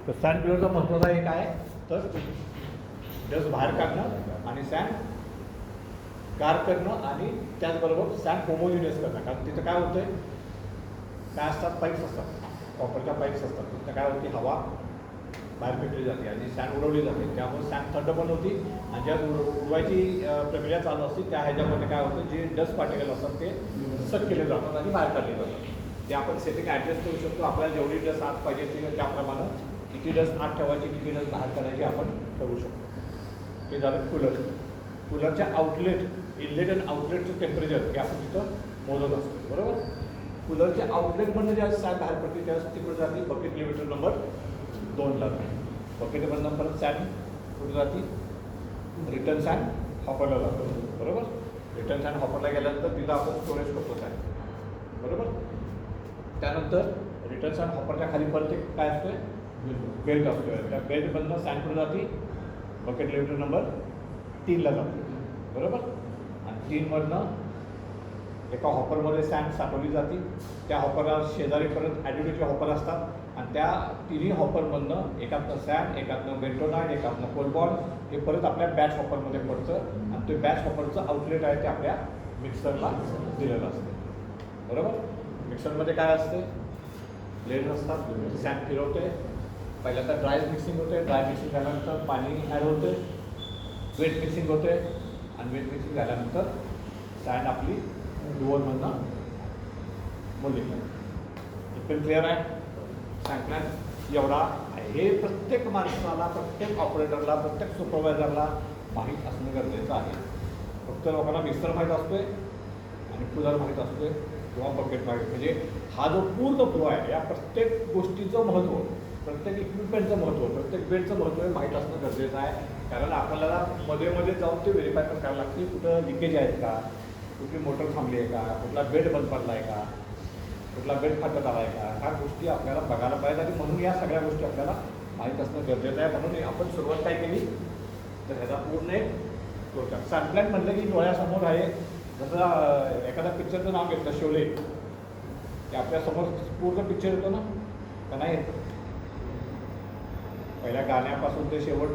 तर सँड पिलरचा महत्त्वाचा एक आहे तर डस्ट बाहेर काढणं आणि सँड गार करणं आणि त्याचबरोबर सँड होमोजिनियस करणं. कारण तिथं काय होतं आहे, काय असतात, पाईप्स असतात, कॉपरच्या पाईप्स असतात. तिथं काय होती, हवा बाहेर फेकली जाते आणि सँड उडवली जाते. त्यामुळे सँड थंड पण होती आणि ज्या उडवायची प्रक्रिया चालू असते त्या ह्याच्यामध्ये काय होतं, जे डस्ट पार्टिकल असतात ते सक केले जातात आणि बाहेर काढले जातात. ते आपण सेटिंग ॲडजस्ट करू शकतो. आपल्याला जेवढी डस्ट आत पाहिजे ती त्याप्रमाणे किती डस्ट आत ठेवायची, किती डस्ट बाहेर काढायची आपण ठरवू शकतो. ते झालं कूलर. कूलरच्या आउटलेट, इनलेट आणि आउटलेटचं टेम्परेचर हे आपण तिथं मोजत असतो. बरोबर. कूलरच्या आउटलेटमधनं ज्यावेळेस सँड बाहेर पडते त्यावेळेस तिकडे जाते बकेट लिमिटर नंबर 2ला जाते. बकेटमधनं परत सँड कुठे जाते, रिटर्न सँड हॉपरला जातो. बरोबर. रिटर्न सँड हॉपरला गेल्यानंतर तिथं आपण स्टोरेज करतो सँड. बरोबर. त्यानंतर रिटर्न सँड हॉपरच्या खाली परत एक काय असतोय, बेल्ट असतोय. त्या बेल्टमधनं सँड कुठे जाते, बकेट लिमिटर नंबर 3ला जातो. बरोबर. आणि 3मधनं एका हॉपरमध्ये सँड साठवली जाते. त्या हॉपरला शेजारी परत ॲडिटिव्हचे हॉपर असतात आणि त्या तिन्ही हॉपरमधनं एकातनं सँड, एकातनं बेंटोनाइट, एकातनं कोलबॉल हे परत आपल्या बॅच हॉपरमध्ये पडतं आणि ते बॅच हॉपरचं आउटलेट आहे ते आपल्या मिक्सरला दिलेलं असतं. बरोबर. मिक्सरमध्ये काय असते, ब्लेड असतात, सँड फिरवते. पहिल्यांदा ड्राय मिक्सिंग होते. ड्राय मिक्सिंग झाल्यानंतर पाणी ॲड होते, वेट मिक्सिंग होते आणि वेट मिक्सिंग झाल्यानंतर सँड आपली डुअरमधनं मोडली. इथपर्यंत क्लिअर आहे. सँड एवढा हे प्रत्येक माणसाला, प्रत्येक ऑपरेटरला, प्रत्येक सुपरवायझरला माहीत असणं गरजेचं आहे. फक्त लोकांना मिक्सर माहीत असतोय आणि कूलर माहीत असतोय किंवा बकेट माहीत. म्हणजे हा जो पूर्ण फ्लो आहे या प्रत्येक गोष्टीचं महत्त्व, प्रत्येक इक्विपमेंटचं महत्त्व, प्रत्येक बेडचं महत्त्व हे माहीत असणं गरजेचं आहे. कारण आपल्याला मध्ये जाऊन ते व्हेरीफाय करायला लागते, कुठं लिकेज आहेत का, कुठली मोटर थांबली आहे का, कुठला बेड बंद पडला आहे का, कुठला बेड फाटत आला आहे का, ह्या गोष्टी आपल्याला बघायला पाहिजे. आणि म्हणून या सगळ्या गोष्टी आपल्याला माहीत असणं गरजेचं आहे. म्हणून आपण सुरुवात काय केली तर ह्याचा पूर्ण एक प्रोजेक्ट. सँडप्लॅन म्हटलं की डोळ्यासमोर आहे, जसं एखाद्या पिक्चरचं नाव घेतलं शोले, की आपल्यासमोर पूर्ण पिक्चर येतो ना का नाही येतं. पहिल्या गाण्यापासून ते शेवट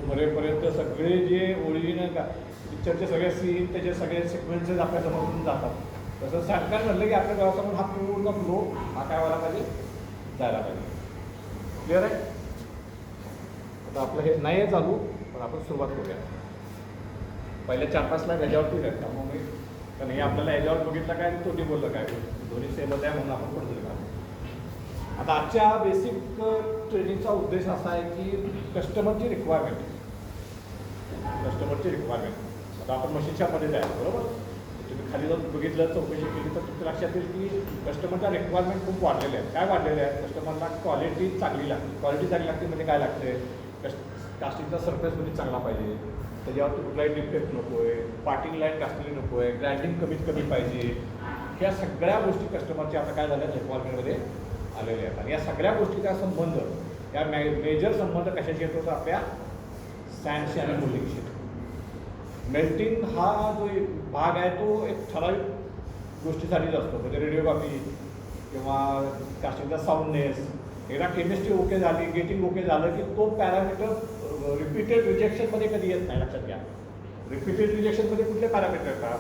मरेपर्यंत सगळे जे ओरिजिनल पिक्चरचे सगळे सीन, त्याचे सगळे सिक्वेन्सेस आपल्यासमोरून जातात. तसं सँडप्लॅन म्हटलं की आपल्या डोळ्यासमोर हा पूर्ण फ्लो हा काय व्हायला पाहिजे, जायला पाहिजे. क्लिअर आहे. आता आपलं हे नाही आहे चालू, पण आपण सुरुवात करूया. पहिल्या 4-5 स्लाईड ह्याच्यावरती आहेत. त्यामुळे मी कारण हे आपल्याला ह्याच्यावर बघितलं काय आणि तोटी बोललं काय, दोन्ही सेमच आहे म्हणून आपण पडतो का. आता आजच्या बेसिक ट्रेनिंगचा उद्देश असा आहे की कस्टमरची रिक्वायरमेंट. आता आपण मशीन शॉपमध्येच आहे. बरोबर. तुम्ही खाली जाऊन बघितलं, चौकशी केली तर तुमच्या लक्षात येईल की कस्टमरच्या रिक्वायरमेंट खूप वाढलेल्या आहेत. काय वाढलेले आहेत, कस्टमरला क्वालिटी चांगली लागते. क्वालिटी चांगली लागते म्हणजे काय लागते, कास्टिंगचा सरफेस म्हणजे चांगला पाहिजे, त्याच्यावरती कुठलाही डिफेक्ट नको आहे, पार्टिंग लाईन घासलेली नको आहे, ग्राइंडिंग कमीत कमी पाहिजे. ह्या सगळ्या गोष्टी कस्टमरच्या आता काय झाल्या रिक्वायरमेंटमध्ये आलेल्या आहेत. आणि या सगळ्या गोष्टीचा संबंध, या मेजर संबंध कशाशी येतो तर आपल्या सँडशी आणि मोल्डिंगशी. मेल्टिंग हा जो भाग आहे तो एक ठराविक गोष्टीसाठीच असतो. म्हणजे रेडिओग्राफी किंवा कास्टिंगचा साऊंडनेस, एकदा केमिस्ट्री ओके झाली, गेटिंग ओके झालं की तो पॅरामीटर रिपीटेड रिजेक्शनमध्ये कधी येत नाही. लक्षात घ्या. रिपीटेड रिजेक्शनमध्ये कुठले पॅरामीटर येतात,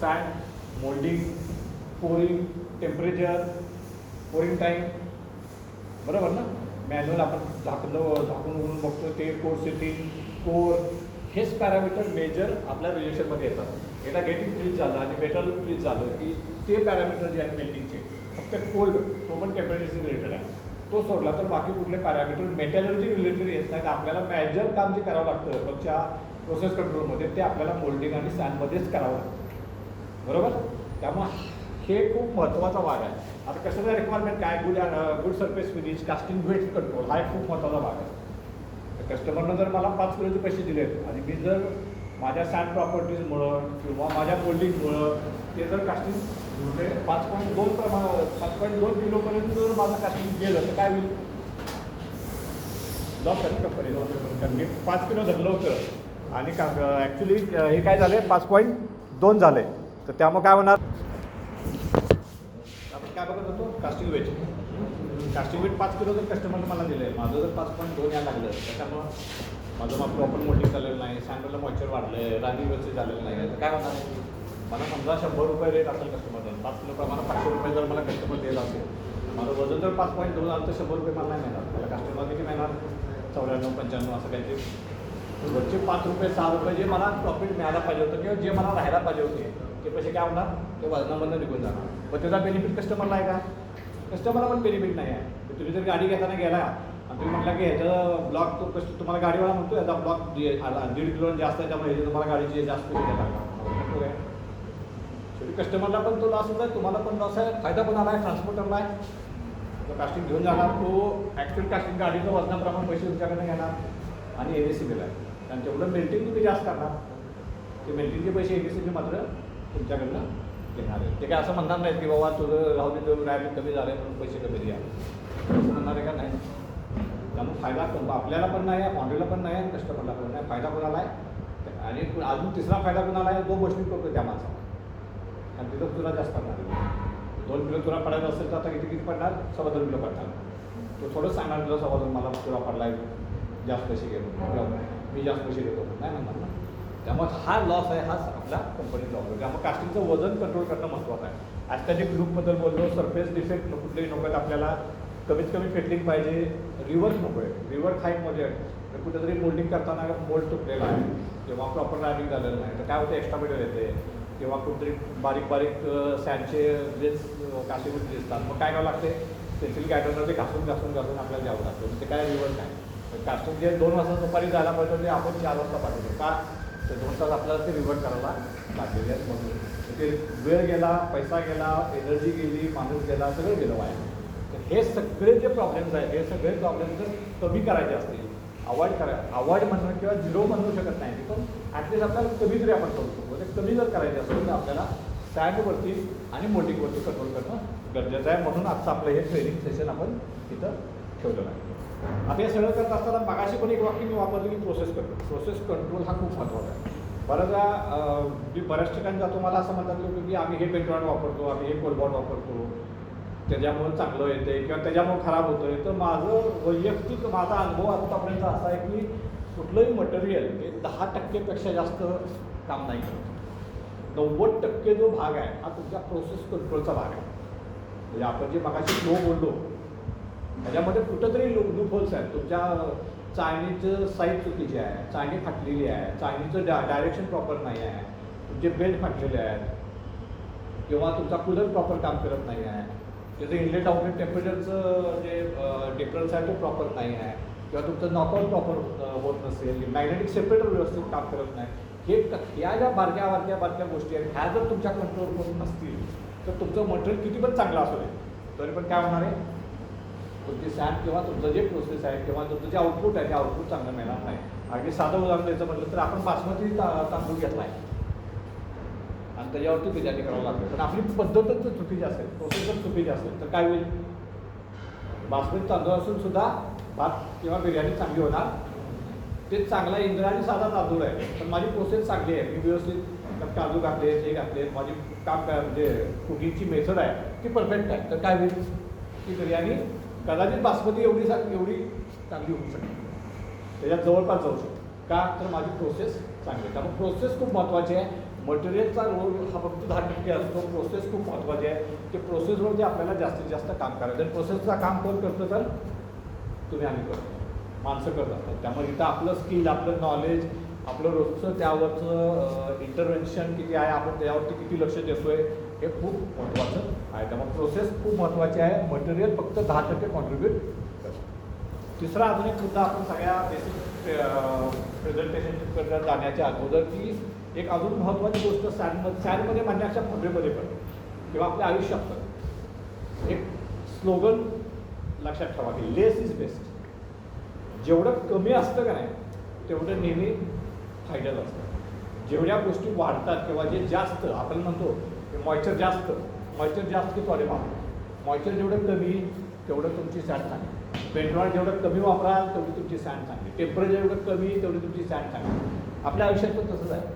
sand, moulding, pouring, temperature, pouring time. बरोबर ना. मॅन्युअल आपण झाकून उघडून बघतो ते कोर सेटिंग, कोर, हेच पॅरामीटर मेजर आपल्या रिजेक्शनमध्ये येतात. एकदा गेटिंग फ्रीज झालं आणि मेटल फ्रीज झालं की ते पॅरामीटर जे आहेत मेल्टिंगचे, फक्त कोल्ड तो पण टेम्परेचरशी रिलेटेड आहे, तो सोडला तर बाकी कुठले पॅरामीटर मेटॅलर्जी रिलेटेड येत नाहीत. आपल्याला मेजर काम जे करावं लागतं रोजच्या प्रोसेस कंट्रोलमध्ये ते आपल्याला मोल्डिंग आणि सँडमध्येच करावं लागतं. बरोबर. त्यामुळे हे खूप महत्त्वाचा भाग आहे. आता कशाचा रिक्वायरमेंट काय, good surface finish, casting weight control हा एक खूप महत्त्वाचा भाग आहे. कस्टमरनं जर मला 5 किलोचे पैसे दिलेत आणि मी जर माझ्या सँड प्रॉपर्टीजमुळं किंवा माझ्या मोल्डिंगमुळं ते जर कास्टिंग 5.2 किलोपर्यंत जर माझं कास्टिंग गेलं तर काय होईल, लॉस आहे कंपनी. कारण मी 5 किलो धरलं होतं आणि ॲक्च्युली हे काय झालं 5.2 झालं आहे. तर त्यामुळे काय होणार, आपण काय बघत होतो कास्टिंग वेट. कास्टिंग मीठ 5 किलो जर कस्टमरनं मला दिलं आहे, माझं जर 5.2 यायला लागलं, त्याच्यामुळं माझं मग प्रॉपर मोल्डिंग झालेलं नाही, सॅम्पलला मॉइश्चर वाढलं आहे, राणी व्यवस्थित झालेलं नाही आहे, तर काय होणार आहे? मला समजा 100 रुपये रेट असेल कस्टमरला, 5 किलो प्रमाणे 500 रुपये जर मला कस्टमर दिला असेल, माझं वजन जर 5.2 झालं तर 100 रुपये मला नाही मिळणार. मला कस्टमर किती मिळणार? 94, 95 असं काहीतरी. वरचे 5 रुपये 6 रुपये जे मला प्रॉफिट मिळायला पाहिजे होतं किंवा जे मला राहायला पाहिजे होते ते पैसे काय होणार? ते वजनामधनं निघून जाणार. पण त्याचा बेनिफिट कस्टमरला आहे का? कस्टमरला पण बेनिफिट नाही आहे. तुम्ही जर गाडी घेताना गेला आणि तुम्ही म्हटलं की ह्याचं ब्लॉक तो तुम्हाला गाडीवाला म्हणतो याचा ब्लॉक 1.5 किलो जास्त आहे, त्यामुळे तुम्हाला गाडीचे जास्त पैसे द्यायला लागणार. शेवटी कस्टमरला पण तो लॉस होत आहे, तुम्हाला पण लॉस आहे, फायदा पण आला आहे, ट्रान्सपोर्टरला आहे. तो कास्टिंग घेऊन जाणार, तो ॲक्च्युअल कास्टिंग गाडीचं वजनाप्रमाणे पैसे तुमच्याकडनं घेणार आणि ABCB ला आहे. आणि तेवढं मेल्टिंग तुम्ही जास्त करणार, ते मेल्टिंगचे पैसे ABCB मात्र तुमच्याकडनं घेणार आहे. ते काय असं म्हणणार नाहीत की बाबा तुझं राहू दे, रॅबिट कमी झालं आहे म्हणून पैसे कमी द्या, असं म्हणणार आहे का? नाही. त्यामुळे फायदा आपल्याला पण नाही आहे, फॉन्ड्रीला पण नाही आहे, कस्टमरला पण नाही. फायदा कोणाला आहे? आणि अजून तिसरा फायदा कोणाला आहे? 2 गोष्टी करतो त्या माणसाला. आणि तिथं तुला जास्त पडणार. 2 किलो तुला पडायचं असेल तर आता किती पडणार? 2.25 किलो पडणार. तो थोडंच सांगणार तुला 2.25 मला तुला पडला आहे, जास्त पैसे घेतो, मी जास्त पैसे घेतो, नाही म्हणणार ना. त्यामुळे हा लॉस आहे, हाच आपल्या कंपनीचा लॉस आहे. त्यामुळे कास्टिंगचं वजन कंट्रोल करणं महत्त्वाचं आहे. ॲस्थेटिक लुकबद्दल बोललो, सरफेस डिफेक्ट कुठलेही नको आहेत आपल्याला, कमीत कमी फिटिंग पाहिजे, रिवर्स नको आहे. रिवर्स हाईटमध्ये कुठेतरी मोल्डिंग करताना मोल्ड तुटलेला आहे किंवा प्रॉपर रॅबिंग झालेलं नाही तर काय होतं? एक्स्ट्रा मटेरियल येते किंवा कुठेतरी बारीक बारीक सॅनचे जे कास्टिंग दिसतात, मग काय करावं लागते? पेन्सिल गायडरनं ते घासून आपल्याला द्यावं लागतं. ते काय रिवर्स आहे. कास्टिंग जे 2 वाजता दुपारी जायला पाहिजे ते आपण 4 वाजता पाठवतो का? तर 2 तास आपल्याला ते रिव्हर्ट करायला लागलेले आहेत. म्हणून ते वेळ गेला, पैसा गेला, एनर्जी गेली, माणूस गेला, सगळं गेलं वाया. तर हे सगळे जे प्रॉब्लेम्स आहेत, हे सगळे प्रॉब्लेम्स जर कमी करायचे असतील, अवॉइड म्हणणं किंवा 0 म्हणू शकत नाही, पण ॲटलीस्ट आपल्याला कमी तरी आपण करू शकतो. ते कमी जर करायचे असेल तर आपल्याला सॅगवरती आणि मोल्डिंगवरती कंट्रोल करणं गरजेचं आहे. म्हणून आजचं आपलं हे ट्रेनिंग सेशन आपण इथं ठेवलेलं आहे. आता हे सगळं करत असताना मागाशी पण एक वाक्य मी वापरलं की प्रोसेस कंट्रोल. प्रोसेस कंट्रोल हा खूप महत्त्वाचा आहे. मी बऱ्याच ठिकाणी जातो, मला असं म्हणतात लोक की आम्ही हे पेंटॉन वापरतो, आम्ही हे कोलबॉट वापरतो, त्याच्यामुळे चांगलं येते किंवा त्याच्यामुळे खराब होतं आहे. तर माझा अनुभव आतापर्यंत असा आहे की कुठलंही मटेरियल हे 10% जास्त काम नाही करत. 90% जो भाग आहे हा तुमच्या प्रोसेस कंट्रोलचा भाग आहे. म्हणजे आपण जे मगाशी फ्लो बोललो त्याच्यामध्ये कुठंतरी लूप होल्स आहेत. तुमच्या चायनीचं साईज चुकीची आहे, चायनी फाटलेली आहे, चायनीचं डायरेक्शन प्रॉपर नाही आहे, तुमचे बेल्ट फाटलेले आहेत किंवा तुमचा कूलर प्रॉपर काम करत नाही आहे, त्याचं इनलेट आउटलेट टेम्परेचरचं जे डिफरन्स आहे तो प्रॉपर नाही आहे किंवा तुमचं नॉकआउट प्रॉपर होत नसेल, मॅग्नेटिक सेपरेटर व्यवस्थित काम करत नाही. ह्या ज्या बारक्या गोष्टी आहेत ह्या जर तुमच्या कंट्रोलवर नसतील तर तुमचं मटेरियल किती पण चांगलं असू दे तरी पण काय होणार आहे? तुमची सॅन किंवा तुमचं जे प्रोसेस आहे किंवा तुमचं जे आउटपुट आहे ते आउटपुट चांगलं मिळणार नाही. अगदी साधं उदाहरण द्यायचं म्हटलं तर आपण बासमती तांदूळ घेतला आहे आणि त्याच्यावरती बिर्याणी करावं लागतं, पण आपली पद्धतच जर चुकीची असेल, प्रोसेस जर चुकीची असेल तर काय होईल? बासमती तांदूळ असून सुद्धा भात किंवा बिर्याणी चांगली होणार. ते चांगला इंद्रायणी साधा तांदूळ आहे पण माझी प्रोसेस चांगली आहे, मी व्यवस्थित काजू घातले, हे घातले, माझी काम काय म्हणजे कुकिंगची मेथड आहे ती परफेक्ट आहे, तर काय होईल? ती बिर्याणी कदाचित बासमती एवढी चांगली होऊ शकते, त्याच्यात जवळपास जाऊ शकते. का? तर माझी प्रोसेस चांगली आहे. त्यामुळे प्रोसेस खूप महत्त्वाची आहे. मटेरियलचा रोल हा फक्त 10% असतो, प्रोसेस खूप महत्त्वाची आहे. ते प्रोसेसवरती आपल्याला जास्तीत जास्त काम करायचं आहे. प्रोसेसचं काम कोण करतं? तर तुम्ही आम्ही करतो, माणसं करत असतात. त्यामुळे इथं आपलं स्किल, आपलं नॉलेज, आपलं रोजचं त्यावरचं इंटरव्हेन्शन किती आहे, आपण त्यावरती किती लक्ष देतो आहे हे खूप महत्त्वाचं आहे. त्यामुळे प्रोसेस खूप महत्त्वाची आहे. मटेरियल फक्त 10% कॉन्ट्रीब्यूट करतं. तिसरा अजून एक मुद्दा आपण सगळ्या बेसिक प्रेझेंटेशनकडे जाण्याच्या अगोदर की एक अजून महत्त्वाची गोष्ट सॅनमध्ये म्हणण्याच्या फॉर्मेमध्ये पण किंवा आपल्या आयुष्यात एक स्लोगन लक्षात ठेवा की लेस इज बेस्ट. जेवढं कमी असतं का नाही तेवढं नेहमी फायद्याचं असतं. जेवढ्या गोष्टी वाढतात किंवा जे जास्त आपण म्हणतो की मॉइश्चर जास्त की सॉरी मॉइश्चर जेवढं कमी तेवढं तुमची सॅन चांगली. पेंटॉन जेवढं कमी वापराल तेवढी तुमची सॅन चांगली. टेम्परेचर जेवढं कमी तेवढी तुमची सॅन चांगली. आपल्या आयुष्यात पण तसंच आहे.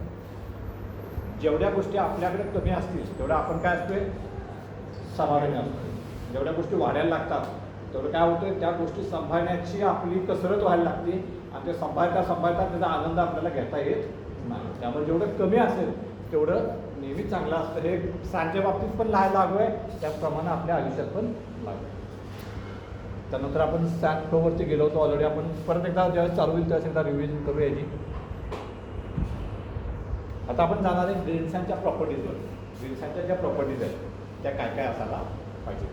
जेवढ्या गोष्टी आपल्याकडे कमी असतील तेवढं आपण काय असतोय? समाधानी असतो. जेवढ्या गोष्टी वाढायला लागतात तेवढं काय होतं, त्या गोष्टी सांभाळण्याची आपली कसरत व्हायला लागते आणि ते सांभाळता त्याचा आनंद आपल्याला घेता येत नाही. त्यामुळे जेवढं कमी असेल तेवढं नेहमी चांगलं असतं. हे सॅनच्या बाबतीत पण लागू आहे, त्याचप्रमाणे आपल्या आयुष्यात पण लागू आहे. त्यानंतर आपण सॅन फ्लोवरती गेलो होतो ऑलरेडी. आपण परत एकदा ज्यावेळेस चालू होईल त्यावेळेस एकदा रिव्हिजन करूया याची. आता आपण जाणार आहे ग्रीन सॅनच्या प्रॉपर्टीजवर. ग्रीन सॅनच्या ज्या प्रॉपर्टीज आहेत त्या काय काय असायला पाहिजे.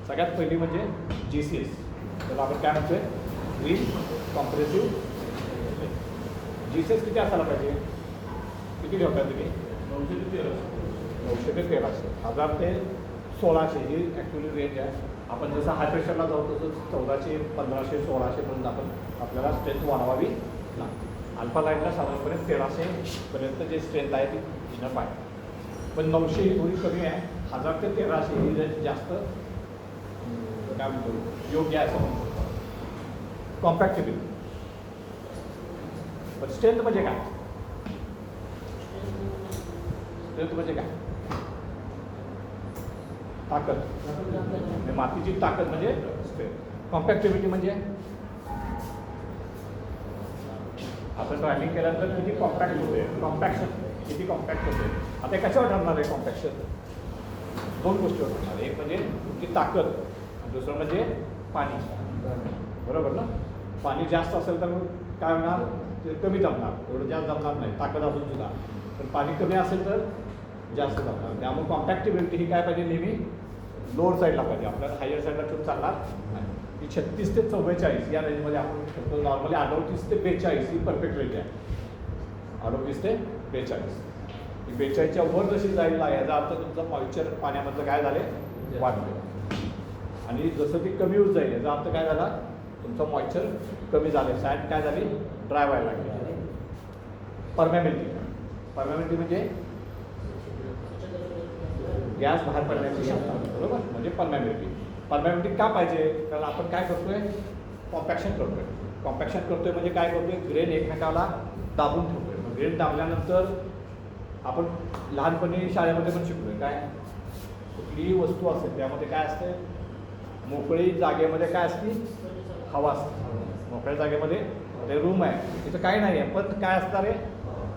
सगळ्यात पहिली म्हणजे GCS, त्याला आपण काय म्हणतोय, ग्रीन कॉम्प्रेसिव्ह. GCS किती असायला पाहिजे, किती ठेवताय तुम्ही? 900 ते 1300, 1000 ते 1600 ही ॲक्च्युली रेंज आहे. आपण जसं हाय प्रेशरला जाऊ तसं 1400, 1500, 1600 पर्यंत आपल्याला स्ट्रेंथ वाढवावी लागते. अल्फा लाईनला साधारणपणे 1300 पर्यंत जे स्ट्रेंथ आहे ती इनफ आहे. पण 900 ही थोडी कमी आहे. 1000 ते 1300 ही रेंज जास्त काय म्हणतो योग्य आहे असं म्हणतो. कॉम्पॅक्टेबिलिटी. पण स्ट्रेंथ म्हणजे काय? स्ट्रेंथ म्हणजे काय? ताकद. म्हणजे मातीची ताकद म्हणजे स्ट्रेंथ. कॉम्पॅक्टिव्हिटी म्हणजे आपण ड्रायव्हिंग केल्यानंतर किती कॉम्पॅक्ट होते, कॉम्पॅक्शन किती कॉम्पॅक्ट होते. आता कशावर ठरणार आहे कॉम्पॅक्शन? दोन गोष्टीवर ठरणार. एक म्हणजे तुमची ताकद, दुसरं म्हणजे पाणी. बरोबर ना? पाणी जास्त असेल तर काय होणार, ते कमी जमणार, एवढं जास्त जमणार नाही ताकद असून सुद्धा. पण पाणी कमी असेल तर जास्त जमणार. त्यामुळे कॉम्पॅक्टिव्हिटी ही काय पाहिजे, नेहमी लोअर साईडला पाहिजे. आपल्याला हायर साईडला ठेवून चालणार नाही. ही 36 ते 44 या रेंजमध्ये आपण ठेवतो. नॉर्मली 38 ते 42 ही परफेक्ट रेंज आहे. 38 ते 42. ही 42च्या वर जशी जाईल याचा अर्थ तुमचं मॉइश्चर पाण्यामधलं काय झाले, वाढलं. आणि जसं ती कमी होत जाईल याचा अर्थ काय झाला, तुमचं मॉइश्चर कमी झालं, सॅन्ड काय झाली, ड्राय व्हायला लागली. परमॅबिलिटी. परमॅबिलिटी म्हणजे गॅस बाहेर पडण्याची क्षमता. बरोबर, म्हणजे परमॅबिलिटी. परमॅबिलिटी का पाहिजे, कारण आपण काय करतोय, कॉम्पॅक्शन करतोय. कॉम्पॅक्शन करतोय म्हणजे काय करतोय, ग्रेन एकमेकाला दाबून ठेवतोय. मग ग्रेन दाबल्यानंतर आपण लहानपणी शाळेमध्ये पण शिकलोय काय, कुठलीही वस्तू असेल त्यामध्ये काय असते, मोकळी जागेमध्ये काय असते, हवा असते. मोकळ्या जागेमध्ये ते रूम आहे, तिथं काय नाही आहे, पण काय असणार आहे,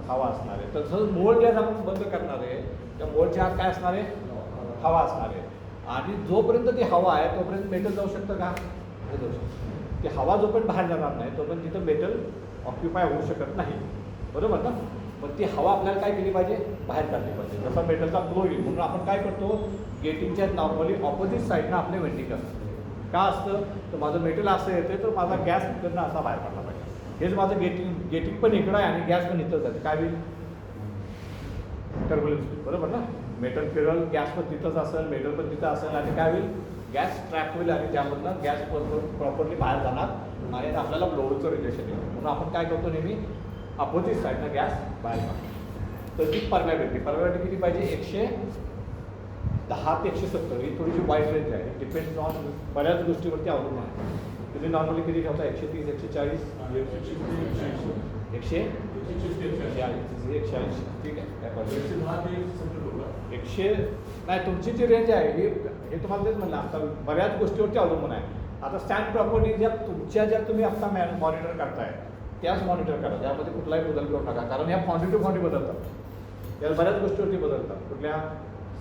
हवा असणार आहे. तसंच मोल्ड ज्यात आपण बंद करणार आहे त्या मोल्डच्या आत काय असणार आहे, हवा असणार आहे. आणि जोपर्यंत ती हवा आहे तोपर्यंत मेटल जाऊ शकतं का, जाऊ शकतं. ती हवा जोपर्यंत बाहेर जाणार नाही तोपर्यंत तिथं मेटल ऑक्युपाय होऊ शकत नाही. बरोबर ना? मग ती हवा आपल्याला काय केली पाहिजे, बाहेर काढली पाहिजे. जसा मेटलचा फ्लो येईल म्हणून आपण काय करतो, गेटिंगच्या नॉर्मली ऑपोजिट साईडनं आपले वेंटिंग असतं. का असतं, तर माझं मेटल असं येतं तर माझा गॅस इकडनं असा बाहेर काढला पाहिजे. हेच माझं गेटिंग पण इकडं आहे आणि गॅस पण इथंच आहे. काय होईल, टर्ब्युलन्स. बरोबर ना? मेटल फिरल, गॅस पण तिथंच असेल, मेटल पण तिथं असेल आणि काय होईल, गॅस ट्रॅप होईल आणि त्यामधनं गॅस प्रॉपरली बाहेर जाणार आणि आपल्याला ब्लोअरचं रिलेशन येईल. म्हणून आपण काय करतो, नेहमी अपोजिट साईडनं गॅस बाहेर काढतो. तर ती परमॅबिलिटी किती पाहिजे, 110 ते 170. ही थोडीशी वाईड रेंज आहे. डिपेंड्स ऑन बऱ्याच गोष्टीवरती अवलंबून आहे. तुम्ही नॉर्मली किती ठेवता, 130, 140, 140, ठीक आहे. 100 नाही, तुमची जी रेंज आहे हे तुम्हाला तेच म्हणलं, आता बऱ्याच गोष्टीवरती अवलंबून आहे. आता स्टँड प्रॉपर्टी ज्या तुम्ही आता मॉनिटर करताय त्याच मॉनिटर करा, त्यामध्ये कुठलाही बदल करू नका. कारण ह्या क्वांटिटी बदलतात, या बऱ्याच गोष्टीवरती बदलतात. कुठल्या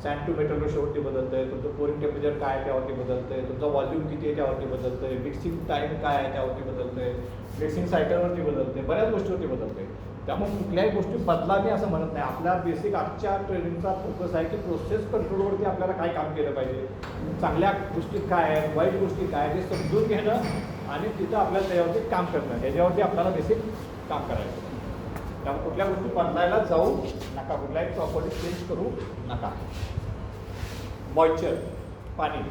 सॅन्ड टू मेटल रेशोवरती बदलतंय, तुमचं पोरिंग टेम्परेचर काय आहे त्यावरती बदलतंय, तुमचा व्हॉल्यूम किती आहे त्यावरती बदलतंय, मिक्सिंग टाईम काय आहे त्यावरती बदलतंय, मिक्सिंग सायकलवरती बदलते, बऱ्याच गोष्टीवरती बदलते. त्यामुळे कुठल्याही गोष्टी बदलावी असं म्हणत नाही. आपल्या बेसिक आजच्या ट्रेनिंगचा फोकस आहे की प्रोसेस कंट्रोलवरती आपल्याला काय काम केलं पाहिजे, चांगल्या गोष्टी काय आहेत, वाईट गोष्टी काय आहेत हे समजून घेणं आणि तिथं आपल्याला त्याच्यावरती काम करणं, ह्याच्यावरती आपल्याला बेसिक काम करायचं. त्यामुळे कुठल्या गोष्टी बदलायला जाऊ नका, कुठल्याही प्रॉपर्टी चेंज करू नका. मॉइश्चर, पाणी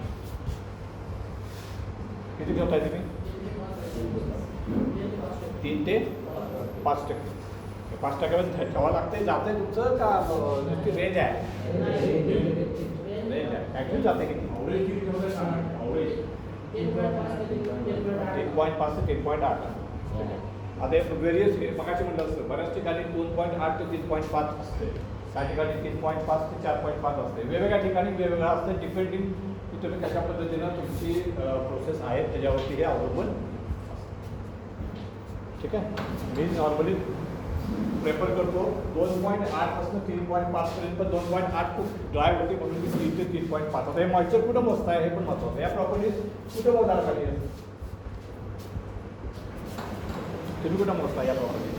किती ठेवताय तुम्ही, 3 ते 5%. 5% ठेवावं लागते. जाते तुमचं का नुसती रेंज आहे, रेंज आहे ॲक्च्युली जाते किती, 3.5 ते 3.8. आता व्हेरियस मगाशी म्हटलं असतं, बऱ्याच ठिकाणी 2.8 ते 3.5 असते, काही ठिकाणी 3.5 ते 4.5 असते. वेगवेगळ्या ठिकाणी वेगवेगळं असतं, डिपेंडिंग की तुम्ही कशा पद्धतीनं तुमची प्रोसेस आहे त्याच्यावरती हे अवलंबून. ठीक आहे. मी नॉर्मली प्रेफर करतो 2.8 पासून 3.5 पर्यंत, पण 2.8 खूप ड्राय होती म्हणून मी 3 ते 3.5. आता हे मॉइश्चर कुठं मोजता आहे हे पण महत्त्वाचं. या प्रॉपर्टीज कुठं मोजायला पाहिजे, तुम्ही कुठं मोजता या प्रॉपर्टीज?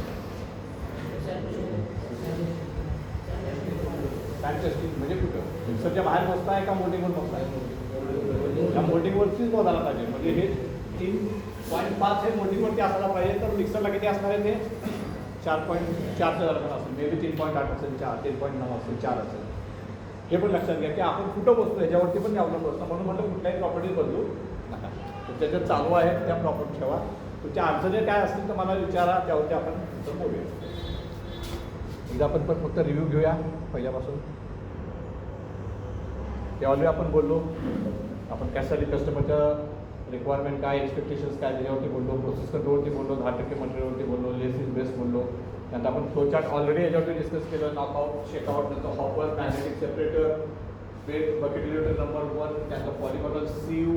सॅन टेस्टिंग म्हणजे कुठं मिक्सरच्या बाहेर मोजताय का मोल्डिंगवर मोजताय? या मोल्डिंगवरतीच मोजायला पाहिजे. म्हणजे हे 3.5 हे मोल्डिंगवरती असायला पाहिजे. तर मिक्सरला किती असणार आहे ते 4.4च्या दरम्यान असेल, मे बी 3.8 असेल, 3.9 असेल, 4 असेल. हे पण लक्षात घ्या की आपण कुठं बसतो ह्याच्यावरती पण अवलंबून असतं. म्हणून म्हटलं कुठल्याही प्रॉपर्टीज बदलू नका. तुमच्या ज्या चालू आहेत त्या प्रॉपर्टी ठेवा. तुमच्या अडचणी काय असतील तर मला विचारा, त्यावरती आपण नंतर बोलूया. एकदा आपण पण फक्त रिव्ह्यू घेऊया पहिल्यापासून. त्यावेळी आपण बोललो आपण कशासाठी कस्टमरचं रिक्वायरमेंट काय, एक्सपेक्टेशन्स काय त्याच्यावरती बोललो. प्रोसेस कंट्रोलवरती बोललो, 10% मटेरियलवरती बोललो, लेस इज बेस्ट बोललो. त्यानंतर आपण फ्लो चार्ट ऑलरेडी याच्यावरती डिस्कस केलं. नॉकआउट, शेकआउट, नंतर hopper, magnetic separator, bed bucket elevator number 1, त्यानंतर पॉलिमॉडल सीव,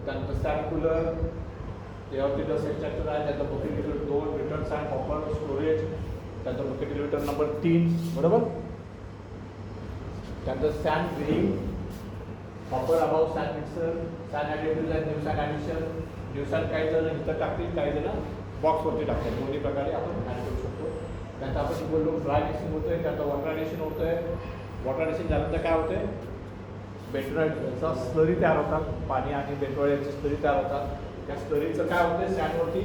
त्यानंतर स्टॅम्प कूलर, त्याच्यावरती डस्ट एक्स्ट्रॅक्टर आहे, त्यानंतर bucket elevator 2, return sand, hopper, storage, त्यानंतर बकेट इलेक्टर नंबर 3, बरोबर. त्यानंतर sand green, hopper above sand mixer, sand additive आणि new sand addition. New sand काही जण इथं टाकतील, काही जण बॉक्सवरती टाकतात. दोन्ही प्रकारे आपण ॲड करू शकतो. त्यानंतर आपण बोललो ड्राय मिक्सिंग होतं आहे, त्यानंतर वॉटर ॲडिशन होतं आहे. वॉटर ॲडिशन झाल्यानंतर काय होतं आहे, बेंटोनाइटचा स्लरी तयार होतात. पाणी आणि बेंटोनाइटची स्लरी तयार होतात. त्या स्लरीचं काय होतं आहे, सॅनवरती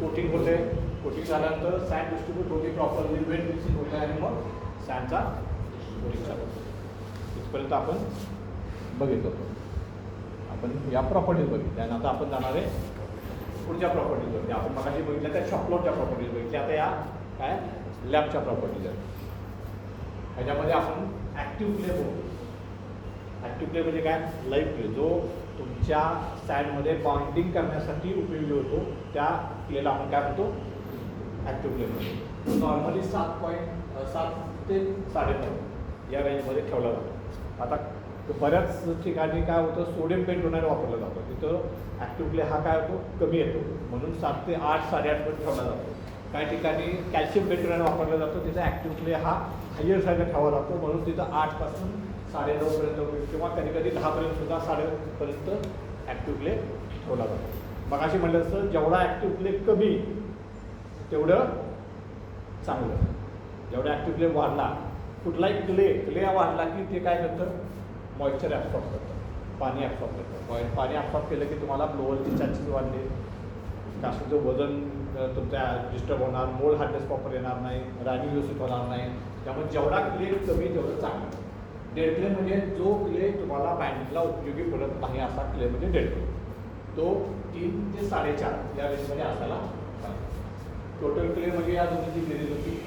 कोटिंग होते. कोटिंग झाल्यानंतर सॅन डिस्ट्रीब्यूट होते प्रॉपरली, वेट मिक्सिंग होतं आणि मग सॅनचा कोटिंग चालू होतं. इथपर्यंत आपण बघितलं होतं. आपण या प्रॉपर्टीज बघितल्या. आणि आता आपण जाणार आहे पुढच्या प्रॉपर्टीजवरती. आपण मगाशी बघितल्या त्या शॉपलोडच्या प्रॉपर्टीज बघितल्या. आता या काय लॅबच्या प्रॉपर्टीज आहेत. ह्याच्यामध्ये आपण ॲक्टिव्ह क्ले बघू. ॲक्टिव्ह क्ले म्हणजे काय, लाईव्ह क्ले, जो तुमच्या सॅनमध्ये बॉन्डिंग करण्यासाठी उपयोगी होतो. त्या क्लेला आपण काय म्हणतो, ॲक्टिव्ह क्ले म्हणतो. नॉर्मली 7 ते 9.5 या रेंजमध्ये ठेवला जातो. आता बऱ्याच ठिकाणी काय होतं, सोडियम पेंटोनाइट वापरलं जातं. तिथं ॲक्टिव्ह क्ले हा काय होतो, कमी येतो. म्हणून 7 ते 8, 8.5 मध्ये ठेवला जातो. काही ठिकाणी कॅल्शियम पेंटोनाइट वापरला जातो. तिथं ॲक्टिव्ह क्ले हा हायर साईडला ठेवला जातो. म्हणून तिथं 8 पासून 9.5 पर्यंत किंवा कधी कधी 10 पर्यंत सुद्धा 10.5 पर्यंत ॲक्टिव्ह क्ले ठेवला जातो. मग अशी म्हटलं असतं, जेवढा ॲक्टिव्ह क्ले कमी तेवढं चांगलं. जेवढा ॲक्टिव्ह क्ले वाढला, कुठलाही क्ले वाढला की ते काय करतं, मॉइश्चर ॲब्सॉर्ब करतं, पाणी ॲब्सॉर्ब करतं. पाणी ॲब्सॉर्ब केलं की तुम्हाला ब्लोअरचे चान्सेस वाढले, काशीचं वजन तुमचं डिस्टर्ब होणार, मोल्ड हार्डनेस प्रॉपर येणार नाही, राणी व्यवस्थित होणार नाही. त्यामुळे जेवढा क्ले कमी तेवढं चांगलं. डेड क्ले म्हणजे जो क्ले तुम्हाला बाइंडिंगला उपयोगी पडत नाही असा क्ले म्हणजे डेड क्ले. तो 3 ते 4.5 या रेंजमध्ये असायला पाहिजे. टोटल क्ले म्हणजे या दोन्हीची बेरीज होती.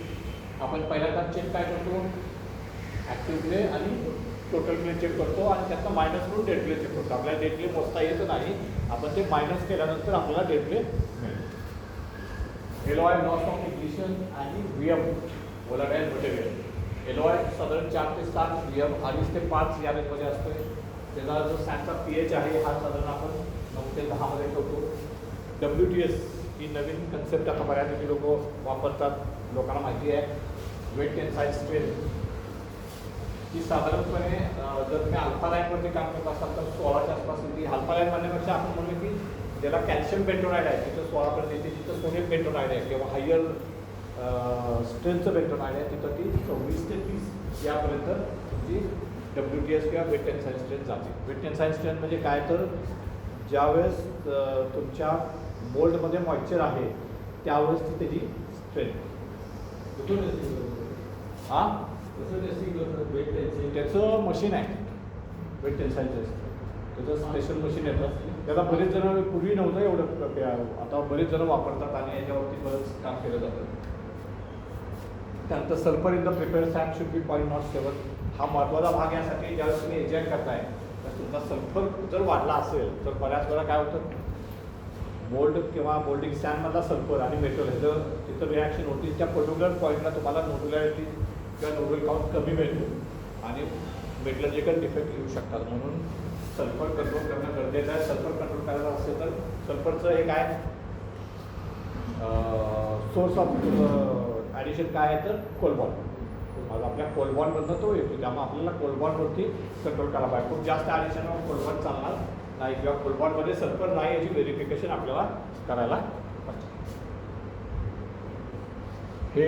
आपण पहिल्यांदा चेक काय करतो, ॲक्टिव्ह क्ले आणि टोटल क्ले चेक करतो आणि त्याचा मायनस करून डेड क्ले चेक करतो. आपल्याला डेड क्ले मोजता येत नाही, आपण ते मायनस केल्यानंतर आपल्याला डेड क्ले मिळेल. एलॉय, लॉस ऑफ इग्निशन आणि VM, व्होलाटाईल मटेरियल. एलॉय साधारण 4 ते 7, VM 2.5 ते 5 या रेंजमध्ये असतो. त्याचा जो सॅनचा pH आहे हा साधारण आपण 9 ते 10 मध्ये ठेवतो. WTS ही नवीन कन्सेप्ट आता बऱ्यापैकी लोक वापरतात, लोकांना माहिती आहे. वेट टेन्साईल स्ट्रेंथ ही साधारणपणे जर तुम्ही अल्फा लाईनवरती काम करत असाल तर 16च्या आसपास येते. अल्फा लाईन म्हणण्यापेक्षा आपण म्हणलं की ज्याला कॅल्शियम बेंटोनाइट आहे तिथं 16 पर्यंत येते. जिथं सोडियम बेंटोनाइट आहे किंवा हायर स्ट्रेंथचं बेंटोनाइट आहे तिथं ती 24 ते 30 यापर्यंत तुमची WTS किंवा वेट टेन्साईल स्ट्रेंथ जाते. वेट टेन्साईल स्ट्रेंथ म्हणजे काय, तर ज्यावेळेस तुमच्या मोल्डमध्ये मॉइश्चर आहे त्यावेळेस ती त्याची स्ट्रेंथ. हां, त्याचं मशीन आहे वेट टेन्साईल टेस्ट. त्याचं स्पेशल मशीन येतं. त्याला बरेच जण, पूर्वी नव्हतं एवढं, आता बरेच जण वापरतात आणि याच्यावरती बरंच काम केलं जातं. त्यानंतर sulphur in the prepared San should be 0.07. हा महत्त्वाचा भाग यासाठी, ज्यावेळेस तुम्ही एजंट करताय तर तुमचा सल्फर जर वाढला असेल तर बऱ्याच वेळा काय होतं, मोल्ड किंवा मोल्डिंग स्टॅनमधला सल्फर आणि मेटल ह्याचं तिथं रिॲक्शन होती. त्या पर्टिक्युलर पॉईंटला तुम्हाला नोडुलॅरिटी किंवा नोडल काउंट कमी मिळतो आणि मेटलॉजिकल डिफेक्ट येऊ शकतात. म्हणून सल्फर कंट्रोल करणं गरजेचं आहे. सल्फर कंट्रोल करायचं असेल तर सल्फरचं हे काय सोर्स ऑफ ॲडिशन काय आहे तर कोलबॉन. मग आपल्या कोलबॉनमधनं तो येतो, त्यामुळे आपल्याला कोलबॉनवरती कंट्रोल करायला पाहिजे. खूप जास्त ॲडिशनवर कोलबॉन चालणार नाही किंवा कोलबॉनमध्ये सल्फर नाही याची व्हेरिफिकेशन आपल्याला करायला पाहिजे. हे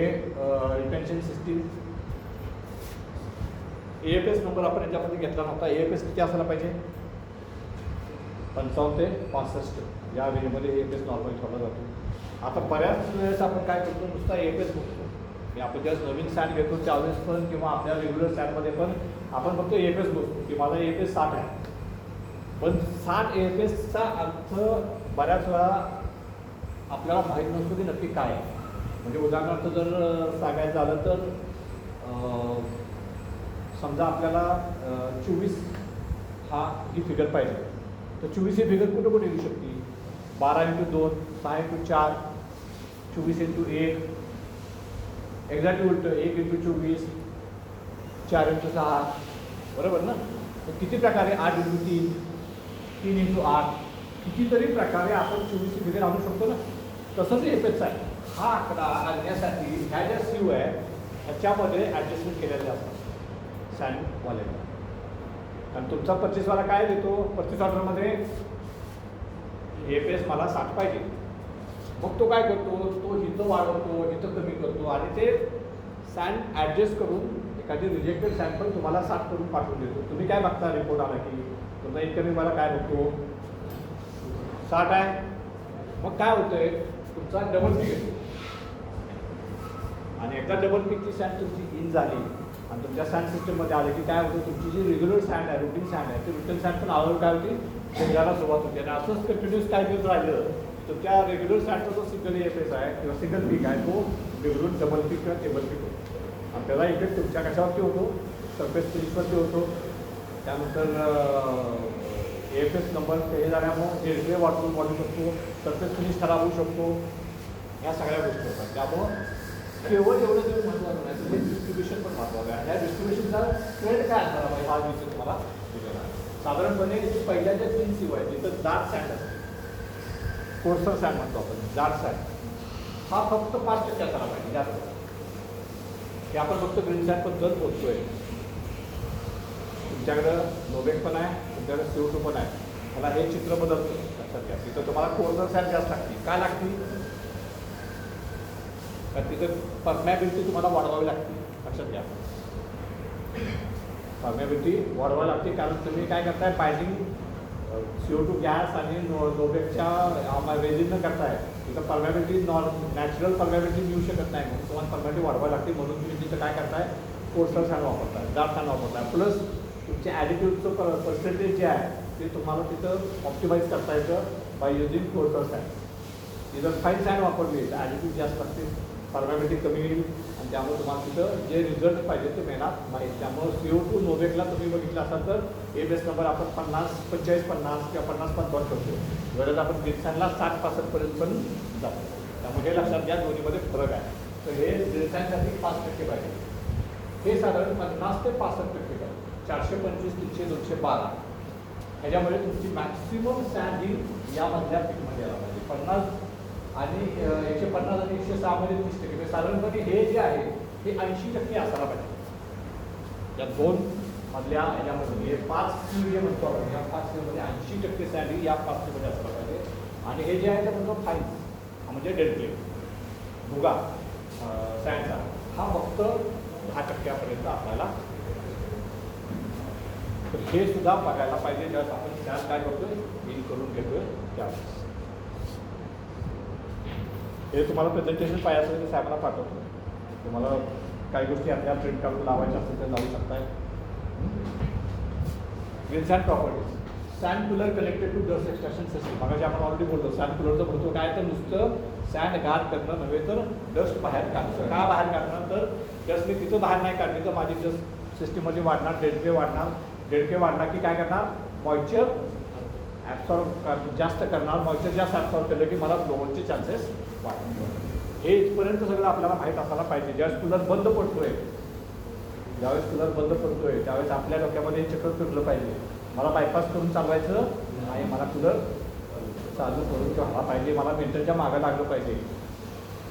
रिटेन्शन सिस्टीम AFS नंबर आपण याच्यामध्ये घेतला नव्हता. AFS किती असायला पाहिजे 55 ते 65 या वेळेमध्ये AFS नॉर्मल ठेवला जातो. आता बऱ्याच वेळेस आपण काय करतो नुसता AFS बघतो. आपण ज्यावेळेस नवीन सँड घेतो त्यावेळेस पण किंवा आपल्या रेग्युलर सँडमध्ये पण आपण फक्त AFS बघतो की माझा AFS 60 आहे. पण 60 AFSचा अर्थ बऱ्याच वेळा आपल्याला माहीत नसतो की नक्की काय आहे. म्हणजे उदाहरणार्थ जर सांगायचं झालं तर समजा आपल्याला 24 ही फिगर पाहिजे तर 24 ही फिगर कुठं कुठे येऊ शकते 12x2 6x4 24x1 एक्झॅक्टली उलटं 1x24 4x6 बरोबर ना. तर किती प्रकारे 8x3 3x8 कितीतरी प्रकारे आपण 24 ही फिगर आणू शकतो ना. तसंच AFS आहे. हा आकडा आणण्यासाठी ह्या ज्या सीव आहे ह्याच्यामध्ये ॲडजस्टमेंट केलेल्या असतात सँडवाल्याला. आणि तुमचा परचेसवाला काय देतो परचेस ऑर्डरमध्ये AFS मला 60 पाहिजे. मग तो काय करतो तो इथं वाढवतो इथं कमी करतो आणि ते सँड ॲडजस्ट करून एखादी रिजेक्टेड सँड पण तुम्हाला 60 करून पाठवून देतो. तुम्ही काय बघता रिपोर्ट आला की तुमचा इनकमिंग मला काय बघतो 60 आहे. मग काय होतंय तुमचा डबल पीक येतो आणि एकदा डबल पीकची सँड तुमची इन झाली आणि तुमच्या सँड सिस्टममध्ये आले की काय होतं तुमची जी रेग्युलर सँड आहे रुटीन सँड आहे ते रुटीन सँड पण हळूहळू काय होती शेजायला सुरुवात होते. आणि असंच कंटिन्युअस काय दिवस राहिलं तर त्या रेग्युलर सँडचा जो सिंगल AFS आहे किंवा सिंगल पीक आहे तो बिघडून डबल पीक किंवा टेबल पीक होतो. आणि त्याचा इफेक्ट तुमच्या कशावरती होतो सरफेस फिनिशवरती होतो. त्यानंतर AFS नंबर हे झाल्यामुळं डेल्टे वाढू शकतो सरफेस फिनिश खराब होऊ शकतो. ह्या सगळ्या गोष्टी होतात. त्यामुळं केवळ एवढं जरी महत्त्वाचं नाही तर हे डिस्ट्रिब्युशन पण महत्त्वाचं आहे. ह्या डिस्ट्रिब्युशनचा ट्रेंड काय असणार पाहिजे हा विषय तुम्हाला दिलेला आहे. साधारणपणे पहिल्या ज्या 3 सीव आहे तिथं जाड सँड असते कोर्सर सँड म्हणतो आपण जाड सँड हा फक्त 5% असायला पाहिजे जास्त. की आपण फक्त ग्रीन सँड बद्दल बोलतोय. तुमच्याकडं नोबेक पण आहे तुमच्याकडे CO2 पण आहे. मला हे चित्र बदलतं लक्षात घ्या. तिथं तुम्हाला कोर्सर सँड जास्त लागते. काय लागते कारण तिथं परमॅबिलिटी तुम्हाला वाढवावी लागते. लक्षात घ्या परमॅबिलिटी वाढवावी लागते कारण तुम्ही काय करताय बाइंडिंग CO2 गॅस आणि नोबेकच्या रेजिननं करताय. तिथं परमॅबिलिटी नॅचरल परमॅबिलिटी मिळू शकत नाही म्हणून तुम्हाला परमॅबिलिटी वाढवावी लागते. म्हणून तुम्ही तिथं काय करताय कोर्सर सँड वापरताय जाड सँड वापरताय. प्लस तुमच्या ॲडिट्यूडचं पर्सेंटेज जे आहे ते तुम्हाला तिथं ऑप्टिमाइज करता येतं बाय युजिंग कोर्सर सँड. ती जर फाईन सँड वापरली तर ॲडिट्यूड जास्त असते परमॅबिलिटी कमी येईल आणि त्यामुळे तुम्हाला तिथं जे रिझल्ट पाहिजे ते मिळणार नाही. त्यामुळे CO2 नोबेकला तुम्ही बघितलं असाल तर AFS नंबर आपण 45-50 किंवा 50-55 करतो. गरज आपण ग्रीनसँडला 60-65 पण जातो. त्यामुळे हे लक्षात घ्या दोन्हीमध्ये फरक आहे. तर हे ग्रीनसँडसाठी 5% पाहिजे. हे साधारण 50 ते 65% आहे. 425, 300, 212 ह्याच्यामध्ये तुमची मॅक्सिमम सँड ही यामधल्या पीकमध्ये यायला पाहिजे. 50 आणि 150 आणि 106 मध्ये 30%. साधारणपणे हे जे आहे हे 80% असायला पाहिजे. या 2 मधल्या ह्याच्यामध्ये हे 5 सीव जे म्हणतो आपण या 5 सीवमध्ये 80% सँड ही या 5 सीवमध्ये असायला पाहिजे. आणि हे जे आहे ते म्हणतो फाईन म्हणजे डेल्टे भुगा सँडचा हा फक्त 10% आपल्याला. तर हे सुद्धा बघायला पाहिजे ज्यावेळेस आपण सँड काय करतोय इन करून घेतोय त्यावेळेस. हे तुम्हाला प्रेझेंटेशन पाहिजे असेल तर साहेबांना पाठवतो. तुम्हाला काही गोष्टी आपल्या प्रिंट काढून लावायच्या असेल तर लावू शकताय. Green sand properties sand cooler connected to dust extraction system. मग आपण ऑलरेडी बोलतो सँड कूलरचं महत्त्व काय तर नुसतं सँड गार करणं नव्हे तर डस्ट बाहेर काढणं. का बाहेर काढणं तर डस्ट मी तिथं बाहेर नाही काढली तर माझी डस्ट सिस्टीममध्ये वाढणार डेल्टे वाढणार. डेल्टे वाढला की काय करणार मॉइश्चर ॲब्सॉर्ब जास्त करणार. मॉइश्चर जास्त ॲब्सॉर्ब केलं की मला ब्लोअरचे चान्सेस वाढणार. हे इथपर्यंत सगळं आपल्याला माहीत असायला पाहिजे. ज्यावेळेस कूलर बंद पडतोय त्यावेळेस आपल्या डोक्यामध्ये हे चक्र फिरलं पाहिजे. मला बायपास करून चालवायचं नाही, मला कूलर चालू करून ठेवायला पाहिजे, मला मेंटेनच्या मागं लागलं पाहिजे.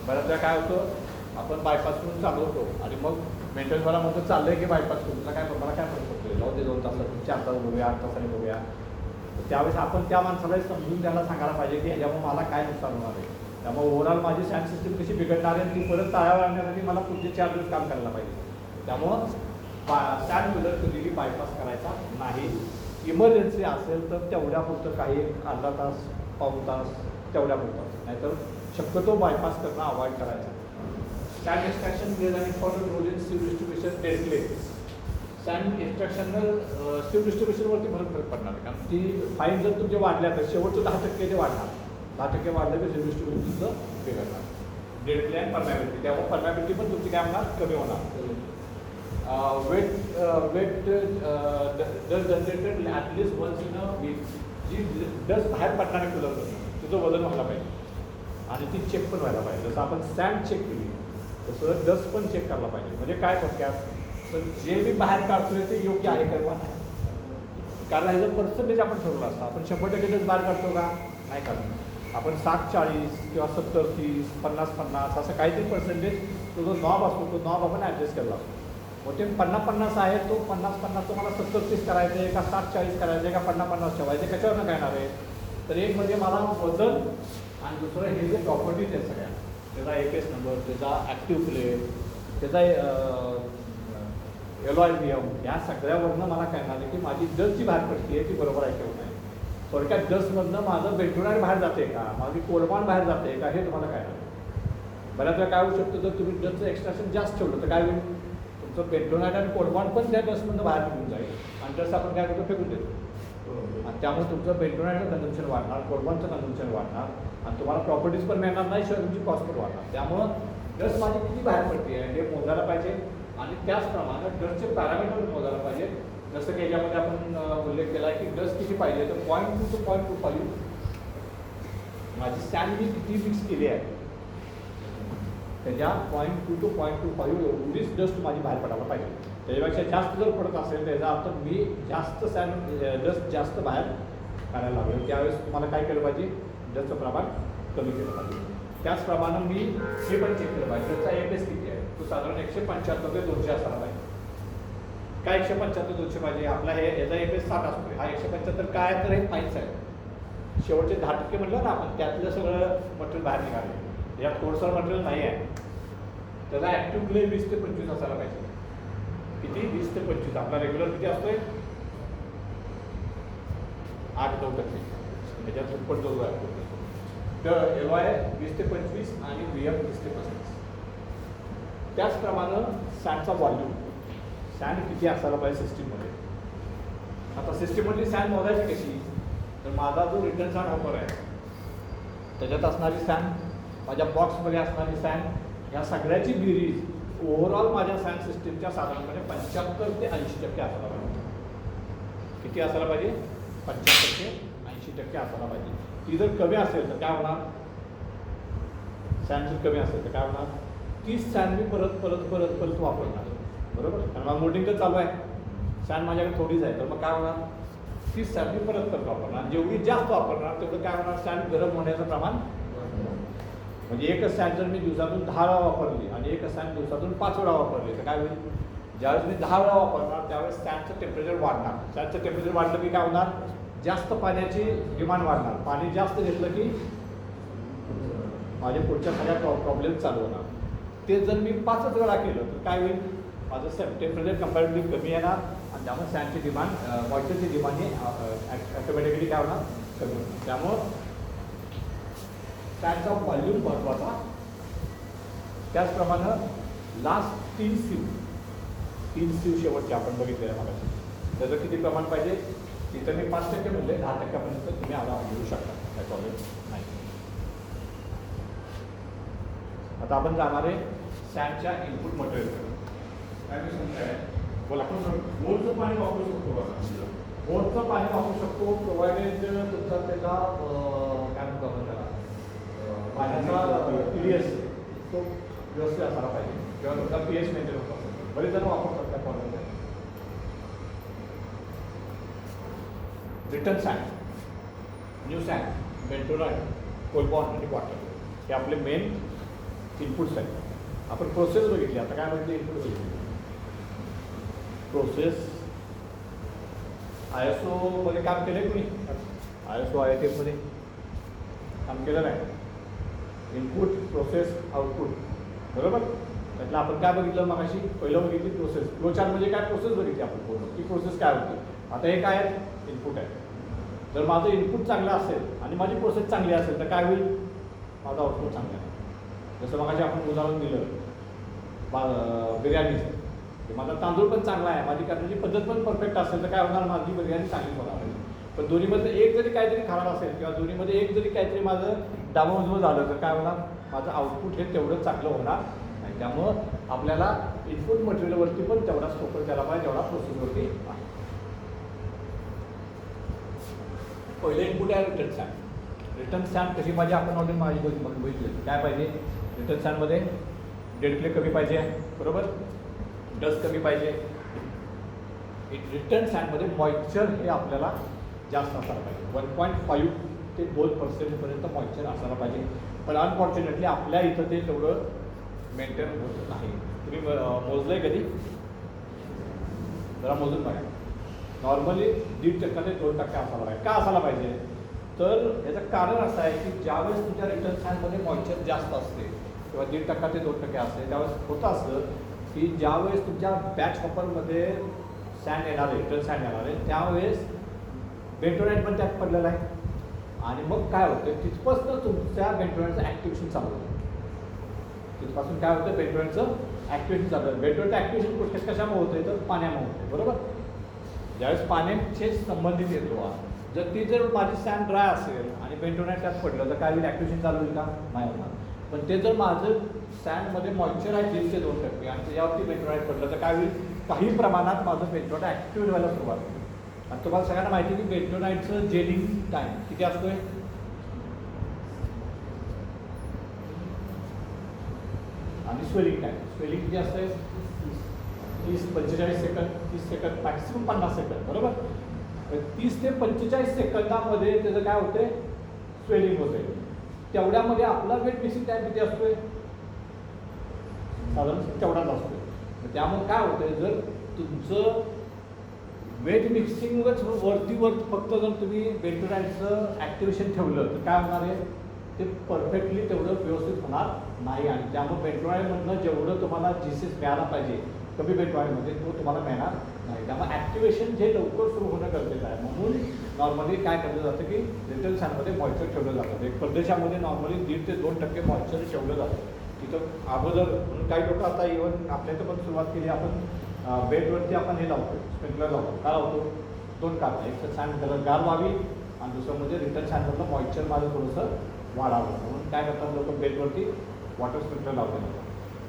बऱ्याच वेळा काय होतं, आपण बायपास करून चालवतो आणि मग मेंटेन मला म्हणतो चाललंय की बायपास करून, तुला काय मला काय फरक पडतो, जाऊ दे 2 तासात 4 तास बघूया 8 तासाने बघूया. त्यावेळेस आपण त्या माणसाला समजून त्याला सांगायला पाहिजे की ह्याच्यामुळे मला काय नुकसान होणार आहे. त्यामुळे ओव्हरऑल माझी सॅन सिस्टीम कशी बिघडणार आहे ती परत ताळ्यावर आणण्यासाठी मला पुढचे 4 दिवस काम करायला पाहिजे. त्यामुळं सॅन कूलर कधीही बायपास करायचा नाही. इमर्जन्सी असेल तर तेवढ्यापुरतं काही अर्धा तास पाऊण तास तेवढ्यापुरतं, नाहीतर शक्यतो बायपास करणं अवॉइड करायचं. सॅन एक्स्ट्रॅक्शन प्लेज आणि important role in sieve distribution dead claim. Sand एक्स्ट्रॅक्शननं सिव्ह डिस्ट्रीब्युशनवरती फरक पडणार आहे, कारण ती फाईन जर तुमचे वाढल्या तर शेवटचं 10% ते वाढणार, 10% वाढलं की सिव्ह डिस्ट्रीब्युशन तुमचं बिघडणार. डेड क्लेम आणि परमॅबिलिटी, त्यामुळे परमॅबिलिटी पण तुमची काय होणार, कमी होणार. Wet dust generated at least once in a week. जी डस्ट बाहेर पडणारे कूलर तुझं वजन व्हायला पाहिजे आणि ती चेक पण व्हायला पाहिजे. जसं आपण सॅन्ड चेक केली तसं डस्ट पण चेक करायला पाहिजे. म्हणजे काय थोडक्यात, तर जे मी बाहेर काढतोय ते योग्य आहे का नाही, कारण ह्याचं पर्सेंटेज आपण ठरवलं असतं. आपण 100% डस्ट बाहेर काढतो का, नाही काढतो. आपण 60-40 किंवा 70-30 50-50 असं काहीतरी पर्सेंटेज तो जो नॉब असतो तो नॉब आपण ॲडजस्ट केला असतो. मग ते 50-50 आहे, तो 50-50 मला 70-30 करायचं आहे का 60-40 करायचं आहे का 50-50 ठेवायचे, कशावरनं काय येणार आहे. तर एक म्हणजे मला वजन आणि दुसरं हे जे प्रॉपर्टीज आहेत सगळ्या, त्याचा APS नंबर, त्याचा ॲक्टिव्ह प्लेट, त्याचा LOIBM, या सगळ्यावरनं मला कळणार आहे की माझी डस्ट जी बाहेर पडते आहे ती बरोबर आहे किंवा नाही. थोडक्यात डस्टमधनं माझं बेंटोनाइट बाहेर जाते का, माझी कोलमाण बाहेर जाते का, हे तुम्हाला कळणार. बऱ्याच वेळा काय होऊ शकतं, जर तुम्ही डस्टचं एक्स्ट्रॅक्शन जास्त ठेवलं तर काय होईल, तुमचं बेंटोनाइट आणि कोलमाण पण त्या डस्टमधनं बाहेर निघून जाईल आणि डस्ट आपण काय करतो, फेकून देतो. आणि त्यामुळे तुमचं बेंटोनाइटचं कन्झम्पशन वाढणार, कोलमानचं कन्झम्पशन वाढणार आणि तुम्हाला प्रॉपर्टीज पण मिळणार नाही, शिवाय तुमची कॉस्ट पण वाढणार. त्यामुळं डस्ट माझी किती बाहेर पडते आहे हे मोजायला पाहिजे आणि त्याचप्रमाणे डस्टचे पॅरामीटर मोजायला पाहिजे. जसं की याच्यामध्ये आपण उल्लेख केला आहे की डस्ट किती पाहिजे, तर 0.2 to 0.25 माझी सॅन मी किती मिक्स केली आहे त्याच्या 0.2 to 0.25 एवढीच डस्ट माझी बाहेर पडायला पाहिजे. त्याच्यापेक्षा जास्त जर पडत असेल तर याचा अर्थ मी जास्त सॅन डस्ट जास्त बाहेर काढायला लागलो. त्यावेळेस तुम्हाला काय केलं पाहिजे, डस्टचं प्रमाण कमी केलं पाहिजे. त्याचप्रमाणे मी हे पण चेक केलं पाहिजे, डस्टचा APS किती आहे, तो साधारण 175 ते 200 असायला पाहिजे. काय 175-200 पाहिजे, आपला हे याचा APS 60 असतो. हा 175 काय तर हे फाईन्स आहे. शेवटचे 10% म्हटलं ना आपण, त्यातलं सगळं मटेरियल बाहेर निघाले, यात थोडंसं मटेरियल नाही आहे. त्याचा ॲक्टिव्ह प्ले 20 ते 25 असायला पाहिजे. किती, 20 ते 25. आपला रेग्युलर किती असतोय, 8-9%. त्याच्यात दुप्पट जो आहे तर LOI 20 ते 25 आणि VM 20 ते 25. त्याचप्रमाणे सॅनचा व्हॉल्यूम, सॅन किती असायला पाहिजे सिस्टीममध्ये. आता सिस्टीममधली सॅन मोजायची कशी, तर माझा जो रिटर्न सॅन ऑफर आहे त्याच्यात असणारी सॅन, माझ्या बॉक्समध्ये असणारी सॅन, या सगळ्याची बेरीज ओव्हरऑल माझ्या सॅन सिस्टीमच्या साधारणपणे 75 ते 80% असायला पाहिजे. किती असायला पाहिजे, 75 ते 80% असायला पाहिजे. ती जर कमी असेल तर काय होणार, सॅन जर कमी असेल तर काय होणार, तीच सॅन मी परत वापरणार, बरोबर. कारण मला मोल्डिंग तर चालू आहे, सॅन माझ्याकडे थोडीच आहे, तर मग काय होणार, तीच सॅन मी परत वापरणार. जेवढी जास्त वापरणार तेवढं काय होणार, सॅन गरम होण्याचं प्रमाण. म्हणजे एकच सॅन जर मी दिवसातून 10 वेळा वापरली आणि एकच सॅन दिवसातून 5 वेळा वापरली तर काय होईल, ज्यावेळेस मी 10 वेळा वापरणार त्यावेळेस सॅनचं टेम्परेचर वाढणार. सॅनचं टेम्परेचर वाढलं की काय होणार, जास्त पाण्याची डिमांड वाढणार. पाणी जास्त घेतलं की माझे पुढच्या सगळ्या प्रॉब्लेम चालू होणार. ते जर मी 5च वेळा केलं तर काय होईल, माझं टेम्परेचर कंपॅरेटिव्हली कमी येणार आणि त्यामुळे सॅनची डिमांड, मॉइश्चरची डिमांड ही ॲटोमॅटिकली काय होणार, कमी होणार. त्यामुळं सॅनचा व्हॉल्यूम महत्त्वाचा. त्याचप्रमाणे लास्ट 3 सीव शेवटचे आपण बघितलेल्या मागाशी, त्याचं किती प्रमाण पाहिजे, तिथं मी 5% म्हणले, 10%पर्यंत तुम्ही आला घेऊ शकता, काही प्रॉब्लेम नाही. आता आपण जाणार आहे सॅनच्या इनपुट मटेरियल. काय मी सांगताय, बोला. आपण बोरचं पाणी वापरू शकतो बघा, बोरचं पाणी वापरू शकतो प्रोव्हायडेड तुमचा त्याचा काय म्हणतो आपण त्याला पाण्याचा TDS तो व्यवस्थित असायला पाहिजे किंवा तुमचा pH मेंटेन होत असेल. बरेच जण वापरतात त्या formula. Return sand, new sand, bentonite, coalbond आणि वॉटर हे आपले मेन इनपुट्स आहेत. आपण प्रोसेस बघितली. आता काय बघितली? इनपुट बघितली. प्रोसेस ISO मध्ये काम केलं आहे कुणी? ISO IATF मध्ये काम केलं नाही. इनपुट, प्रोसेस, आउटपुट, बरोबर. त्यातलं आपण काय बघितलं मगाशी? पहिलं बघितली प्रोसेस. फ्लोचार्ट म्हणजे काय? प्रोसेस बघितली आपण पूर्ण. ती प्रोसेस काय होती? आता हे काय आहे? इनपुट आहे. जर माझं इनपुट चांगलं असेल आणि माझी प्रोसेस चांगली असेल तर काय होईल? माझं आउटपुट चांगलं आहे. जसं मगाशी आपण उदाहरण दिलं बिर्याणीचं. माझा तांदूळ पण चांगला आहे, माझी करण्याची पद्धत पण परफेक्ट असेल तर काय होणार? माझी बिर्याणी चांगली होणार. पण दोन्हीमध्ये एक जरी काहीतरी खराब असेल किंवा दोन्हीमध्ये एक जरी काहीतरी माझं डावंजवं झालं तर काय होणार? माझं आउटपुट हे तेवढं चांगलं होणार नाही. त्यामुळं आपल्याला इनपुट मटेरियलवरती पण तेवढाच फोकस द्यायला पाहिजे जेवढा प्रोसेसवरती आहे. पहिले इनपुट आहे रिटर्न सँड. रिटर्न सँड कशी पाहिजे? आपण ऑलरेडी माझी बघितली. काय पाहिजे रिटर्न सँडमध्ये? डेड क्ले कमी पाहिजे, बरोबर. डस्ट कमी पाहिजे. रिटर्न सँडमध्ये मॉइश्चर हे आपल्याला जास्त असायला पाहिजे. 1.5 ते 2% मॉइश्चर असायला पाहिजे. पण अनफॉर्च्युनेटली आपल्या इथं ते तेवढं मेंटेन होत नाही. तुम्ही मोजलं आहे कधी? जरा मोजून बघा. नॉर्मली 1.5% ते 2% असायला पाहिजे. का असायला पाहिजे? तर याचं कारण असं आहे की ज्यावेळेस तुमच्या रिटर्न सँडमध्ये मॉइश्चर जास्त असते किंवा 1.5% ते 2% असते त्यावेळेस होतं असं की ज्यावेळेस तुमच्या बॅच हॉपरमध्ये सँड येणार आहे, रिटर्न सँड येणार आहे, त्यावेळेस बेंटोनाइट पण त्यात पडलेलं आहे. आणि मग काय होतं? तिथपासून तुमच्या बेंटोनाइटचं ॲक्टिव्हेशन चालू होतं. तिथपासून काय होतं? बेंटोनाइटचं ॲक्टिव्हेशन चालू होतं. बेंटोनाइट ॲक्टिव्हेशन प्रोसेस कशामुळे होते? तर पाण्यामुळे होते, बरोबर. ज्यावेळेस पाण्याचे संबंधित येतो, जर माझी सँड ड्राय असेल आणि बेंटोनाइट त्यात पडलं तर काय होईल? ॲक्टिव्हेशन चालू होईल का? नाही होणार. पण ते जर माझं सँडमध्ये मॉइश्चर आहे 1.5 ते 2% आणि त्याच्यावरती बेंटोनाइट पडलं तर काय होईल? काही प्रमाणात माझं बेंटोनाइट ॲक्टिव्हेट व्हायला सुरुवात होईल. आणि तुम्हाला सगळ्यांना माहिती आहे की बेंटोनाइटचं जेलिंग टाईम किती असतोय? आणि स्वेलिंग टाईम. स्वेलिंग किती असतंय? 45 सेकंद, 30 सेकंद, मॅक्सिमम 50 सेकंद, बरोबर. 30 ते 45 सेकंदामध्ये त्याचं काय होते? स्वेलिंग होते. तेवढ्यामध्ये आपला वेट मिक्सिंग टाईम किती असतोय? साधारण तेवढाच असतोय. त्यामुळे काय होतंय? जर तुमचं वेट मिक्सिंगच वरतीवर फक्त जर तुम्ही बेंटोनाइटचं ॲक्टिव्हेशन ठेवलं तर काय होणार आहे? ते परफेक्टली तेवढं व्यवस्थित होणार नाही. आणि त्यामुळे बेंटोनाइटमधनं जेवढं तुम्हाला जीसीस मिळाला पाहिजे कमी बेंटोनाइटमध्ये तो तुम्हाला मिळणार नाही. त्यामुळे ॲक्टिव्हेशन जे लवकर सुरू होणं गरजेचं आहे. म्हणून नॉर्मली काय केलं जातं की रिटर्न सँडमध्ये मॉइश्चर ठेवलं जातं. एक परदेशामध्ये नॉर्मली 1.5 ते 2% मॉइश्चर ठेवलं जातं. तिथं अगोदर म्हणून काही लोक आता इव्हन आपल्या इथं पण सुरुवात केली. आपण बेडवरती आपण हे लावतो, स्प्रिंकलर लावतो. का लावतो? 2 कारण. एक तर सँड कलर गार व्हावी आणि दुसरं म्हणजे रिटर्न सँडमधलं मॉइश्चर माझं थोडंसं वाढावं. म्हणून काय करतात लोक? बेडवरती वॉटर स्प्रिंकलर लावतात.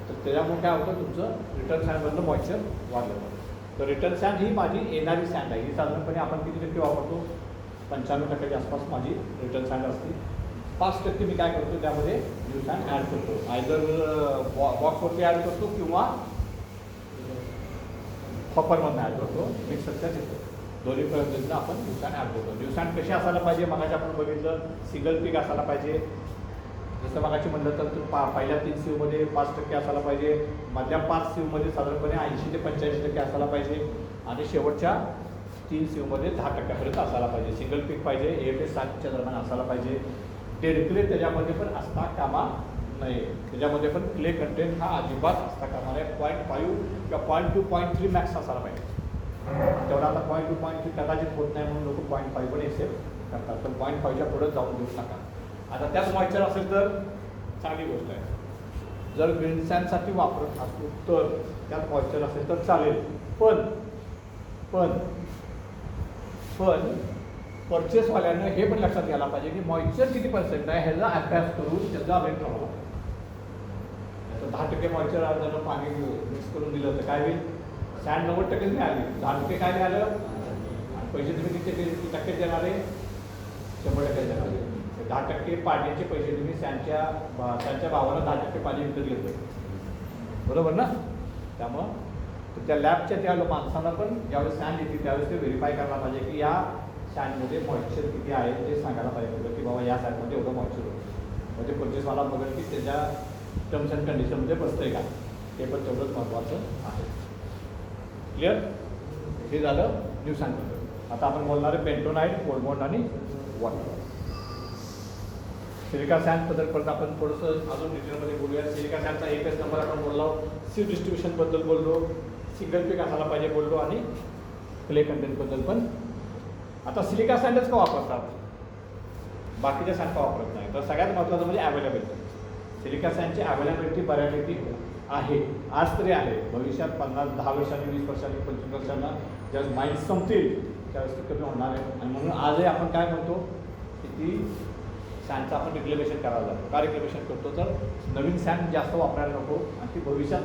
तर त्याच्यामुळे काय होतं? तुमचं रिटर्न सँडमधलं मॉइश्चर वाढलं जातं. तर रिटर्न सँड ही माझी येणारी सँड आहे. ही साधारणपणे आपण किती टक्के वापरतो? 95% आसपास माझी रिटर्न सँड असते. 5% मी काय करतो? त्यामध्ये न्यू सँड ॲड करतो. आयदर बॉक्सवरती ॲड करतो किंवा हॉपरमधून ॲड करतो. मिक्सरच्या तिथं दोन्ही पद्धतीनं आपण न्यू सँड ॲड करतो. न्यू सँड कशी असायला पाहिजे? मगाशी आपण बघितलं सिंगल पीक असायला पाहिजे. जसं मगाशी म्हणलं तर पहिल्या 3 सीवमध्ये 5% असायला पाहिजे. मधल्या 5 सीवमध्ये साधारणपणे 80 ते 85% असायला पाहिजे. आणि शेवटच्या 3 सीवमध्ये 10% असायला पाहिजे. सिंगल पीक पाहिजे. 1 ते 7च्या दरम्यान असायला पाहिजे. डेड क्ले त्याच्यामध्ये पण असता कामा नाही. त्याच्यामध्ये पण क्ले कंटेंट हा अजिबात असता कामा नाही. 0.5 किंवा 0.2, 0.3 मॅक्स असायला पाहिजे. तेवढा आता 0.2, 0.3 कदाचित होत नाही म्हणून लोक 0.5 पण एक्सेप्ट करतात. पण 0.5च्या पुढे जाऊन देऊ नका. आता त्याच मॉइश्चर असेल तर चांगली गोष्ट आहे. जर ग्रीन सँडसाठी वापरत असतो तर त्यात मॉइश्चर असेल तर चालेल. पण पण पण परचेसवाल्यानं हे पण लक्षात घ्यायला पाहिजे की मॉइश्चर किती पर्सेंट आहे ह्याचा अभ्यास करून त्याचा रेट ठरवला पाहिजे. 10% मॉइश्चर जर पाणी मिक्स करून दिलं तर काय होईल? सँड 90% मिळाली, 10% काय मिळालं? आणि पैसे तुम्ही किती टक्के देणार आहे? 100% देणार आहे. 10% पाण्याचे पैसे तुम्ही सँडच्या भावाला 10% पाणी विकत घेतो, बरोबर ना? त्यामुळं त्या लॅबच्या त्या माणसांना पण ज्यावेळेस सँड येते त्यावेळेस ते व्हेरीफाय करायला पाहिजे की या सॅनमध्ये मॉइश्चर किती आहे ते सांगायला पाहिजे की बाबा या सॅनमध्ये एवढं मॉइश्चर होतं म्हणजे परचेसवाला बघेल की त्याच्या टर्म्स अँड कंडिशनमध्ये बसतंय का हे पण तेवढंच महत्त्वाचं आहे. क्लिअर? हे झालं न्यू सॅनबद्दल. आता आपण बोलणार आहे बेंटोनाइट, कोल्ड बॉन्ड आणि वॉटर. सिलिका सॅनबद्दल परत आपण थोडंसं अजून डिटेलमध्ये बोलूया. सिलिका सॅनचा एकच नंबर आपण बोललो, सी डिस्ट्रीब्युशनबद्दल बोललो, सिंगल पीक असायला पाहिजे बोललो आणि क्ले कंटेंटबद्दल पण. आता सिलिका सॅन्डच का वापरतात, बाकीच्या सॅन्ड का वापरत नाही, तर सगळ्यात महत्त्वाचं म्हणजे अवेलेबिलिटी. सिलिका सॅन्डची अवेलेबिलिटी बऱ्यापैकी आहे, आज तरी आहे. भविष्यात 10 वर्षांनी, 20 वर्षांनी, 25 वर्षांना ज्यावेळेस माईन्ड संपतील त्यावेळेस ते कमी होणार आहे. आणि म्हणून आजही आपण काय म्हणतो की ती सॅनचं आपण रिक्लेमेशन करायला जातो. का रिक्लेमेशन करतो, तर नवीन सॅन जास्त वापरायला नको आणि ती भविष्यात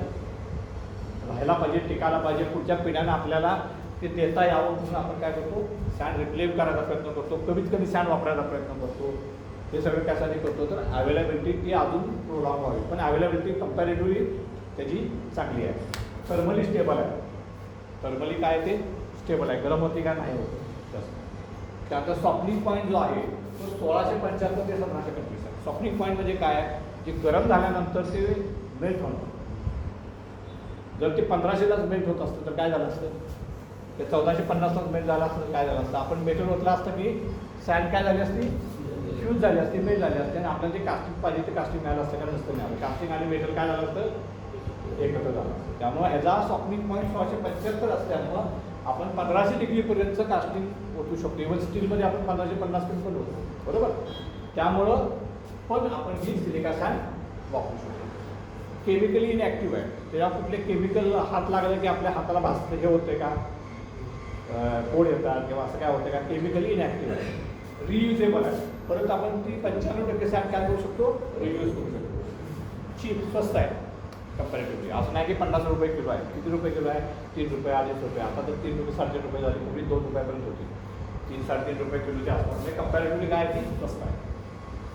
राहायला पाहिजे, टिकायला पाहिजे, पुढच्या पिढ्यांना आपल्याला ते देता यावं म्हणून आपण काय करतो, सॅन रिक्लेम करायचा प्रयत्न करतो, कमीत कमी सॅन वापरायचा प्रयत्न करतो. हे सगळं त्यासाठी करतो तर अवेलेबिलिटी ती अजून प्रोलॉंग व्हावी. पण अवेलेबिलिटी कंपॅरेटिव्हली त्याची चांगली आहे. थर्मली स्टेबल आहे. थर्मली काय ते स्टेबल आहे, गरम होती का नाही होत जास्त. त्यानंतर सॉफ्टनिंग पॉईंट जो आहे तो 1675 ते 1725 आहे. सॉफ्टनिंग पॉईंट म्हणजे काय, जे गरम झाल्यानंतर ते मेल्ट होणं. जर ते 1500लाच मेल्ट होत असतं तर काय झालं असतं, ते 1450लाच मेल्ट झालं असतं तर काय झालं असतं, आपण मेटल ओतलं असतं की सॅन काय झाली असती, फ्यूज झाली असते, मेल्ट झाली असते आणि आपल्याला जे कास्टिंग पाहिजे ते कास्टिंग मिळालं असतं का नसतं मिळालं. कास्टिंग आणि मेटल काय झालं असतं, एकत्र झालं असतं. त्यामुळे ह्याचा सॉफ्टनिंग पॉईंट 1675 असल्यामुळं आपण 1500 डिग्रीपर्यंतचं कास्टिंग ओतू शकतो. इव्हन स्टीलमध्ये आपण 1550 पण होतो, बरोबर. त्यामुळं पण आपण ही सिलिका सॅन वापरू शकतो. केमिकली इनॲक्टिव्ह आहे, त्याला कुठले केमिकल हात लागले की आपल्या हाताला भासतं हे होतं का, कोड येतात किंवा असं काय होतं का, केमिकली इनॲक्टिव्ह आहे. रियुजेबल आहे. परत आपण ती 95% सॅन काय करू शकतो, रियूज करू शकतो. चीप, स्वस्त आहे कंपॅरेटिव्हली. असं नाही की 50 रुपये किलो आहे. किती रुपये किलो आहे, 3 रुपये, 2.5 रुपये. आता तर 3 रुपये 3.5 रुपये झाली, पूर्वी 2 रुपयापर्यंत होती. 3-3.5 रुपये किलोच्या आसपास. म्हणजे कंपॅरेटिव्हली काय ती स्वस्त आहे.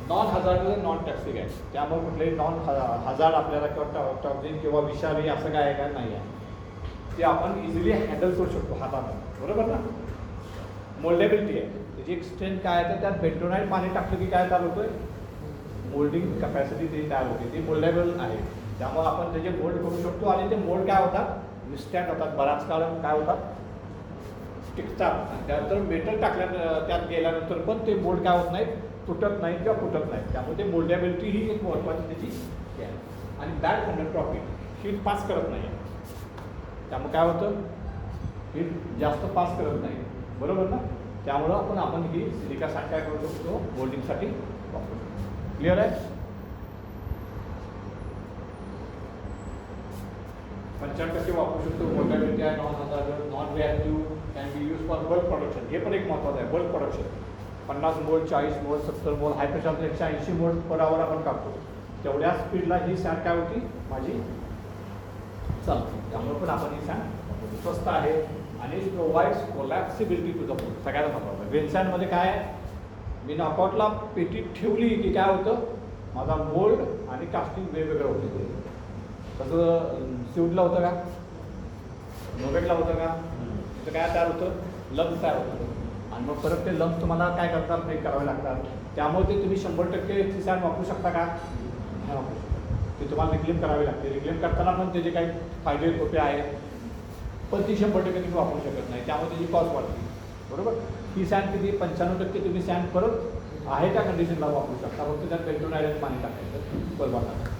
नॉन हजार्ड, नॉन टॉक्सिक आहे. त्यामुळे कुठलेही नॉन हजार्ड आपल्याला किंवा टॉक्सिक किंवा विषारी असं काय आहे का नाही आहे. ते आपण इझिली हँडल करू शकतो हाताने, बरोबर ना. मोल्डेबिलिटी आहे, त्याची एक स्ट्रेंथ काय आहे तर त्यात बेंटोनाइट पाणी टाकलं की काय तयार होतं, मोल्डिंग कॅपॅसिटी ती तयार होते, ती मोल्डेबल आहे. त्यामुळे आपण त्याचे मोल्ड करू शकतो आणि ते मोल्ड काय होतात, विस्टँड होतात, बराच काळ काय होतात, टिकतात. त्यानंतर मेटल टाकल्या त्यात गेल्यानंतर पण ते मोल्ड काय होत नाहीत, तुटत नाहीत किंवा फुटत नाहीत. त्यामुळे ते मोल्डेबिलिटी ही एक महत्त्वाची त्याची आहे. आणि बॅड कंडक्टर हीट पास करत नाही, त्यामुळे काय होतं, हीट जास्त पास करत नाही, बरोबर ना. त्यामुळं आपण ही सिलिका सॅन काय करू शकतो, मोल्डिंगसाठी वापरू शकतो. क्लिअर आहे. 95% वापरू शकतो. मोल्डेबिलिटी आहे, non hazard, non reactive, can be use for bulk production. हे पण एक महत्त्वाचं आहे, बल्क प्रोडक्शन. 50 मोल, 40 मोल, 70 मोल, हाय प्रेशरचं 180 मोल पर आवर आपण काढतो. तेवढ्या स्पीडला ही सॅन काय होती माझी चालते. त्यामुळे पण आपण ही सॅन स्वस्त आहे आणि provides collapsibility to the pole. सगळ्यात महत्त्वाचं वेल सॅनमध्ये काय आहे, मी नॉकआउटला पेटी ठेवली की काय होतं, माझा मोल्ड आणि कास्टिंग वेगवेगळं होतं. तसं सिवडला होतं का, नोवेटला होतं का, तिथं काय तयार होतं, लम्स तयार होतं. आणि मग परत ते लम्स तुम्हाला काय करतात, ब्रेक करावे लागतात. त्यामुळे ते तुम्ही 100% ती सॅन वापरू शकता का, नाही वापरू शकता. ते तुम्हाला रिक्लेम करावे लागते. रिक्लेम करताना पण त्याचे काही फायदे तोटे आहेत, पण ती 100% तुम्ही वापरू शकत नाही. त्यामुळे त्याची कॉस्ट वाढते, बरोबर. ही सॅन किती 95% तुम्ही सॅन परत आहे त्या कंडिशनला वापरू शकता. फक्त त्यात बेंटोनाइट पाणी टाकायचं, बरोबर टाकायचं.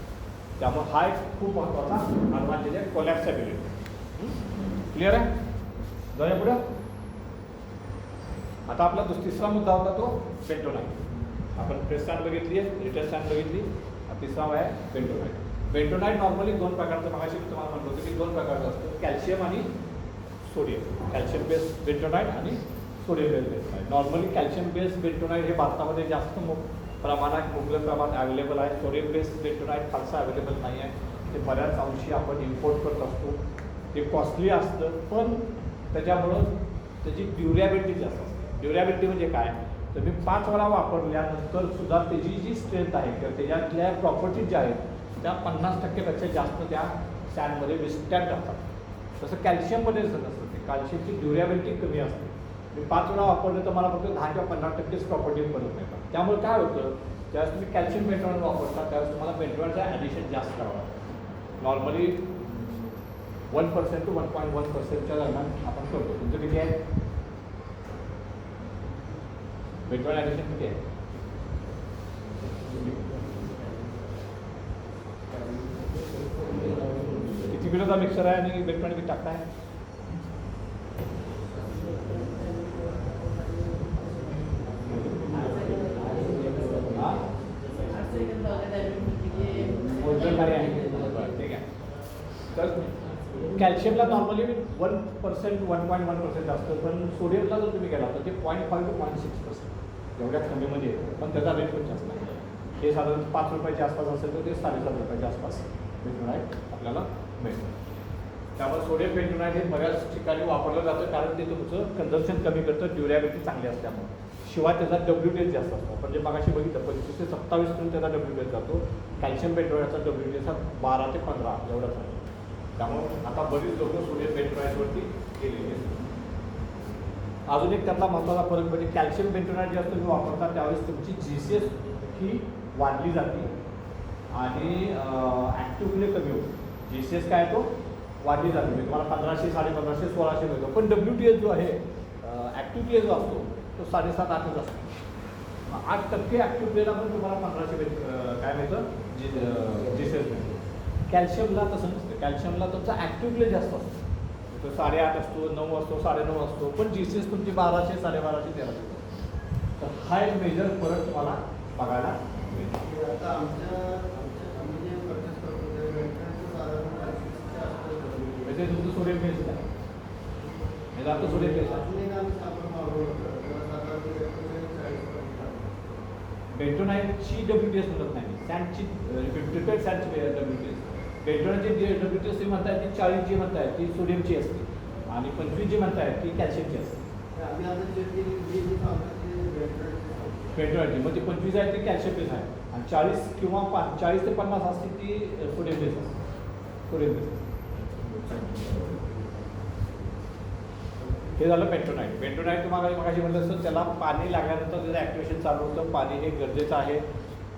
त्यामुळे हा एक खूप महत्त्वाचा ॲडव्हान्टेज आहे, कोलॅप्सिबिलिटी. क्लिअर आहे. जाऊया पुढं. आता आपला तिसरा मुद्दा होता तो बेंटोनाइट. आपण प्रेस सॅन बघितली आहे, रिटर्न सॅन बघितली. तिसरा आहे बेंटोनाइट. बेंटोनाइट नॉर्मली 2 प्रकारचं, मगाशी मी तुम्हाला म्हणलं होतं की 2 प्रकारचं असतं, कॅल्शियम आणि सोडियम. कॅल्शियम बेस्ड बेंटोनाइट आणि sodium based bentonite. Normally calcium based bentonite हे भारतामध्ये जास्त प्रमाणात मुबलक प्रमाणात अवेलेबल आहे. सोडियम बेस्ड बेंटोनाइट फारसं अवेलेबल नाही आहे. ते बऱ्याच अंशी आपण इम्पोर्ट करत असतो. ते कॉस्टली असतं, पण त्याच्यामुळं त्याची ड्युरॅबिलिटी जास्त असते. ड्युरॅबिलिटी म्हणजे काय, तर मी 5 वेळा वापरल्यानंतर सुद्धा त्याची जी स्ट्रेंथ आहे किंवा त्याच्यातल्या प्रॉपर्टीज ज्या आहेत त्या 50%पेक्षा जास्त त्या सॅनमध्ये विस्टँड राहतात. तसं कॅल्शियममध्ये नसतं. ते कॅल्शियमची ड्युरॅबिलिटी कमी असते. मी 5 वेळा वापरलं तर मला फक्त 10 किंवा 15% प्रॉपर्टी परत मिळतात. त्यामुळे काय होतं, ज्यावेळेस तुम्ही कॅल्शियम बेंटोनाइट वापरता त्यावेळेस तुम्हाला बेंटोनाइटचं ॲडिशन जास्त करावं लागतं. नॉर्मली 1% to 1.1%च्या दरम्यान आपण करतो. तुमचं किती आहे बेंटोनाइट ॲडिशन किती आहे? किती किलोचा मिक्सर आहे आणि बेंटोनाइट किती टाकताय? ठीक आहे. तर कॅल्शियमला नॉर्मली 1%, 1.1% असतं, पण सोडियमला जर तुम्ही गेला तर ते 0.5 to 0.6% एवढ्या कमीमध्ये येतं, पण त्याचा रेट पण जास्त आहे. हे साधारण 5 रुपयाच्या आसपास असेल तर ते 7.5 रुपयाच्या आसपास बेंटोनाइट आपल्याला मिळतं. त्यामुळे सोडियम बेंटोनाइट हे बऱ्याच ठिकाणी वापरलं जातं, कारण ते तुमचं कन्झम्पशन कमी करतं, ड्युरॅबिलिटी चांगली असल्यामुळे. शिवाय त्याचा WTS जास्त असतो. आपण जे मागाशी बघितलं 25 ते 27 पर्यंत त्याचा WTS जातो. कॅल्शियम बेंटोनाइटचा WTS हा 12 ते 15 एवढाच आहे. त्यामुळे आता बरीच लोक सोडियम बेंटोनाइटवरती गेलेली आहेत. अजून एक त्यातला महत्त्वाचा फरक म्हणजे कॅल्शियम बेंटोनाइट जेव्हा तुम्ही वापरता त्यावेळेस तुमची GCS ही वाढली जाते आणि ॲक्टिव्हली कमी होतो. GCS काय तो वाढली जाते, म्हणजे तुम्हाला 1500, 1550, 1600 मिळतो. पण WTS जो आहे ॲक्टिव्ह जो असतो तो 7.5-8च असतो. 8% ॲक्टिव्ह प्लेला पण तुम्हाला 1500 काय मिळतं GCS मिळतो. कॅल्शियमला तसं नसतं. कॅल्शियमला तुमचा ॲक्टिव्ह प्ले जास्त असतो, तो 8.5 असतो, 9 असतो, 9.5 असतो, पण GCS तुमची 1200, 1250, 1300. तर हा एक मेजर फरक तुम्हाला बघायला मिळतो. आता म्हणजे तुमचं सोडियम बेस आहे, याचा अर्थ सोडियम बेस आहे. बेंटोनाइटची WTS म्हणत नाही, सॅन्डची प्रिपेअर्ड सॅन्डची WTS. बेंटोनाइटची WTS जी म्हणताय ती 40 जी म्हणताय ती सोडियमची असते आणि 25 जी म्हणताय ती कॅल्शियमची असते. बेंटोनाइटची मग ती 25 आहे ती कॅल्शियम बेस आहे आणि 40 किंवा 40 ते 50 असते ती सोडियम बेस असते. सोडियम बेस हे झालं बेंटोनाइट. बेंटोनाइट तुम्हाला मगाशी म्हटलं असतं त्याला पाणी लागल्यानंतर त्याचं ॲक्टिवेशन चालू होतं. पाणी हे गरजेचं आहे.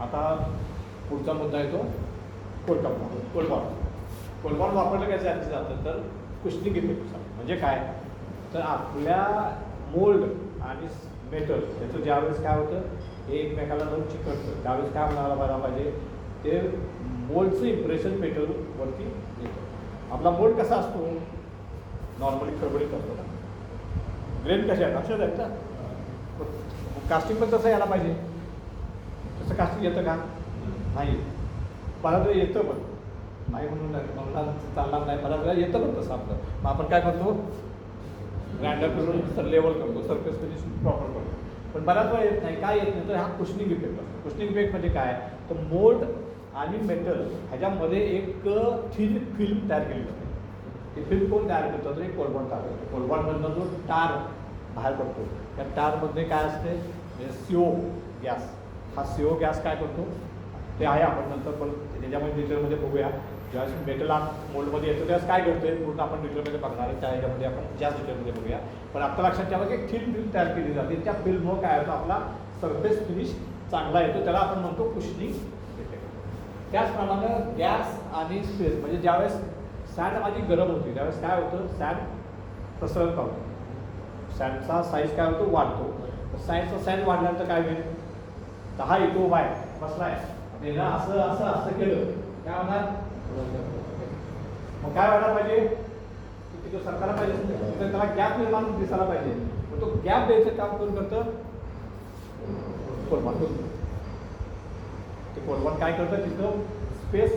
आता पुढचा मुद्दा येतो कोलबॉन्ड. कोलबॉन्ड वापरलं कशासाठी जातं तर कुशनिंग इफेक्टसाठी. म्हणजे काय तर आपल्या मोल्ड आणि मेटल त्याचं ज्यावेळेस काय होतं हे एकमेकाला जाऊन चिकटतं त्यावेळेस काय म्हणायला पाहिजे ते मोल्डचं इम्प्रेशन मेटलवरती येतं. आपला मोल्ड कसा असतो नॉर्मली खडबडीत असतो ना, ग्रेन कशा आहेत अशाच आहेत ना. कास्टिंग पण तसं यायला पाहिजे. तसं कास्टिंग येतं का नाही, बऱ्याच वेळा येतं पण नाही म्हणून चालणार नाही, बऱ्याच वेळा येतं पण तसं आपलं. मग आपण काय करतो ग्राइंडर करून लेवल करतो, सरफेस फिनिशिंग प्रॉपर करतो, पण बऱ्याच वेळा येत नाही. काय येत नाही तर हा कुशनिंग इफेक्ट असतो. कुशनिंग इफेक्ट म्हणजे काय तर मोल्ड आणि मेटल ह्याच्यामध्ये एक थिन फिल्म तयार केली जाते. ती फिल्म कोण तयार करतो तर एक कोलबॉन्ड तयार करतो. कोलबॉन्डमधनं जो टार बाहेर पडतो त्या टारमध्ये काय असते CO गॅस. हा CO गॅस काय करतो ते आहे आपण नंतर परत त्याच्यामध्ये डिटेलमध्ये बघूया. ज्यावेळेस मेटल मोल्डमध्ये येतो त्यावेळेस काय करतोय पूर्ण आपण डिटेलमध्ये बघणार आहे, त्या ह्याच्यामध्ये आपण जास्त डिटेलमध्ये बघूया. पण आता लक्षात ठेवा की एक थिन फिल्म तयार केली जाते. त्या फिल्ममुळे काय होतं आपला सरफेस फिनिश चांगला येतो, त्याला आपण म्हणतो कुशनिंग इफेक्ट. त्याचप्रमाणे गॅस आणि स्पेस म्हणजे ज्यावेळेस सँड माझी गरम होती त्यावेळेस काय होतं सँड प्रसरत होतं, सँडचा साईज काय होतो वाढतो. साईजचा सँड वाढल्यानंतर काय होईल तर हा येतो बाय बसला आहे त्याला असं असं असं केलं काय होणार मग काय व्हायला पाहिजे तिथं सरकारला पाहिजे तिथं त्याला गॅप निर्माण दिसायला पाहिजे. मग तो गॅप द्यायचं काम कोण करतं कोलबॉन्ड. ते कोलबॉन्ड काय करतं तिथं स्पेस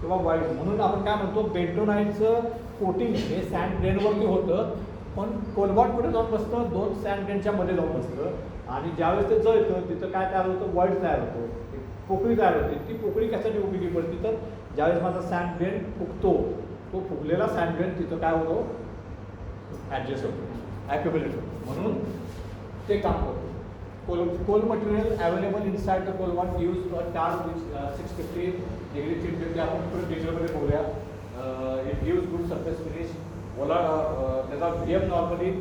किंवा वाईड म्हणून आपण काय म्हणतो बेंटोनाइटचं कोटिंग हे सँड ग्रेनवरती होतं, पण कोलबॉन्ड कुठे जाऊन बसतं 2 सँड ग्रेनच्या मध्ये जाऊन बसतं आणि ज्यावेळेस ते जळतं तिथं काय तयार होतं वाईड तयार होतो, पोकळी तयार होते. ती पोकळी कशासाठी उपयोगी पडते तर ज्यावेळेस माझा सँड ग्रेन फुगतो तो फुगलेला सँड ग्रेन तिथं काय होतो ॲडजस्ट होतो ॲक्युमुलेट होतो म्हणून ते काम करतो. Coal material available inside the coalbond use tar which 650 degree temperature आपण पुढे डिटेलमध्ये बोलूया. It gives good surface finish. ओला त्याचा VM नॉर्मली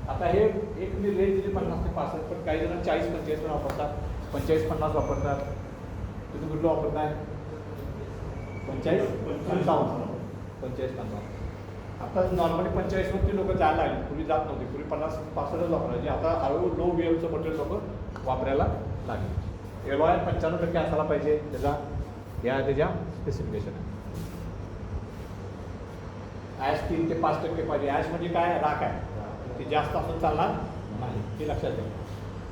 आता हे एक मी रेंज दिली 50 ते 65, पण काही जण 40-45 पण वापरतात, 45-50 वापरतात. तुम्ही कुठलं वापरताय? 45-55. 45-50. आता नॉर्मली 45वरती लोक जायला लागले, पूर्वी जात नव्हते, पूर्वी 50-65च वापरायचे. आता हळूहळू लो वेव्हचं मटेरियल लोक वापरायला लागले. एलॉय 95% असायला पाहिजे, त्याच्या स्पेसिफिकेशन आहे. ॲश 3 ते 5% पाहिजे. ॲश म्हणजे काय? राख आहे, ते जास्त असून चालणार नाही, हे लक्षात घ्या.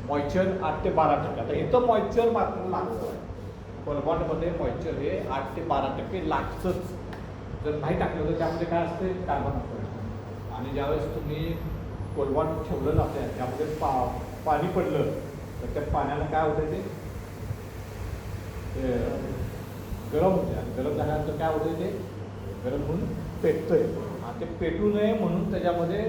मॉइश्चर 8 ते 12%. आता इथं मॉइश्चर मात्र लागतं आहे. कोलबॉटमध्ये मॉइश्चर हे 8 ते 12% लागतंच. जर नाही टाकलं तर त्यामध्ये काय असते? कार्बन असतं. आणि ज्यावेळेस तुम्ही कोलबॉट ठेवलं जाते त्यामध्ये पाणी पडलं तर त्या पाण्याला काय होतं? ते गरम होते, आणि गरम झाल्यानंतर काय होतं? ते गरम होऊन पेटतंय. आणि ते पेटू नये म्हणून त्याच्यामध्ये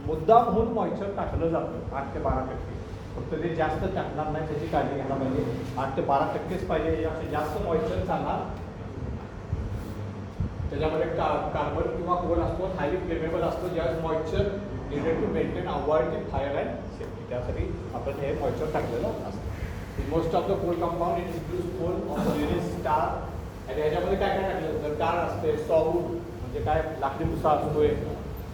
मुद्दाम होऊन मॉइश्चर टाकलं जातं 8 ते 12%. फक्त ते जास्त टाकणार नाही, त्याची काळजी घ्यायला पाहिजे. 8 ते 12%च पाहिजे, यापेक्षा जास्त मॉइश्चर चालणार. त्याच्यामध्ये कार्बन किंवा कोल असतो, हायली फ्लेमेबल असतो. ज्यावेळेस moisture needed to maintain avoid the fire and safety, त्यासाठी आपण हे मॉइश्चर टाकलेलं असतं. Most of the coal compound includes coal of uranium star. आणि ह्याच्यामध्ये काय काय टाकलं जातं? टार असते, सॉवूड म्हणजे काय? लाकडी भुसा असतोय,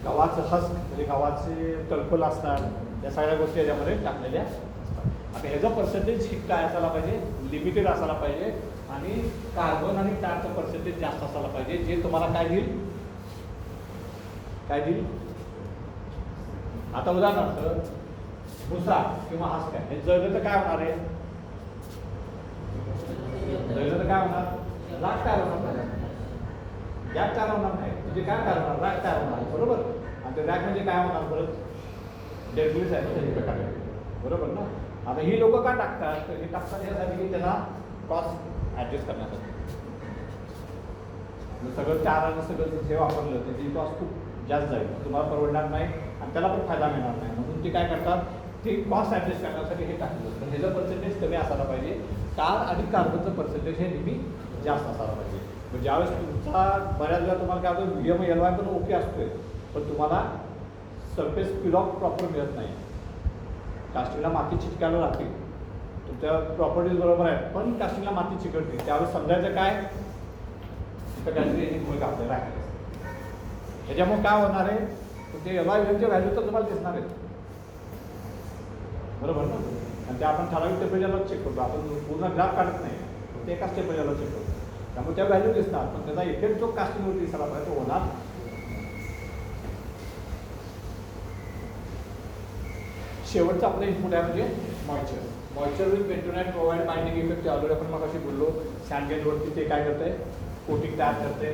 गव्हाचं हस्क म्हणजे गव्हाचे टरफल असतात. या सगळ्या गोष्टी याच्यामध्ये टाकलेल्या असतात. आता ह्याचं पर्सेंटेज काय असायला पाहिजे? लिमिटेड असायला पाहिजे. आणि कार्बन आणि टारचं पर्सेंटेज जास्त असायला पाहिजे, जे तुम्हाला काय देईल? काय देईल? आता उदाहरणार्थ भुसा किंवा हस्क आहे, हे जळलं तर काय होणार आहे? जळलं तर काय होणार? राख तयार होणार नाही, गॅस तयार होणार नाही. म्हणजे काय तयार होणार? राख तयार होणार, बरोबर. आणि ते रॅक म्हणजे काय होणार? परत डेडलीच आहे एक प्रकारे, बरोबर ना. आता ही लोक का टाकतात? तर हे टाकतात यासाठी की त्याला कॉस्ट ॲडजस्ट करण्यासाठी. सगळं चारानं सगळं जे वापरलं त्याची कॉस्ट खूप जास्त जाईल, तुम्हाला परवडणार नाही आणि त्याला पण फायदा मिळणार नाही. म्हणून ते काय करतात? ते कॉस्ट ॲडजस्ट करण्यासाठी हे टाकलं. तर ह्याचं पर्सेंटेज कमी असायला पाहिजे. टार आणि कार्बनचं पर्सेंटेज हे नेहमी जास्त असायला पाहिजे. म्हणजे ज्यावेळेस तुमचा बऱ्याच वेळा तुम्हाला काय होतं? VMLY पण ओके असतोय, पण तुम्हाला सरफेस पिलॉक प्रॉपर मिळत नाही. कास्टिंगला माती चिटकायला लागते, तुमच्या प्रॉपर्टीज बरोबर आहे, पण कास्टिंगला माती चिकटते. त्यावेळेस समजायचं काय? तिथं काहीतरी एक आपल्याला आहे. त्याच्यामुळे काय होणार आहे? ते LYचे व्हॅल्यू तर तुम्हाला दिसणार आहेत, बरोबर ना. आणि ते आपण ठराविक टेम्परेचरला चेक करतो, आपण पूर्ण ग्राफ काढत नाही, ते एकाच टेम्परेचरला चेक करतो. त्यामुळे त्या व्हॅल्यू दिसणार, पण त्याचा इफेक्ट जो कास्टिंगवर दिसायला पाहिजे तो होणार. शेवटचं आपलं इनपुट आहे म्हणजे moisture. Moisture with bentonite provide binding effect. Already आपण मग अशी बोललो, सँडगेटवरती ते काय करते? कोटिंग तयार करते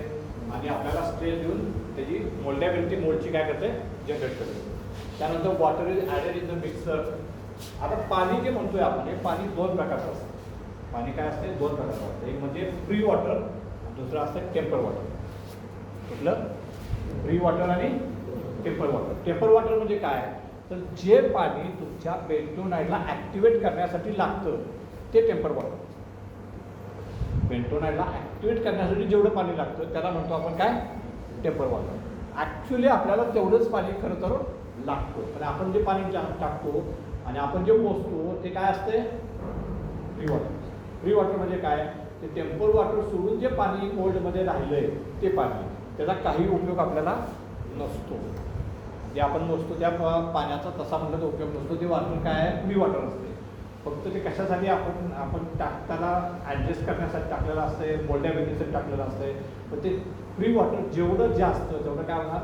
आणि आपल्याला स्ट्रेस देऊन त्याची मोल्डॅबिलिटी मोल्डची काय करते? जनरेट करते. त्यानंतर water is added in the mixer. आता पाणी जे म्हणतोय आपण, हे पाणी 2 प्रकारचं असतं. पाणी काय असते? 2 प्रकारचं असतं. एक म्हणजे फ्री वॉटर, दुसरं असतं टेम्पर वॉटर. कुठलं? फ्री वॉटर आणि टेम्पर वॉटर. टेम्पर वॉटर म्हणजे काय? तर जे पाणी तुमच्या बेंटोनाइटला ॲक्टिवेट करण्यासाठी लागतं ते टेम्पर वॉटर. बेंटोनाइटला ॲक्टिवेट करण्यासाठी जेवढं पाणी लागतं त्याला म्हणतो आपण काय? Temper water. ॲक्च्युली आपल्याला तेवढंच पाणी खरं तर लागतं, पण आपण जे पाणी टाकतो आणि आपण जे मोजतो ते काय असते? Free water. फ्री वॉटर म्हणजे काय? ते टेम्पर वॉटर सोडून जे पाणी कोल्डमध्ये राहिलंय ते पाणी, त्याचा काही उपयोग आपल्याला नसतो. जे आपण मोजतो त्या पाण्याचा तसा म्हटलं तर उपयोग नसतो. ते वॉटर काय आहे? फ्री वॉटर असते. फक्त ते कशासाठी आपण टाकताना ॲडजस्ट करण्यासाठी टाकलेलं असते, मोल्डॅबिलिटीसाठी टाकलेलं असते. पण ते फ्री वॉटर जेवढं जास्त तेवढं काय होणार?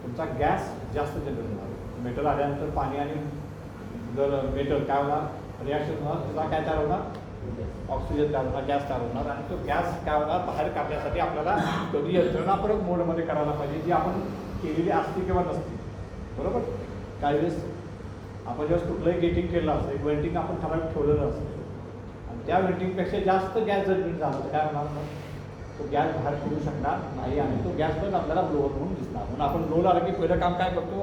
तुमचा गॅस जास्त जनरेट होणार. मेटल आल्यानंतर पाणी आणि जर मेटल काय होणार? रिॲक्शन होणार, त्याचा काय तयार होणार? ऑक्सिजन तयार होणार, गॅस तयार होणार. आणि तो गॅस काय होणार? बाहेर काढण्यासाठी आपल्याला कधी यंत्रणापूर्वक मोडमध्ये करायला पाहिजे, जी आपण केलेली असते किंवा नसते, बरोबर. काही वेळेस आपण जेव्हा कुठलंही गेटिंग केलं असतं, एक वेल्डिंग आपण ठराविक ठेवलेलं असतं आणि त्या वेल्डिंगपेक्षा जास्त गॅस जनरेट झाला तर काय होणार? मग तो गॅस बाहेर पडू शकणार नाही आणि तो गॅस पण आपल्याला ब्लोअर म्हणून दिसणार. म्हणून आपण ब्लोअर आलं की पहिलं काम काय करतो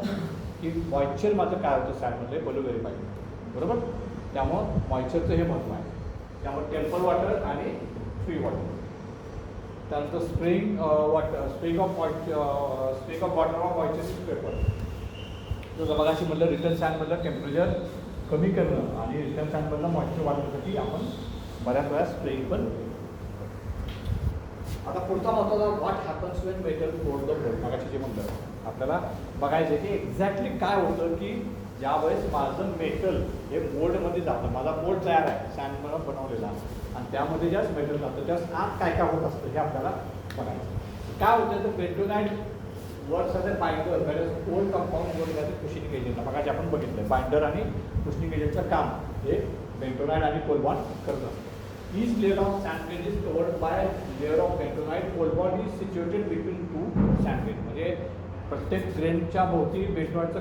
की मॉइश्चर माझं काय होतं सॅडमध्ये बलू व्हेरीफाय, बरोबर. त्यामुळं मॉइश्चरचं हे महत्त्व आहे. त्यामुळे टेम्पर वॉटर आणि फ्री वॉटर. त्यानंतर spring of water of moisture paper. जसं मगाशी म्हटलं रिटर्न सँडमधलं टेम्परेचर कमी करणं आणि रिटर्न सँडमधलं मॉइश्चर वाढवण्यासाठी आपण बऱ्याच वेळा स्प्रेइंग पण. आता पुढचा महत्त्वाचा what happens Wien metal code the mould. मगाशी जे म्हटलं आपल्याला बघायचं की एक्झॅक्टली काय होतं की ज्यावेळेस माझं मेटल हे मोल्डमध्ये जातं, माझा मोल्ड तयार आहे सँडमधून बनवलेला आणि त्यामध्ये ज्यावेळेस मेटल जातं त्यावेळेस आत काय काय होत असतं हे आपल्याला बघायचं. काय होतं तर bentonite works as a binder whereas old compound work as a cushioning agent. मगाशी आपण बघितलं बाइंडर आणि कुशनिंग एजंटचं काम हे बेंटोनाइट आणि कोल्ड बॉन्ड करत असतं. Each layer of sand grain is covered by layer of bentonite. Cold bond is situated between two sand grain. म्हणजे प्रत्येक ग्रेनच्या भोवती बेंटोनाइटचं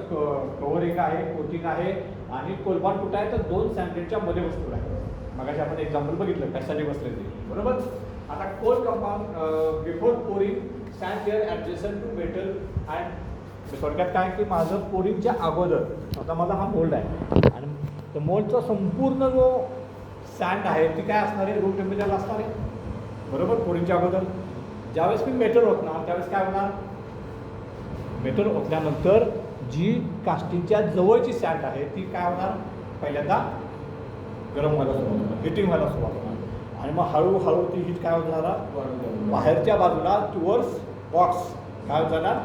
कव्हर एक आहे, कोटिंग आहे आणि कोल्ड बॉन्ड कुठं आहे तर दोन सँड ग्रेनच्या मध्ये बसलेलं आहे. मगाशी आपण एक्झाम्पल बघितलं कशाने बसले ते, बरोबर. आता cold compound before pouring sand layer adjacent to metal and थोडक्यात काय की माझं पोरिंगच्या अगोदर आता माझा हा मोल्ड आहे आणि तर मोल्डचा संपूर्ण जो सँड आहे ती काय असणार आहे रूम टेम्परेचरला असणार आहे, बरोबर. पोरिंगच्या अगोदर ज्यावेळेस मी मेटल ओतणार त्यावेळेस काय होणार, मेटल ओतल्यानंतर जी कास्टिंगच्या जवळची सँड आहे ती काय होणार पहिल्यांदा गरम व्हायला सुरुवात होणार, हिटिंग व्हायला सुरुवात होणार आणि मग हळूहळू ती हीट काय होत जाणार बाहेरच्या बाजूला टुवर्ड्स बॉक्स काय होत जाणार.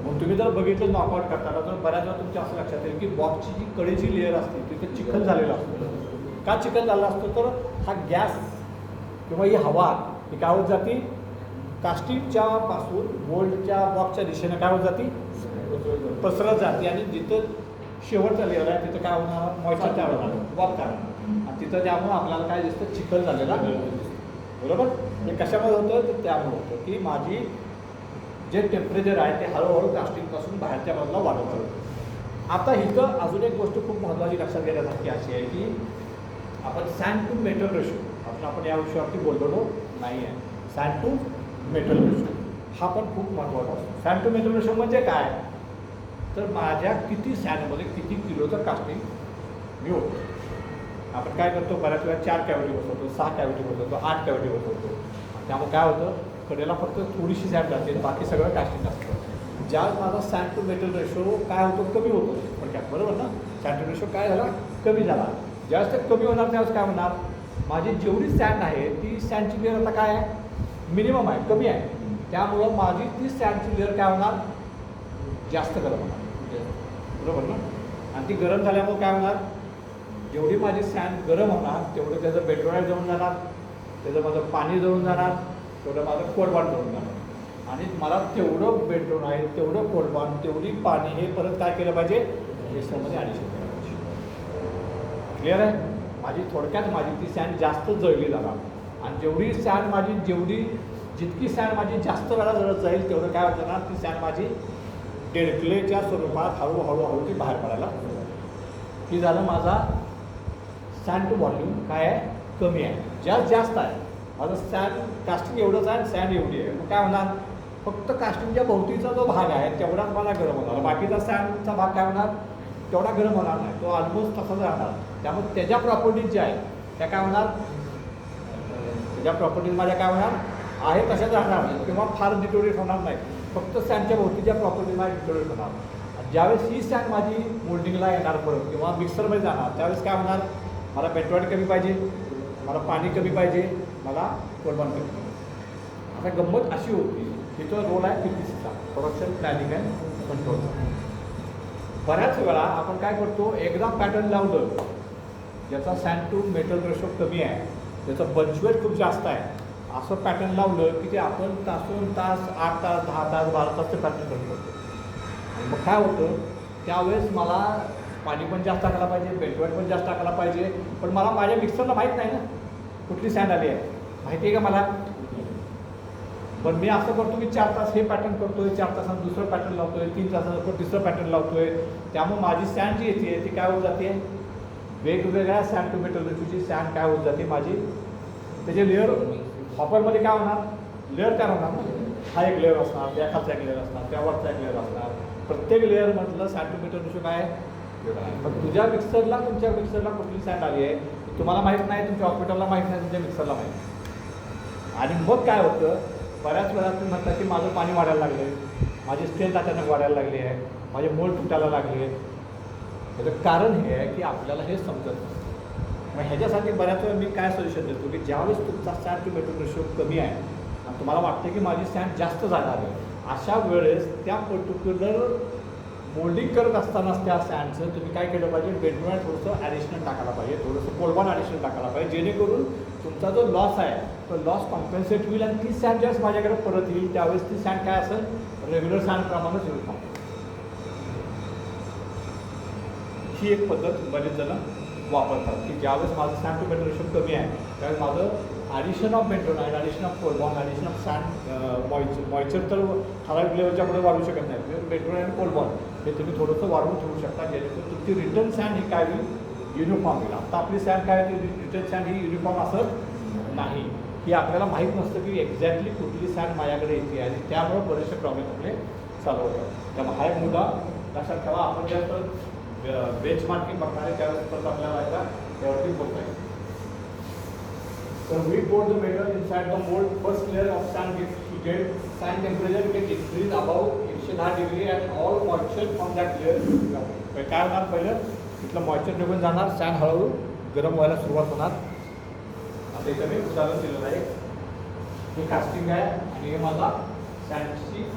मग तुम्ही जर बघितलं नॉकआउट करताना तर बऱ्याच वेळा तुमच्या असं लक्षात येईल की बॉक्सची जी कडेची लेअर असते तिथे चिखल झालेला असतो. का चिखल झाला असतो तर हा गॅस किंवा ही हवा ही काय होत जाती कास्टिंगच्या पासून मोल्डच्या बॉक्सच्या दिशेनं काय होत जाती पसरत जाते आणि जिथं शेवटचा लेअर आहे तिथं काय होणार मॉइश्चर तयार होणार, बॉक्स तयार होणार आणि तिथं त्यामुळं आपल्याला काय दिसतं चिखल झालेला बरोबर. हे कशामुळे होतं तर त्यामुळे होतं की माझी जे टेम्परेचर आहे ते हळूहळू कास्टिंगपासून बाहेरच्या बाजूला वाढत जातं. आता इथं अजून एक गोष्ट खूप महत्त्वाची लक्षात घेण्यासारखी अशी आहे की आपण सँड टू मेटल रेशो आपण या विषयावरती बोललेलो नाही आहे. सँड टू मेटल रेशो हा पण खूप महत्त्वाचा असतो. सँड टू मेटल रेशो म्हणजे काय तर माझ्या किती सँडमध्ये किती किलोचं कास्टिंग मी होतो. आपण काय करतो बऱ्याच वेळा 4 कॅव्हिटी बसवतो, 6 कॅव्हिटी बसवतो, 8 कॅव्हिटी बसवतो. त्यामुळे काय होतं कडेला फक्त थोडीशी सँड जाते बाकी सगळं कास्टिंग असतं. ज्यावेळेस माझा सँड टू मेटल रेशो काय होतो कमी होतो थोडक्यात, बरोबर ना. सँड टू रेशो काय झाला कमी झाला. ज्यावेळेस ते कमी होणार त्यावेळेस काय होणार माझी जेवढी सँड आहे ती सँडची लेअर आता काय आहे मिनिमम आहे, कमी आहे. त्यामुळं माझी ती सँडची लेअर काय होणार जास्त गरम होणार, बरोबर ना. आणि ती गरम झाल्यामुळे काय होणार जेवढी माझी सँड गरम होणार तेवढं त्याचं बेंटोनाइट जळून जाणार, त्याचं माझं पाणी जळून जाणार, तेवढं माझं कोल्ड बॉन्ड जळून जाणार आणि मला तेवढं बेंटोनाइट तेवढं कोल्ड बॉन्ड तेवढी पाणी हे परत काय केलं पाहिजे मिक्सरमध्ये ॲडिशन केलं पाहिजे. क्लिअर आहे. माझी थोडक्यात माझी ती सँड जास्त जळली जाणार आणि जेवढी सँड माझी जितकी सँड माझी जास्त वेळा जळत जाईल तेवढं काय होतं ना ती सँड माझी डेडक्लेच्या स्वरूपात हळूहळू ती बाहेर पडायला की झालं माझा सँड टू व्हॉल्यूम काय आहे कमी आहे, जास्त आहे. माझं सँड कास्टिंग एवढंच आहे आणि सँड एवढी आहे. मग काय होणार फक्त कास्टिंगच्या भोवतीचा जो भाग आहे तेवढाच मला गरम होणार, बाकीचा सँडचा भाग काय होणार तेवढा गरम होणार नाही, तो ऑलमोस्ट तसाच राहणार. त्यामुळे त्याच्या प्रॉपर्टीज ज्या आहेत त्या काय होणार त्याच्या प्रॉपर्टीज माझ्या काय होणार आहे तशाच राहणार किंवा फार डिटोरेट होणार नाही. फक्त सँडच्या भोवतीच्या प्रॉपर्टीज माझ्या डिटोरेट होणार. ज्यावेळेस ही सँड माझी मोल्डिंगला येणार परत किंवा मिक्सरमध्ये जाणार त्यावेळेस काय होणार मला बेंटोनाइट कमी पाहिजे, मला पाणी कमी पाहिजे, मला कोल्ड बॉन्ड कमी पाहिजे. आता गंमत अशी होती तिथं रोल आहे PPCचा प्रोडक्शन प्लॅनिंग अँड कंट्रोलचा. बऱ्याच वेळा आपण काय करतो एकदा पॅटर्न लावलं ज्याचा सँड टू मेटल रेशो कमी आहे त्याचं बंचवेट खूप जास्त आहे असं पॅटर्न लावलं की ते आपण तासून तास 8 तास 10 तास 12 तास ते पॅटर्न करतो. आणि मग काय होतं त्यावेळेस मला पाणी पण जास्त टाकायला पाहिजे, बेंटोनाइट पण जास्त टाकायला पाहिजे, पण मला माझ्या मिक्सरला माहीत नाही ना कुठली सँड आली आहे, माहिती आहे का मला. पण मी असं करतो की 4 तास हे पॅटर्न करतोय, 4 तासात दुसरं पॅटर्न लावतोय, 3 तासानंतर तिसरं पॅटर्न लावतोय. त्यामुळे माझी सँड जी येते ती काय होत जाते वेगवेगळ्या सँड टू मेटल रेशोची सँड काय होत जाते माझी त्याचे लेअर हॉपरमध्ये काय होणार लेअर तयार होणार ना. हा एक लेअर असणार, त्या खालचा एक लेअर असणार, त्यावरचा एक लेअर असणार. प्रत्येक लेअरमधलं सँड टू मेटल रेशो काय पण तुमच्या मिक्सरला कुठली सँड आली आहे तुम्हाला माहीत नाही, तुमच्या हॉस्पिटलला माहीत नाही, तुमच्या मिक्सरला माहीत नाही. आणि मग काय होतं बऱ्याच वेळा तुम्ही म्हणता की माझं पाणी वाढायला लागलं आहे, माझी स्ट्रेंथ अचानक वाढायला लागली आहे, माझे मोल्ड तुटायला लागले. त्याचं कारण हे आहे की आपल्याला हे समजत नाही. मग ह्याच्यासाठी बऱ्याच वेळा मी काय सोल्युशन देतो की ज्यावेळेस तुमचा सॅन्ड टू मेटल रेशो कमी आहे आणि तुम्हाला वाटतं की माझी सॅन्ड जास्त जाणार आहे, अशा वेळेस त्या पर्टिक्युलर मोल्डिंग करत असतानाच त्या सॅन्डचं तुम्ही काय केलं पाहिजे, बेंटोनाइट थोडंसं ॲडिशनल टाकायला पाहिजे, थोडंसं कोलबॉन ॲडिशनल टाकायला पाहिजे, जेणेकरून तुमचा जो लॉस आहे तो लॉस कॉम्पेन्सेट होईल आणि ती सॅन्ड ज्यावेळेस माझ्याकडे परत येईल त्यावेळेस ती सॅन्ड काय असेल, रेग्युलर सॅन्डप्रमाणेच येईल. ही एक पद्धत बरेच जण वापरतात की ज्यावेळेस माझं सॅन्ड टू मेटल रेशो कमी आहे त्यावेळेस माझं addition of bentonite, addition of coalbond, addition of sand moisture तर ठराविक लेवलच्या पुढे वाढू शकत नाही. बेंटोनाइट आणि कोलबॉन हे तुम्ही थोडंसं वाढवून ठेवू शकता, जेणेकरून तुमची रिटर्न सॅन्ड ही काय होईल, युनिफॉर्म होईल. आता आपली सॅन्ड काय होती, रिटर्न सॅन्ड ही युनिफॉर्म असत नाही, की आपल्याला माहीत नसतं की एक्झॅक्टली कुठली सॅन्ड माझ्याकडे येते आणि त्यामुळे बरेचसे प्रॉब्लेम आपले चालू होतात. त्यामुळे हा एक मुद्दा लक्षात ठेवा. आपण ज्यावेळेस बेंचमार्किंग बघणारे त्यावेळेस परत आपल्याला त्यावरती बोलता येईल. So we pour the metal inside the mold. First layer of sand gets heated. Sand temperature gets increased above 110 degree and all moisture from that layer evaporates. काय होणार, पहिलं तिथलं मॉइश्चर निघून जाणार, सॅन्ड हळूहळू गरम व्हायला सुरुवात होणार. आता इथं मी उदाहरण दिलेलं आहे. हे कास्टिंग आहे आणि हे माझा सॅन्डची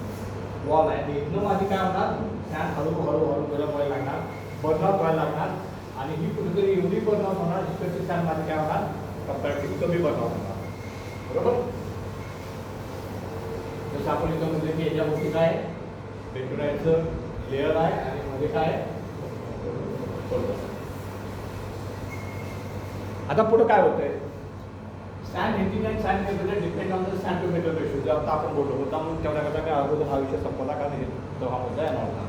वॉल आहे. आणि इथनं माझी काय होणार, सॅन्ड हळूहळू गरम व्हायला लागणार, बर्नआउट व्हायला लागणार आणि ही कुठेतरी एवढी बर्नआउट होणार जिकडची सॅन्ड माझी काय होणार, कंपॅरेटिव्ह कमी बनवणार. बरोबर. जसं आपण इथं म्हणजे की याच्या गोष्टी काय, बेंटोनाइटचं लेअर आहे आणि मध्ये काय, आता पुढे काय होतंय, sand heating and sand temperature depend on the sand to metal ratio. जे आता आपण बोललो होता म्हणून तेवढ्या करता मी अगोदर हा विषय संपवला, कारण हे तो हा मुद्दा येणार होता.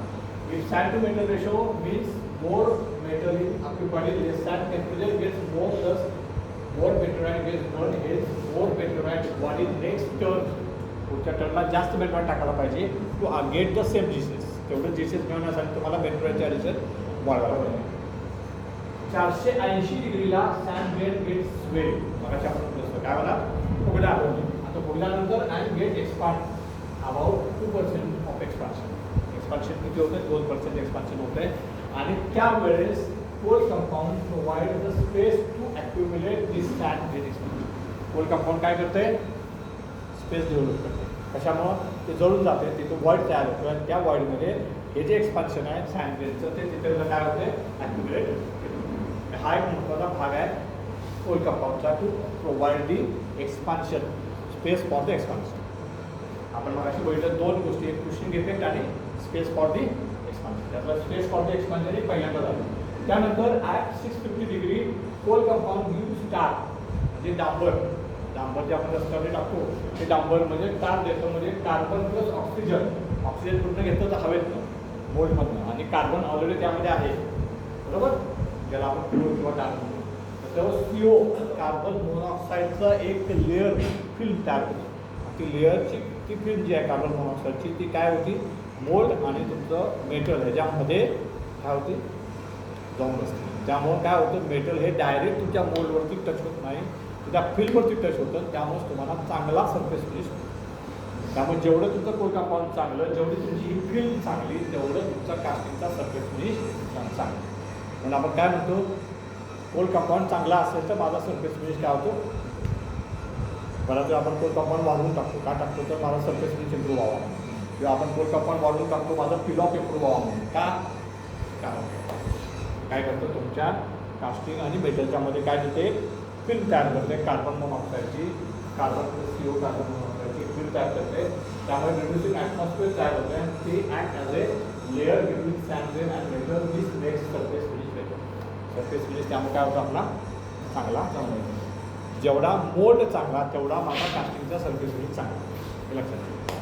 If sand to metal ratio means more metal is occupied in less sand temperature gets more, thus more bentonite gets burned, hence more bentonite body next turn. पुढच्या टर्नला जास्त बेंटोनाइट टाकायला पाहिजे टू गेट द सेम जीसेस. तेवढं जीसेस मिळवण्यासाठी तुम्हाला बेंटोनाइटचे addition वाढवायला पाहिजे. 480 डिग्रीला sand gate swell. मगाशी आपण काय म्हणा, फुगला. आता फुगल्यानंतर and get expand about 2% of expansion. Expansion किती होतं, 2% एक्सपान्शन होतं आहे. आणि त्यावेळेस coal compound provide the space to accumulate this sand get expansion. Coal compound काय करते, स्पेस डेव्हलप करते. कशामुळं, ते जळून जाते, तिथं व्हॉइड तयार होतो आणि त्या व्हॉइडमध्ये हे जे एक्सपान्शन आहे सॅन्ड गेटचं ते तिथे काय होते, ॲक्युम्युलेट होते. हा एक महत्त्वाचा भाग आहे कोल कंपाऊंडचा, to provide the expansion, space for the expansion. आपण मगाशी बघितलं दोन गोष्टी, एक पुशिंग इफेक्ट आणि स्पेस फॉर दी एक्सपान्शन. त्यातला स्पेस फॉर द एक्सपान्शन हे पहिल्यांदा झालं. त्यानंतर at 650 degree coal compound give star, म्हणजे डांबर जे आपण रस्त्यावर टाकतो ते डांबर म्हणजे टार देतो, म्हणजे कार्बन प्लस ऑक्सिजन. ऑक्सिजन कुठनं घेतो तर हवेतनं, मोल्डमधनं, आणि कार्बन ऑलरेडी त्यामध्ये आहे. बरोबर, ज्याला आपण क्लोर किंवा टार म्हणतो. तर तेव्हा CO कार्बन मोनॉक्साईडचं एक लेअर फिल्म तयार होती. ती लेअरची ती फिल्म जी आहे कार्बन मोनॉक्साईडची ती काय होती, मोल्ड आणि तुमचं मेटल ह्याच्यामध्ये काय होती, जाऊन बसते. त्यामुळं काय होतं, मेटल हे डायरेक्ट तुमच्या मोल्डवरती टच होत नाही, त्या फिल्मवरती टच होतं. त्यामुळेच तुम्हाला चांगला सरफेस फिनिश होतो. त्यामुळे जेवढं तुमचं कोल कंपाऊंड चांगलं, जेवढी तुमची ही फिल्म चांगली, तेवढं तुमचा कास्टिंगचा सरफेस फिनिश चांगला. म्हणून आपण काय म्हणतो, कोल कंपाऊंड चांगला असेल तर माझा सरफेस फिनिश काय होतो, बऱ्याच वेळा आपण कोल कंपाऊंड वाढवून टाकतो. का टाकतो तर माझा सरफेस फिनिश इम्प्रूव्ह व्हावा, किंवा आपण कोल कंपाऊंड वाढवून टाकतो माझा फिल ऑफ इम्प्रूव्ह व्हावा म्हणून. का काय करतो, तुमच्या कास्टिंग आणि मेटलच्यामध्ये काय देते, फिल्म तयार करते. कार्बन मोनॉक्साईडची, कार्बन CO कार्बन मोनॉक्साईडची फिल्म तयार करते. त्यामुळे रिड्युसिंग ॲटमॉस्फिअर तयार होते आणि ते act as a layer between sand grain and metal. This makes surface finish better. Surface finish त्यामुळे काय होतं आपला चांगला. जेवढा मोल्ड चांगला तेवढा माझा कास्टिंगचा सरफेस फिनिश चांगला, हे लक्षात ठेवा.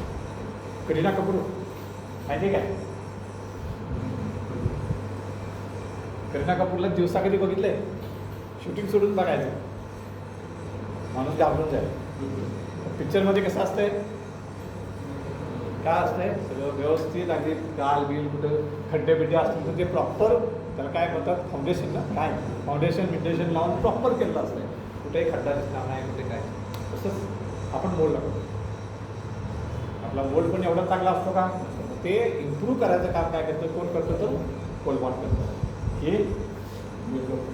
करीना कपूर माहिती आहे काय, करीना कपूरला दिवसा कधी बघितलंय, शूटिंग सोडून बघायचं, माणूस घाबरून जाईल. पिक्चरमध्ये कसं असतंय, काय असतंय, सगळं व्यवस्थित, अगदी गाल बिल कुठं खड्डे बिड्डे असतील तर ते प्रॉपर, त्याला काय म्हणतात फाउंडेशन ना, काय फाउंडेशन लावून प्रॉपर केलेलं असतंय. कुठेही खड्डा दिसणार नाही, कुठे काय. तसंच आपण मोल्ड लागतो. आपला मोल्ड पण एवढा चांगला असतो का? ते इम्प्रूव्ह करायचं काम काय करतं, कोण करतं तर कोलबॉन्ड करतं. हे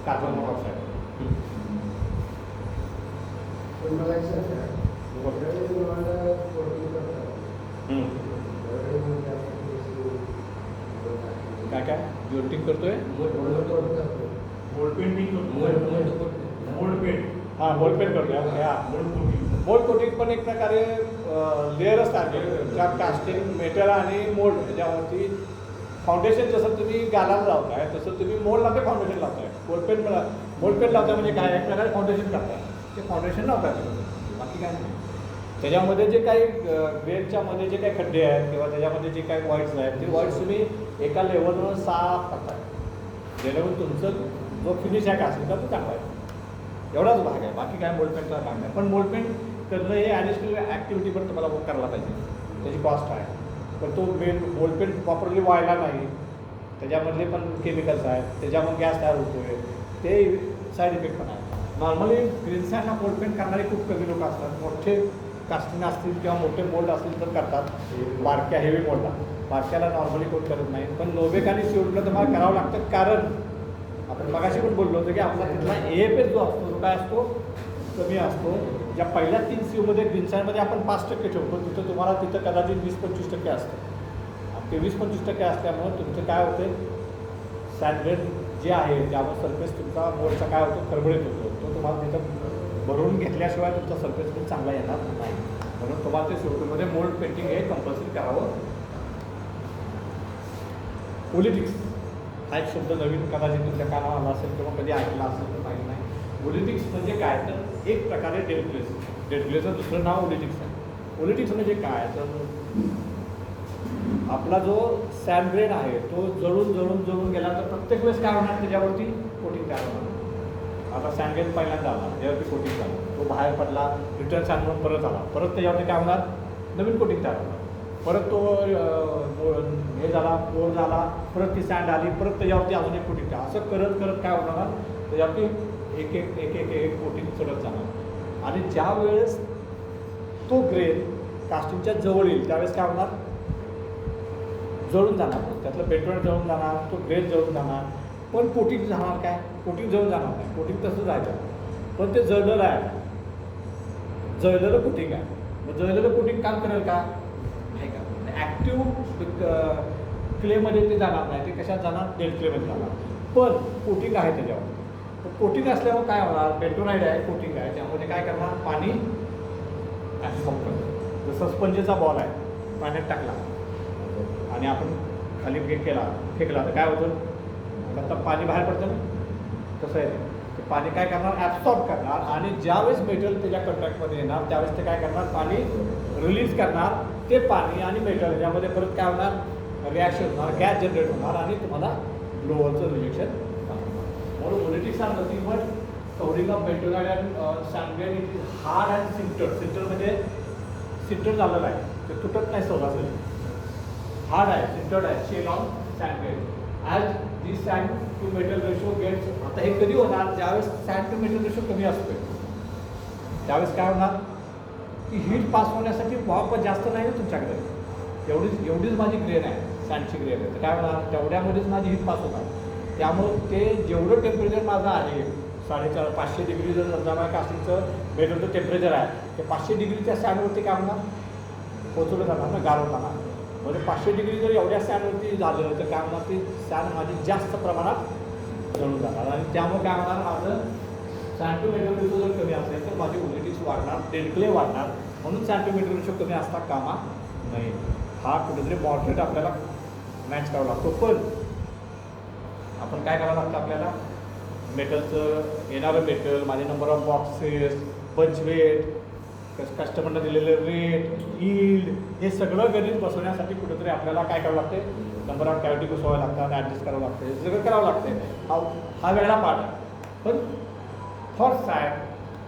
कार्बन मोनॉक्साईड. काय काय जोल्टिंग करतोय? Mould painting mould paint. हां, मोल्ड पेंट करतोय. मोल्ड कोटिंग पण एक प्रकारे लेअर असतात ज्या कास्टिंग मेटल आणि मोल्ड त्याच्यावरती फाउंडेशन जसं तुम्ही गालाला लावताय तसं तुम्ही मोल्ड लावताय, फाउंडेशन लावताय. मोल्ड पेंट लावताय म्हणजे काय, एक प्रकारे फाउंडेशन करताय. ते फाउंडेशन लावताय बाकी काय नाही. त्याच्यामध्ये जे काही वेलच्या मध्ये जे काही खड्डे आहेत किंवा त्याच्यामध्ये जे काही व्हाईट्स आहेत ते व्हाईट्स तुम्ही एका लेवलवर साफ करताय, जेणेकरून तुमचं जो फिनिश आहे कास्टिंगचा तो चांगला आहे. एवढाच भाग आहे, बाकी काय मोल्ड पेंटचा भाग नाही. पण मोल्ड पेंट करणं हे ॲडिशनल ॲक्टिव्हिटी पण तुम्हाला करायला पाहिजे, त्याची कॉस्ट आहे. पण तो मोल्ड पेंट प्रॉपरली व्हायला नाही, त्याच्यामधले पण केमिकल्स आहेत, त्याच्यामध्ये गॅस तयार होतो आहे, ते साईड इफेक्ट पण आहे. नॉर्मली ग्रीन सँडला मोल्ड पेंट करणारे खूप कमी लोक असतात. मोठे कास्टिंग असतील किंवा मोठे मोल्ड असतील तर करतात, बारक्या हेवी मोल्डला. बारक्याला नॉर्मली कोण करत नाही. पण नोबेक आणि सीओडला तुम्हाला करावं लागतं, कारण आपण मगाशी पण बोललो होतो की आपला तिथला AFS जो असतो तो काय असतो, कमी असतो. ज्या पहिल्या 3 सीओमध्ये ग्रीन सँडमध्ये आपण 5% ठेवतो, तिथं तुम्हाला तिथं कदाचित 20-25% असतं. आणि ते 20-25% असल्यामुळं तुमचं काय होतं, सँडग्रेड जे आहे ज्यावर सरफेस तुमचा मोल्डचा काय होतो, खरबडीत होतो, तो तुम्हाला तिथं भरून घेतल्याशिवाय तुमचा सरफेस पण चांगला येणार नाही. म्हणून तुम्हाला ते सीओटूमध्ये मोल्ड पेंटिंग हे कंपल्सरी करावं. पॉलिटिक्स हा एक शब्द नवीन कदाचित तुमच्या कानावर आला असेल किंवा कधी ऐकला असेल तर माहीत नाही. पॉलिटिक्स म्हणजे काय, तर एक प्रकारे डेड ग्लेसचं दुसरं नाव पॉलिटिक्स आहे. पॉलिटिक्स म्हणजे काय, तर आपला जो सँडग्रेन आहे तो जळून गेला तर प्रत्येक वेळेस काय होणार, त्याच्यावरती कोटिंग तयार होणार. आता सँडग्रेन पहिल्यांदा आला, त्याच्यावरती कोटिंग झालं, तो बाहेर पडला, रिटर्न सँड म्हणून परत आला, परत त्याच्यावरती काय होणार, नवीन कोटिंग तयार होणार. परत तो हे झाला, पोर झाला, परत ती सँड आली, परत त्याच्यावरती अजून एक कोटिंग तयार. असं करत करत काय होणार, त्याच्यावरती एक एक एक एक एक कोटिंग चढत जाणार. आणि ज्या वेळेस तो ग्रेन कास्टिंगच्या जवळ येईल त्यावेळेस काय होणार, जळून जाणार, त्यातलं पेट्रोल जळून जाणार, तो ग्रेन जळून जाणार. पण कोटिंग जाणार काय, कोटिंग जळून जाणार नाही, कोटिंग तसंच राहायचं. पण ते जळलेलं आहे, जळलेलं कोटिंग आहे. मग जळलेलं कोटिंग काम करेल का, नाही का. ॲक्टिव्ह क्लेमध्ये ते जाणार नाही, ते कशात जाणार, डेड क्लेमध्ये जाणार. पण कोटिंग आहे त्याच्यावर. तर कोटिंग असल्यावर काय होणार, बेंटोनाइड आहे, कोटिंग आहे, त्यामध्ये काय करणार, पाणी ॲब्सॉर्ब करणार. जसं स्पंजेचा बॉल आहे, पाण्यात टाकला आणि आपण खाली फेकला तर काय होतं, आता पाणी बाहेर पडतं ना, तसं आहे ते पाणी काय करणार, ॲब्सॉर्ब करणार. आणि ज्यावेळेस मेटल त्याच्या कॉन्टॅक्टमध्ये येणार त्यावेळेस ते काय करणार, पाणी रिलीज करणार. ते पाणी आणि मेटल यामध्ये परत काय होणार, रिॲक्शन होणार, गॅस जनरेट होणार आणि तुम्हाला लोअरचं रिएक्शन होणार. म्हणून politics are nothing but covering of bentonite and sand grain it is hard and sintered. Sintered म्हणजे सिंटर्ड झालेलं आहे, ते तुटत नाही सहजासहजी, हार्ड आहे, सिंटर्ड आहे, shell on sand grain. As this sand to metal ratio gets. आता हे कधी होणार, ज्यावेळेस सँड टू मेटल रेशो कमी असतो त्यावेळेस काय होणार की हीट पास होण्यासाठी वाफ जास्त नाही ना तुमच्याकडे, एवढीच माझी ग्रेन आहे, सँडची ग्रेन आहे, तर काय होणार, तेवढ्यामध्येच माझी हीट पास होणार. त्यामुळं ते जेवढं टेम्परेचर माझं आहे 450-500 डिग्री जर समजा माझ्या कास्टिंगचं मेटलचं टेम्परेचर आहे, ते 500 डिग्रीच्या सँडवरती काय होणार, पोचवलं जाणार ना, गार होणार. म्हणजे 500 डिग्री जर एवढ्या सँडवरती झालं तर काय होणार, ती सँड माझी जास्त प्रमाणात जळून जाणार. आणि त्यामुळे काय होणार, माझं सँड टू मेटल रेशो जर कमी असेल तर माझी ओलिटिक्स वाढणार, डेड क्ले वाढणार. म्हणून सँड टू मेटल रेशो कमी असता कामा नाही. हा कुठेतरी मॉडरेट आपल्याला मॅच करावा लागतो. पण आपण काय करावं लागतं, आपल्याला मेटलचं येणारं मेटल, माझे नंबर ऑफ बॉक्सेस, पंच वेट, कस्टमरला दिलेलं रेट, यील्ड, हे सगळं गणित बसवण्यासाठी कुठेतरी आपल्याला काय करावं लागते, नंबर ऑफ कॅविटी बसवावं लागतात, ॲडजस्ट करावं लागते, हे सगळं करावं लागते. हा वेगळा पार्ट आहे. पण फॉर सँड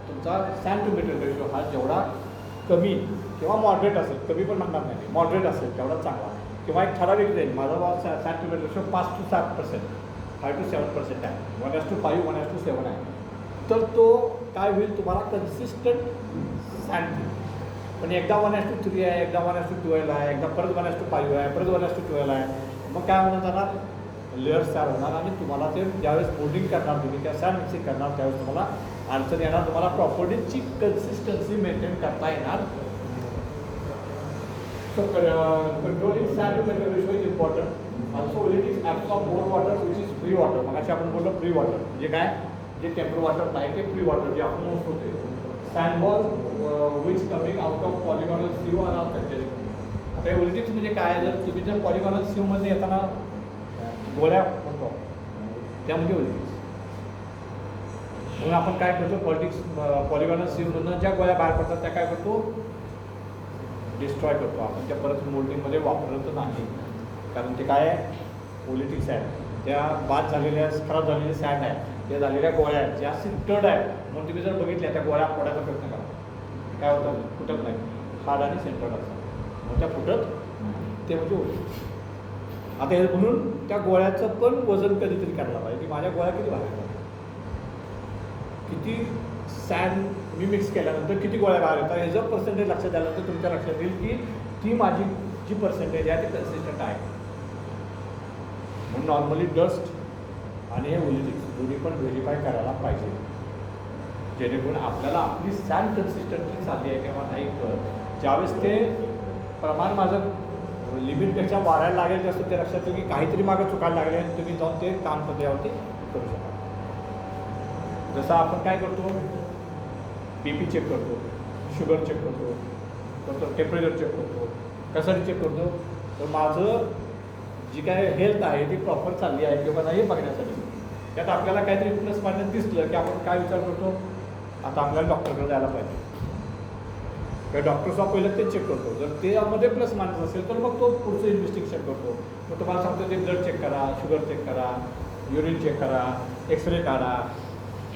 तुमचा सँड टू मेटल रेशो हा जेवढा कमी किंवा मॉडरेट असेल, कमी पण म्हणणार नाही, मॉडरेट असेल तेवढा चांगला. किंवा एक ठराविक रेंज, माझा sand to metal ratio 5 to 7%, 5 to 7% आहे, 1:5, 1:7 आहे. तर तो काय होईल, तुम्हाला कन्सिस्टंट सँड पण एकदा 1:3 आहे, एकदा 1:12 आहे, एकदा परत 1:5 आहे, परत 1:12 आहे. मग काय होणार जाणार, लेअर्स तयार होणार आणि तुम्हाला ते ज्यावेळेस मोल्डिंग करणार तुम्ही किंवा सॅन मिक्सिंग करणार त्यावेळेस तुम्हाला अडचण येणार, तुम्हाला प्रॉपर्टीची कन्सिस्टन्सी मेंटेन करता येणार. So controlling sand to metal ratio is important. Also volatiles absorb more water which is free water. मगाशी आपण बोललो फ्री वॉटर म्हणजे काय, जे टेम्पररी वॉटर नाही ते फ्री वॉटर जे आपण मोस्ट होते. Sand ball which coming out of polygonal sieve are containing. आता हे volatiles म्हणजे काय, जर तुम्ही जर पॉलिगॉनल सीवमध्ये येताना गोळ्या म्हणतो त्यामध्ये volatiles. म्हणून आपण काय करतो, पॉलिगॉनल सीवमधून ज्या गोळ्या बाहेर पडतात त्या काय करतो, डिस्ट्रॉय करतो आपण, त्या परत मोल्डिंगमध्ये वापरत नाही. कारण ते काय आहे, पोलिटिक्स आहे, त्या बाद झालेल्या खराब झालेल्या सँड आहे, त्या झालेल्या गोळ्या आहेत ज्या सिंटर्ड आहेत. म्हणून तुम्ही जर बघितल्या त्या गोळ्या फोडायचा प्रयत्न करा, काय होतं, फुटत नाही, हार्ड आणि सेंटर्ड असतात, मग त्या फुटत ते म्हणजे होते. आता हे म्हणून त्या गोळ्याचं पण वजन कधीतरी काढलं पाहिजे की माझ्या गोळ्या किती बाहेर येतात, किती सँड मी मिक्स केल्यानंतर किती गोळ्या बाहेर येतात, हे जर पर्सेंटेज लक्षात आल्यानंतर तुमच्या लक्षात येईल की ती माझी जी पर्सेंटेज आहे ती कन्सिस्टंट आहे. म्हणून नॉर्मली डस्ट आणि हे volatiles दोन्ही पण व्हेरीफाय करायला पाहिजे, जेणेकरून आपल्याला आपली सँड कन्सिस्टन्सी चालली आहे किंवा नाही. ज्यावेळेस ते प्रमाण माझं लिमिटपेक्षा वाढायला लागेल जास्त ते लक्षात येईल की काहीतरी मागं चुकायला लागले आणि तुम्ही जाऊन ते काम त्यावरती करू शकता. जसं आपण काय करतो, BP चेक करतो, शुगर चेक करतो, टेम्परेचर चेक करतो, कशासाठी चेक करतो, तर माझं जी काय हेल्थ आहे ती प्रॉपर चालली आहे किंवा नाही बघण्यासाठी. त्यात आपल्याला काहीतरी प्लस मायनस दिसलं की आपण काय विचार करतो, आता आपल्याला डॉक्टरकडे जायला पाहिजे, किंवा डॉक्टरचा पहिलं ते चेक करतो. जर ते यामध्ये प्लस मायनस असेल तर मग तो पुढचं इन्व्हेस्टिगेशन करतो. मग तुम्हाला सांगतो ते ब्लड चेक करा, शुगर चेक करा, युरिन चेक करा, एक्सरे काढा,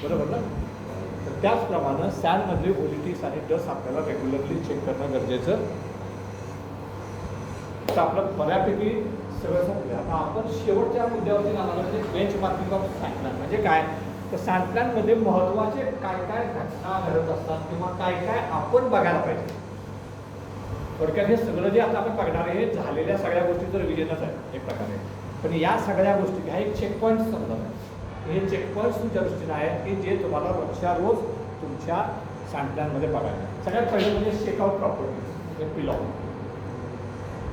बरोबर ना. तर त्याचप्रमाणे सँडमधले volatiles आणि डस्ट आपल्याला रेग्युलरली चेक करणं गरजेचं. तर आपलं बऱ्यापैकी सगळं संपलं. आता आपण शेवटच्या मुद्द्यावरती जाणार म्हणजे benchmarking of sand plant म्हणजे काय, तर सँड प्लॅनमध्ये महत्त्वाचे काय काय घटना घडत असतात किंवा काय काय आपण बघायला पाहिजे. थोडक्यात हे सगळं जे आता आपण बघणार आहे हे झालेल्या सगळ्या गोष्टीचं रिव्हिजनच आहे एक प्रकारे. पण या सगळ्या गोष्टी ह्या एक चेकपॉईंट समजत आहे. हे चेकपॉईंट्स तुमच्या दृष्टीने आहेत की जे तुम्हाला रोजच्या रोज तुमच्या सँड प्लॅनमध्ये बघायला. सगळ्यात पहिलं म्हणजे चेकआउट प्रॉपर्टीज, हे पिलॉ.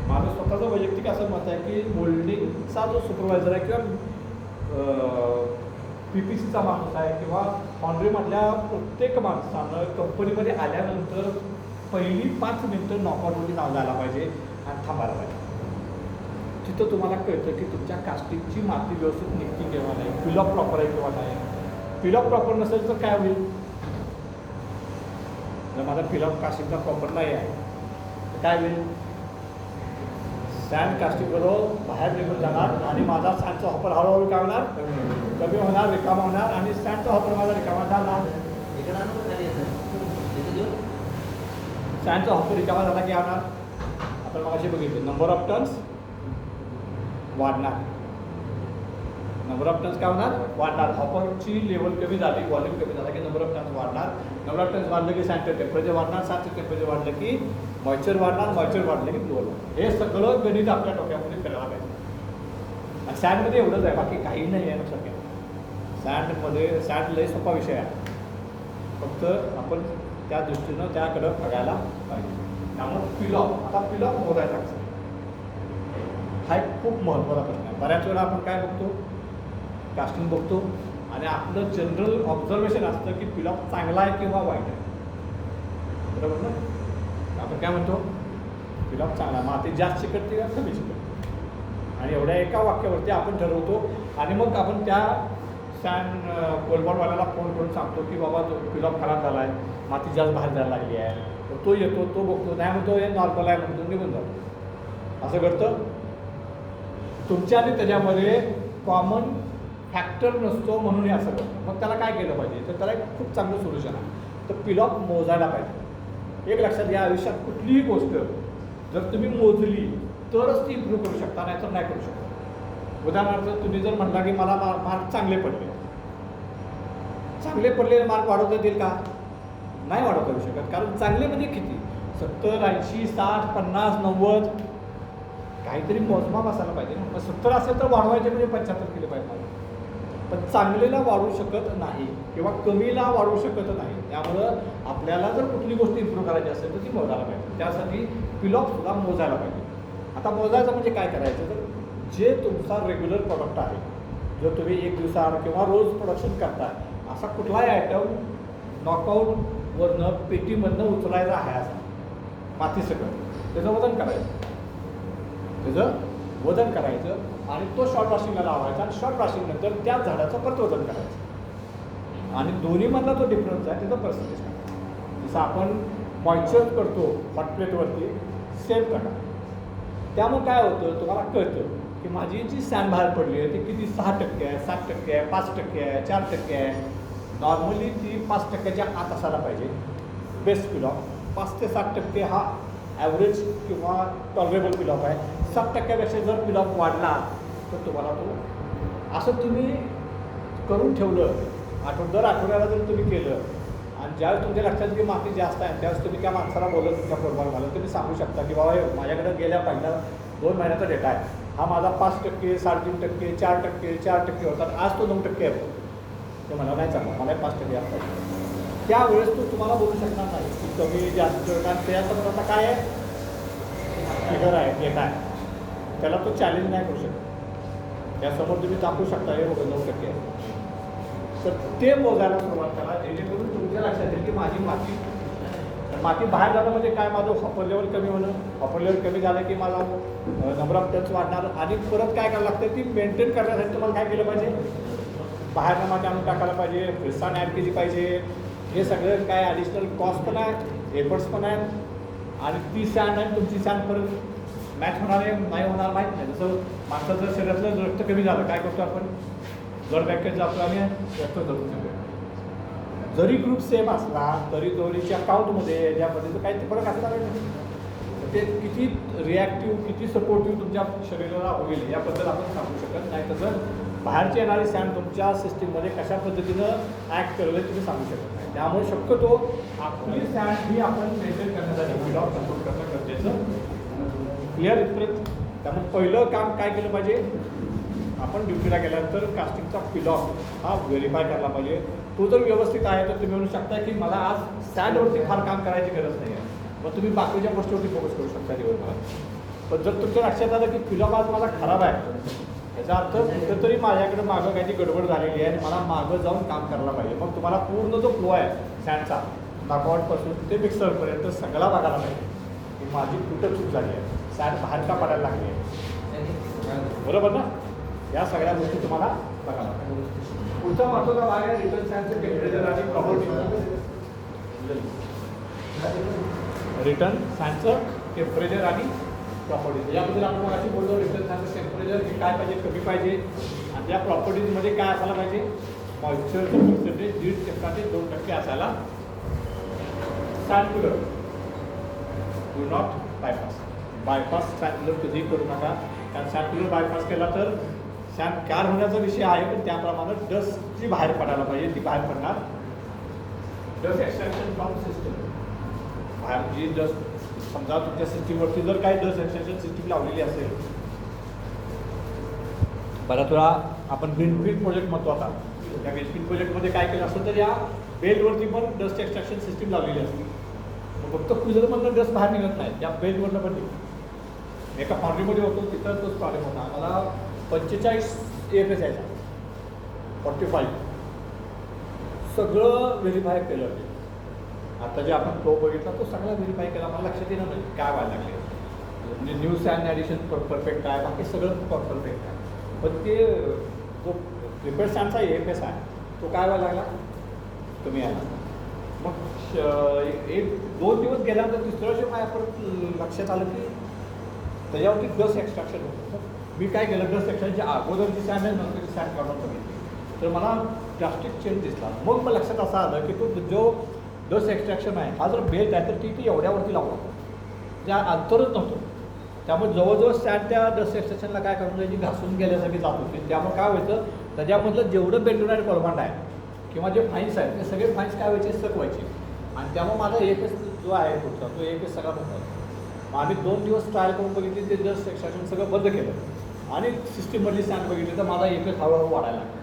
माझं स्वतःचं वैयक्तिक असं मत आहे की मोल्डिंगचा जो सुपरवायझर आहे किंवा PPCचा माणूस आहे किंवा फॉन्ड्रीमधल्या प्रत्येक माणसानं कंपनीमध्ये आल्यानंतर पहिली 5 मिनटं नॉकआउटवरती जायला पाहिजे आणि थांबायला पाहिजे. तिथं तुम्हाला कळतं की तुमच्या कास्टिंगची माती व्यवस्थित निघती किंवा नाही, पिलॉप प्रॉपर आहे किंवा नाही. पिलॉप प्रॉपर नसेल तर काय होईल, जर माझा पिलॉप कास्टिंगचा प्रॉपर नाही आहे तर काय होईल, सँड कास्टिंगबरोबर बाहेर निघून जाणार आणि माझा सँडचा हॉपर हळूहळू काय होणार, कमी होणार, रिकामा होणार आणि सँडचा हॉपर माझा रिकामा झाला. सँडचा हॉपर रिकामा झाला की होणार, आपण मगाशी बघितलं नंबर ऑफ टन्स वाढणार. नंबर ऑफ टन्स काय होणार, वाढणार. हॉपरची लेवल कमी झाली, व्हॉल्यूम कमी झाला की नंबर ऑफ टन्स वाढणार. नंबर ऑफ टन्स वाढलं की सँडचं टेम्परेचर वाढणार, सँडचं टेम्परेचर वाढलं की मॉइश्चर वाढणार, मॉइश्चर वाढलं की फ्लो वाढणार. हे सगळं गणित आपल्या डोक्यामध्ये करायला पाहिजे. आणि सँडमध्ये एवढंच आहे, बाकी काही नाही आहे लक्षात घ्या. सँड लय सोपा विषय आहे, फक्त आपण त्या दृष्टीनं त्याकडं बघायला पाहिजे. त्यामुळे पिलॉप, आता पिलॉप मोजायचा कसं हा एक खूप महत्त्वाचा प्रश्न आहे. बऱ्याच वेळा आपण काय बघतो, कास्टिंग बघतो आणि आपलं जनरल ऑब्झर्वेशन असतं की पिलॉप चांगला आहे किंवा वाईट आहे, बरोबर ना. आपण काय म्हणतो, पिलॉप चांगला, माती जास्त चिकटते का कमी चिकटते, आणि एवढ्या एका वाक्यावरती आपण ठरवतो. आणि मग आपण त्या सँड कोलबॉलवाल्याला फोन करून सांगतो की बाबा तो पिलॉप खराब झाला आहे, माती जास्त बाहेर जायला लागली आहे. तो येतो, तो बघतो, नाही म्हणतो हे नॉर्मल आहे म्हणतो, निघून जातो. असं घडतं. तुमच्या आणि त्याच्यामध्ये कॉमन फॅक्टर नसतो म्हणून हे असं करतो. मग त्याला काय केलं पाहिजे, तर त्याला एक खूप चांगलं सोल्युशन आहे, तर पिलॉप मोजायला पाहिजे. एक लक्षात घ्या, आयुष्यात कुठलीही गोष्ट जर तुम्ही मोजली तरच ती इम्प्रूव्ह करू शकता, नाही तर नाही करू शकता. उदाहरणार्थ तुम्ही जर म्हणला की मला मार्क चांगले पडले, चांगले पडलेले मार्क वाढवता येतील का, नाही वाढवता येऊ शकत. कारण चांगले म्हणजे किती, 70, 80, 60, 50, 90 काहीतरी मोजमाप असायला पाहिजे ना. मग 70 असेल तर वाढवायचे म्हणजे 75 केले पाहिजे मला. पण चांगलेला वाढू शकत नाही किंवा कमीला वाढू शकत नाही. त्यामुळं आपल्याला जर कुठली गोष्ट इम्प्रूव्ह करायची असेल तर ती मोजायला पाहिजे. त्यासाठी पिलॉपसुद्धा मोजायला पाहिजे. आता मोजायचं म्हणजे काय करायचं, तर जे तुमचा रेग्युलर प्रॉडक्ट आहे, जर तुम्ही एक दिवसाआड किंवा रोज प्रोडक्शन करताय, असा कुठलाही आयटम नॉकआउटवरनं पेटीमधनं उचलायचा आहे असा मातीसकट त्याचं वजन करायचं. त्याचं वजन करायचं आणि तो शॉर्ट वॉशिंगला लावायचा आणि शॉर्ट वॉशिंगनंतर त्याच झाडाचं परत वजन करायचं आणि दोन्हीमधला जो डिफरन्स आहे त्याचा पर्सेंटेज करायचा. जसं आपण मॉइश्चर करतो हॉट प्लेटवरती सेम प्रकार. त्यामुळे काय होतं तुम्हाला कळतं की माझी जी सॅन बाहेर पडली आहे ती किती 6% आहे, 7% आहे, 5% आहे, 4% आहे. नॉर्मली ती 5%च्या आत असायला पाहिजे बेस्ट पिलॉफ. 5 ते 7% हा ॲव्हरेज किंवा टॉलरेबल पिलॉफ आहे. 7%पेक्षा जर पिलॉफ वाढला तर तुम्हाला तो असं तुम्ही करून ठेवलं दर आठवड्याला जर तुम्ही केलं आणि ज्यावेळेस तुमच्या लक्षात की माती जास्त आहे त्यावेळेस तुम्ही त्या माणसाला बोलत तुमच्या प्रोग्राम घालून तुम्ही सांगू शकता की बाबा माझ्याकडे गेल्या पहिल्या 2 महिन्याचा डेटा आहे, हा माझा 5%, 3.5%, 4%, 4% होता, आज तो 9% आहे. ते मला नाही चाललं, मला 5% असतात. त्यावेळेस तो तुम्हाला बोलू शकणार नाही की कमी जास्त, कारण त्याच्यासमोर आता काय आहे फिगर आहे, डेटा आहे, त्याला तो चॅलेंज नाही करू शकत. त्यासमोर तुम्ही दाखवू शकता हे बघा 9% आहे. तर ते मोजायला सुरुवात करा जेणेकरून तुमच्या लक्षात येईल की माझी माती बाहेर जाणं म्हणजे काय, माझं हॉपर लेवल कमी होणं. हॉपर लेवल कमी झालं की मला नंबर ऑफ टन्स वाढणार आणि परत काय करायला लागतं ती मेंटेन करण्यासाठी तुम्हाला काय केलं पाहिजे, बाहेरनं माती आणून टाकायला पाहिजे, फ्रिसान ॲड केली पाहिजे. हे सगळं काय ॲडिशनल कॉस्ट पण आहे, एफर्ट्स पण आहेत आणि ती सॅन आहे तुमची सॅन परत मॅच होणार आहे नाही होणार माहीत नाही. जसं माणसाचं शरीरातलं रक्त कमी झालं काय करतो आपण, ब्लड पॅकेज जातो आणि रक्त जळून सगळं. जरी ग्रुप सेम असला तरी दोन्हीच्या अकाउंटमध्ये याच्यामध्ये काही फरक असणार नाही. ते किती रिॲक्टिव्ह किती सपोर्टिव्ह तुमच्या शरीराला होईल याबद्दल आपण सांगू शकत नाही. तसं बाहेरची येणारी सॅन तुमच्या सिस्टीममध्ये कशा पद्धतीनं ॲक्ट करेल तुम्ही सांगू शकत नाही. त्यामुळे शक्यतो आपली सॅन ही आपण मेंटेन करण्यासाठी पिलॉफ सपोर्ट करणं गरजेचं क्लिअर इथपर्यंत. त्यामुळे पहिलं काम काय केलं पाहिजे, आपण ड्युटीला गेल्यानंतर कास्टिंगचा पिलॉफ हा व्हेरीफाय करायला पाहिजे. तो जर व्यवस्थित आहे तर तुम्ही म्हणू शकता की मला आज सॅनवरती फार काम करायची गरज नाही आहे, मग तुम्ही बाकीच्या गोष्टीवरती फोकस करू शकता दिवसभरात. पण जर तुमच्या लक्षात आलं की पिलॉफ आज माझा खराब आहे, याचा अर्थ कुठेतरी माझ्याकडे मागं काहीतरी गडबड झालेली आहे आणि मला मागं जाऊन काम करायला पाहिजे. मग तुम्हाला पूर्ण जो फ्लो आहे सॅनचा नॉकआउटपासून ते मिक्सरपर्यंत सगळा बघायला पाहिजे की माझी कुठं चूक झाली आहे, सॅन बाहेर का पडायला लागली आहे, बरोबर ना. या सगळ्या गोष्टी तुम्हाला बघायला पाहिजे. पुढचा महत्त्वाचा भाग आहे रिटर्न सॅनचं टेम्परेचर आणि प्रॉपर्टी. रिटर्न सॅनचं टेम्परेचर आणि प्रॉपर्टीज याबद्दल आपण मगाशी बोललो. रिटर्न सॅनचं टेम्परेचर हे काय पाहिजे, कमी पाहिजे आणि त्या प्रॉपर्टीजमध्ये काय असायला पाहिजे, मॉइश्चरचं पर्सेंटेज 1.5% ते 2% असायला. San cooler do not bypass San cooler कधीही करू नका, कारण सॅन कूलर बायपास केला तर सॅन कार होण्याचा विषय आहे, पण त्याप्रमाणे डस्ट जी बाहेर पडायला पाहिजे ती बाहेर पडणार. डस्ट एक्सट्रॅक्शन फ्रॉम सिस्टम बाहेर जी डस्ट समजा तुमच्या सिस्टीमवरती जर काही डस्ट एक्सट्रॅक्शन सिस्टीम लावलेली असेल, बऱ्याच वेळा आपण ग्रीनफील्ड प्रोजेक्ट म्हणतो. आता त्या ग्रीनफील्ड प्रोजेक्टमध्ये काय केलं असेल तर या बेल्टवरती पण डस्ट एक्सट्रॅक्शन सिस्टीम लावलेली असते. फक्त कूलरमधनं डस्ट बाहेर निघत नाही, त्या बेल्टवरनं पण निघतो. एका फाउंड्रीमध्ये होतो तिथं तोच प्रॉब्लेम होता. मला 45 AFS यायचा, 45 सगळं व्हेरीफाय केलं. आता जे आपण फ्लो बघितला तो सगळा व्हेरीफाय केला, मला लक्षात येणार नाही काय व्हायला लागले. म्हणजे न्यू सॅन ॲडिशन परफेक्ट आहे, बाकी सगळं परफेक्ट आहे, पण ते जो प्रिपेअर्ड सॅनचा AFS आहे तो काय व्हायला लागला, कमी आला. मग 1-2 दिवस गेल्यानंतर तिसऱ्या दिवशी माझ्या परत लक्षात आलं की त्याच्यावरती डस्ट एक्स्ट्रॅक्शन होतं. मी काय केलं, डस्ट एक्स्ट्रॅक्शनच्या अगोदरची सॅन आहे नंतरची सॅन काढून बघितली तर मला ड्रास्टिक चेंज दिसला. मग मला लक्षात असं आलं की तो जो डस्ट एक्स्ट्रॅक्शन आहे हा जर बेल्ट आहे तर ती एवढ्यावरती लावला त्या अंतरच नव्हतं. त्यामुळे जवळजवळ सॅन त्या डस्ट एक्स्ट्रॅक्शनला काय करून जायची, घासून गेल्यासारखी जात होती. त्यामुळे काय व्हायचं, त्याच्यामधलं जेवढं बेल्टोनाइट कॉर्बॉन्ड आहे किंवा जे फाईन्स आहेत ते सगळे फाईन्स काय व्हायचे, सक व्हायचे आणि त्यामुळे माझं AFS जो आहे पुढचा तो एक सगळा बघतो. आम्ही 2 दिवस ट्रायल करून बघितली, ते डस्ट एक्स्ट्रॅक्शन सगळं बंद केलं आणि सिस्टीममधली सँड बघितली तर माझा एकच हळूहळू वाढायला लागला.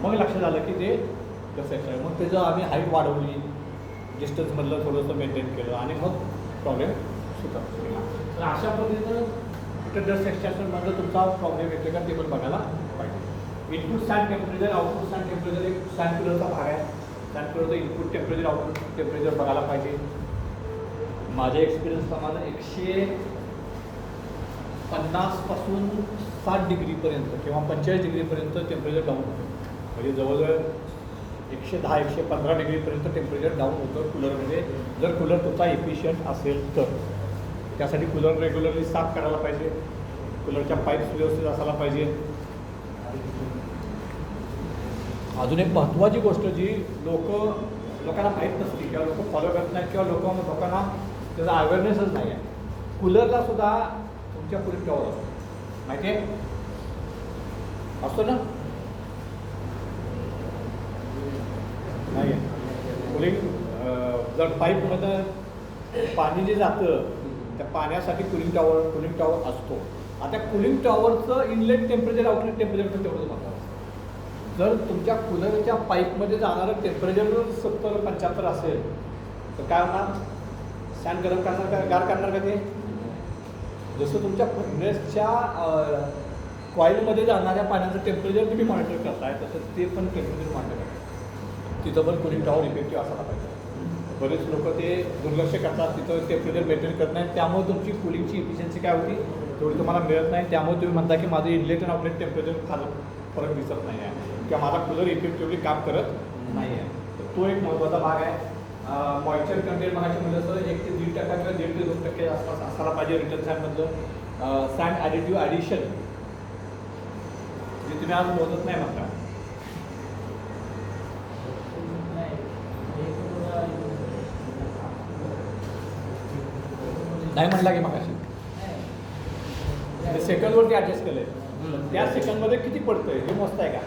मग लक्षात आलं की ते डस्ट एक्स्ट्रॅक्शन, मग त्याचं आम्ही हाईट वाढवली, डिस्टन्समधलं थोडंसं मेंटेन केलं आणि मग प्रॉब्लेम सुटत. तर अशा पद्धतीनं तर डस्ट एक्स्ट्रॅक्शनमधलं तुमचा प्रॉब्लेम येतो का ते पण बघायला पाहिजे. Input sand temperature, output sand temperature एक सँड कूलरचा भाग आहे. सँड कूलरचं इनपुट टेम्परेचर, आउटपुट टेम्परेचर बघायला पाहिजे. माझ्या एक्सपिरियन्सप्रमाणे 150 पासून 60 डिग्रीपर्यंत किंवा 45 डिग्रीपर्यंत टेम्परेचर डाऊन होतं. म्हणजे जवळजवळ 110-115 डिग्रीपर्यंत टेम्परेचर डाऊन होतं कूलरमध्ये, जर कूलर तुमचा एफिशियंट असेल तर. त्यासाठी कूलर रेग्युलरली साफ करायला पाहिजे, कूलरच्या पाईप्स व्यवस्थित असायला पाहिजे. अजून एक महत्त्वाची गोष्ट जी लोकांना माहीत नसते किंवा लोक फॉलो करत नाही किंवा लोकांना त्याचा अवेअरनेसच नाही आहे. कूलरला सुद्धा तुमच्या कूलिंग टॉवर असतो, माहिती आहे असतो ना? नाही आहे कूलिंग. जर पाईपमध्ये पाणी जे जातं त्या पाण्यासाठी कूलिंग टॉवर असतो. आता कूलिंग टॉवरचं इनलेट टेम्परेचर, आउटलेट टेम्परेचर पण तेवढंच महत्त्वाचं. जर तुमच्या कूलरच्या पाईपमध्ये जाणारं टेम्परेचर 70-75 असेल तर काय होणार? सँड गरम करणार का गार करणार का ते? जसं तुमच्या फर्नेसच्या कॉईलमध्ये जाणाऱ्या पाण्याचं टेम्परेचर तुम्ही मॉनिटर करताय तसं ते पण टेम्परेचर मॉनिटर करतात. तिथं पण कूलिंग टॉवर इफेक्टिव्ह असायला पाहिजे. बरेच लोक ते दुर्लक्ष करतात, तिथं टेम्परेचर मेंटेन करत नाही, त्यामुळे तुमची कूलिंगची इफिशियन्सी काय होती तेवढी तुम्हाला मिळत नाही. त्यामुळे तुम्ही म्हणता की माझं इनलेट आणि आउटलेट टेम्परेचर फार फरक दिसत नाही आहे किंवा माझा कूलर इफेक्टिव्हली काम करत नाही आहे. तर तो एक महत्त्वाचा भाग आहे. मॉइश्चर कंटेंट म्हणायचं म्हणजे असं 1 ते 1.5% किंवा 1.5 ते 2% आसपास असायला पाहिजे रिटर्न सँडमधलं. सँड ॲडिटिव्ह ॲडिशन जे तुम्ही आज मोजत नाही म्हणता. नाही म्हणला की मग अशी सेकंडवरती ॲडजस्ट केलं आहे. त्या सेकंडमध्ये किती पडतंय हे मोजत आहे का?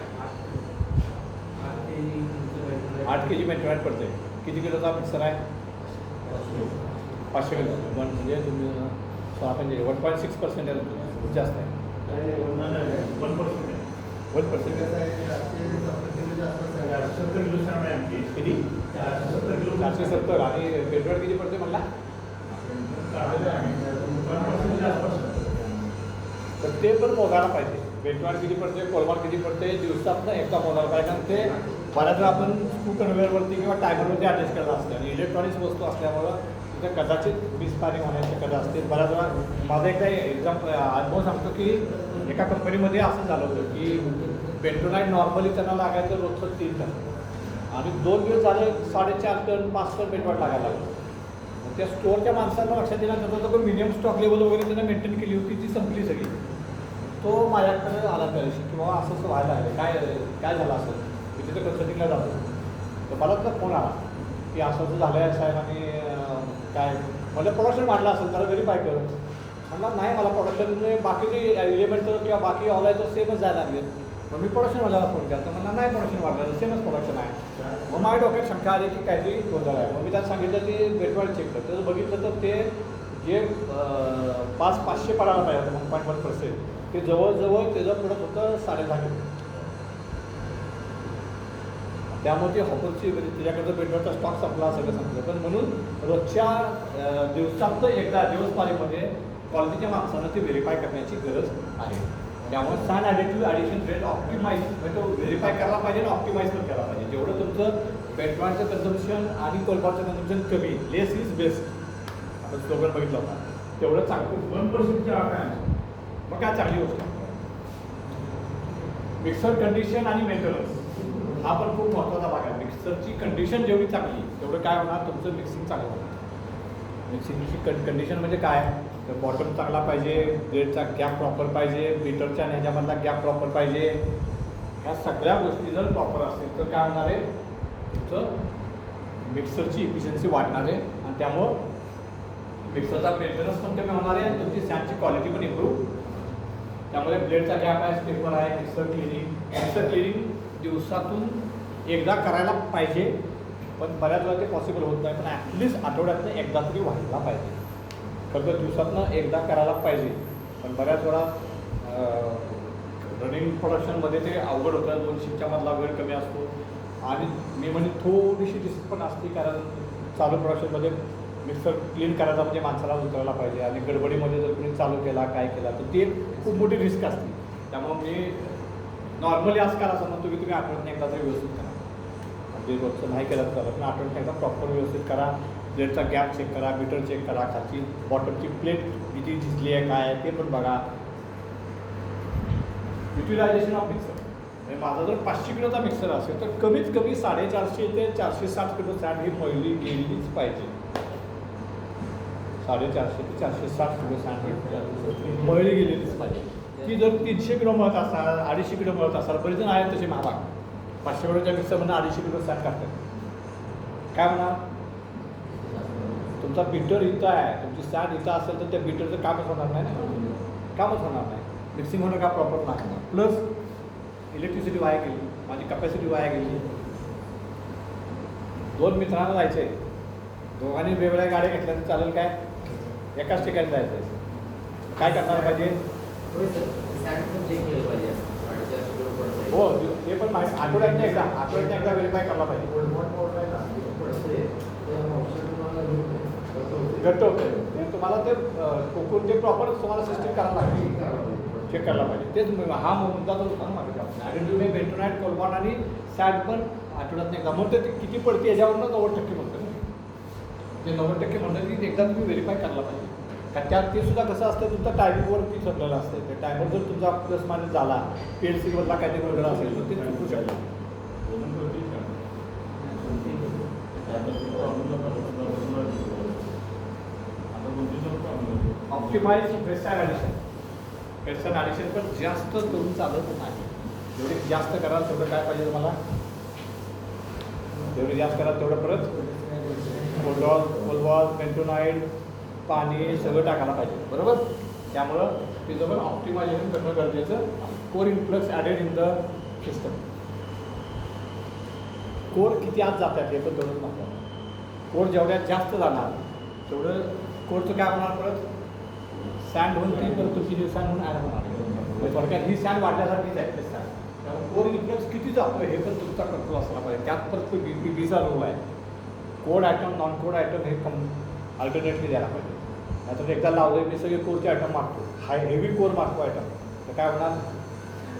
8 kg मेंटेनॅट पडतंय. किती किलोचा मिक्सर आहे? 500 किलो. म्हणजे तुम्ही आपण 1.6% आहे, जास्त आहे. 1% किती? 470. आणि पेट्रोल किती पडते म्हणला? तर ते पण मोजायला पाहिजे. बेंचमार्क किती पडते, कोलमार्क किती पडते, दिवसातनं एकदा मोजायला पाहिजे. कारण ते बऱ्याच वेळा आपण स्क्रू कन्व्हेअरवरती किंवा टायमरवरती ॲडजस्ट करत असते आणि इलेक्ट्रॉनिक्स वस्तू असल्यामुळं तिथे कदाचित मिसफायरिंग होण्याची शक्यता असते. बऱ्याच वेळा माझा एकदा अनुभव सांगतो की एका कंपनीमध्ये असं झालं होतं की पेट्रोलाईट नॉर्मली त्यांना लागायचं रोजचं 3 टन आणि 2 दिवस झाले 4.5 टन 5 टन पेट्रोल लागायला लागलं. त्या स्टोअरच्या माणसांना लक्षात दिला त्याचा तो मिनिमम स्टॉक लेवल वगैरे त्यांना मेंटेन केली होती, ती संपली सगळी. तो माझ्याकडे आला त्या दिवशी की बाबा असं असं व्हायला लागलं, काय झालं असेल. मी तिथे कन्सल्टिंगला जातो तर मला तर फोन आला की असं असं झालं आहे साहेब आणि काय मला प्रोडक्शन वाढलं असेल तर व्हेरीफाय कर. म्हणला नाही मला प्रोडक्शन बाकीचे एलिमेंटचं किंवा बाकी ऑलायचं सेमच जायला लागले. मग मी प्रोडक्शनवाल्याला फोन केला तर म्हणला नाही प्रोडक्शन वाढलं, सेमच प्रोडक्शन आहे. मग माझ्या डोक्यात शंका आली की काहीतरी गोंधळ आहे. मग मी त्याला सांगितलं की बेटवाड चेक कर. त्याचं बघितलं तर ते जे 500 पडायला पाहिजे होतं 1.1%, ते जवळजवळ त्याचं प्रोडक्ट होतं 10.5 किलो. त्यामुळे ते हॉपरची म्हणजे त्याच्याकडचं बेटवाडचा स्टॉक संपला सगळं संपलं. पण म्हणून रोजच्या दिवसात एकदा दिवसपाळीमध्ये क्वालिटीच्या माणसानं ते व्हेरीफाय करण्याची गरज आहे. त्यामुळे sand additive addition rate optimise म्हणजे तो व्हेरीफाय करायला पाहिजे आणि ऑप्टिमाइज पण करायला पाहिजे. जेवढं तुमचं पेट्रोलचं कन्झम्पशन आणि कोलबारचं कन्झम्पशन कमी, लेस इज बेस्ट आपण स्लोगन बघितलं होता, तेवढं चांगलं. 1% आहे मग काय चांगली गोष्ट. मिक्सर कंडिशन आणि मेंटेनन्स हा पण खूप महत्त्वाचा भाग आहे. मिक्सरची कंडिशन जेवढी चांगली तेवढं काय होणार, तुमचं मिक्सिंग चांगलं होणार. मिक्सिंगची कंडिशन म्हणजे काय, तर बॉटम चांगला पाहिजे, ब्लेडचा गॅप प्रॉपर पाहिजे, बीटरच्या ह्याच्यामधला गॅप प्रॉपर पाहिजे. ह्या सगळ्या गोष्टी जर प्रॉपर असतील तर काय होणार आहे, तुमचं मिक्सरची इफिशियन्सी वाढणार आहे आणि त्यामुळं मिक्सरचा मेंटेनन्स पण कमी होणार आहे आणि तुमची सँडची क्वालिटी पण इम्प्रूव्ह. त्यामुळे ब्लेडचा गॅप आहे, स्टेपर आहे, मिक्सर क्लिनिंग दिवसातून एकदा करायला पाहिजे. पण बऱ्याच वेळा ते पॉसिबल होत नाही. पण ॲटलिस्ट आठवड्यातनं एकदा तरी व्हायला पाहिजे. खरं तर दिवसातनं एकदा करायला पाहिजे. पण बऱ्याच वेळा रनिंग प्रोडक्शनमध्ये ते अवघड होतं. 2 शिफ्टच्या मधला वेळ कमी असतो आणि मी म्हणजे थोडीशी डिस्क पण असते, कारण चालू प्रोडक्शनमध्ये मिक्सर क्लीन करायचा म्हणजे माणसाला उतरायला पाहिजे आणि गडबडीमध्ये जर तुम्ही चालू केला काय केला तर ती खूप मोठी रिस्क असते. त्यामुळं मी नॉर्मली आजकाल असं म्हणतो की तुम्ही आठवड्यातून एकदा तरी व्यवस्थित करा. म्हणजे रोजचं नाही केलं तर चालत, पण आठवड्यात एकदा प्रॉपर व्यवस्थित करा. ब्लेडचा गॅप चेक करा, मीटर चेक करा, खालची बॉटमची प्लेट किती झिजली आहे काय आहे ते पण बघा. युटिलायझेशन ऑफ मिक्सर म्हणजे माझा जर 500 किलोचा मिक्सर असेल तर कमीत कमी 450 ते 460 किलो सँड ही मळली गेलीच पाहिजे. 450 ते 460 किलो सँड ही मळली गेलेलीच पाहिजे. ती जर 300 किलो मळत असाल, 250 किलो मळत असाल, बरेच जण आहेत तसे महाभाग 500 किलोच्या मिक्सरमधून 250 किलो सँड काढतात. काय म्हणा, तुमचा बीटर इथं आहे, तुमची सँड इथं असेल तर त्या बीटरचं कामच होणार नाही ना, कामच होणार नाही. मिक्सिंग होणं का प्रॉपर लागणार, प्लस इलेक्ट्रिसिटी वाया गेली, माझी कपॅसिटी वाया गेली. 2 मित्रांना जायचं आहे, दोघांनी वेगवेगळ्या गाड्या घेतल्या तर चालेल काय, एकाच ठिकाणी जायचं आहे, काय करणार पाहिजे. हो ते पण माहिती आठवड्यातनं एकदा व्हेरीफाय करायला पाहिजे. घट्ट होतं ते तुम्हाला ते कोकून ते प्रॉपर तुम्हाला सिस्टीम करायला लागते, चेक करायला पाहिजे. तेच हा मुद्दा जो होता ना माझ्या आणि तुम्ही बेंटोनाइट, कोलमॉन आणि सॅड पण आठवड्यात एकदा म्हणतो. ते किती पडते याच्यावरनं 90% म्हणतं ना, ते 90% म्हणतं की एकदा तुम्ही व्हेरीफाय करायला पाहिजे. कारण त्यात ते सुद्धा कसं असतं, तुमचा टायमिंगवरती ठरलेलं असतं. ते टायमर जर तुमचा प्लस मायनस झाला, PLC-वरला काहीतरी वेगळं असेल तर ते चुकू शकतं. Optimize pristine addition. Pristine addition पण जास्त करून चालत नाही. जेवढे जास्त कराल तेवढं काय पाहिजे तुम्हाला, जेवढे जास्त कराल तेवढं परत कोलवॉल, बेंटोनाइट, पाणी सगळं टाकायला पाहिजे, बरोबर. त्यामुळं तिचं पण ऑप्टिमायझेशन करणं गरजेचं. Core influx added in the system. Core किती आत जातात हे पण तेवढंच महत्त्वाचं. कोर जेवढ्यात जास्त जाणार तेवढं कोरचं काय होणार, परत सँड होऊन ती परत तुमची दिवसांड म्हणून ॲड होणार. म्हणजे थोडक्यात ही सँड वाढल्यासारखीच आहे ते सँड. त्यामुळे कोर इन्फ्लक्स किती जातो हे पण तुमचा कंट्रोल असला पाहिजे. त्यात परत बीचा रोल आहे. Code item, non code item हे अल्टरनेटली द्यायला पाहिजे. नाहीतर एकदा लावलं मी सगळे कोरचे आयटम मागतो, हेवी कोर मागतो आयटम, तर काय होणार,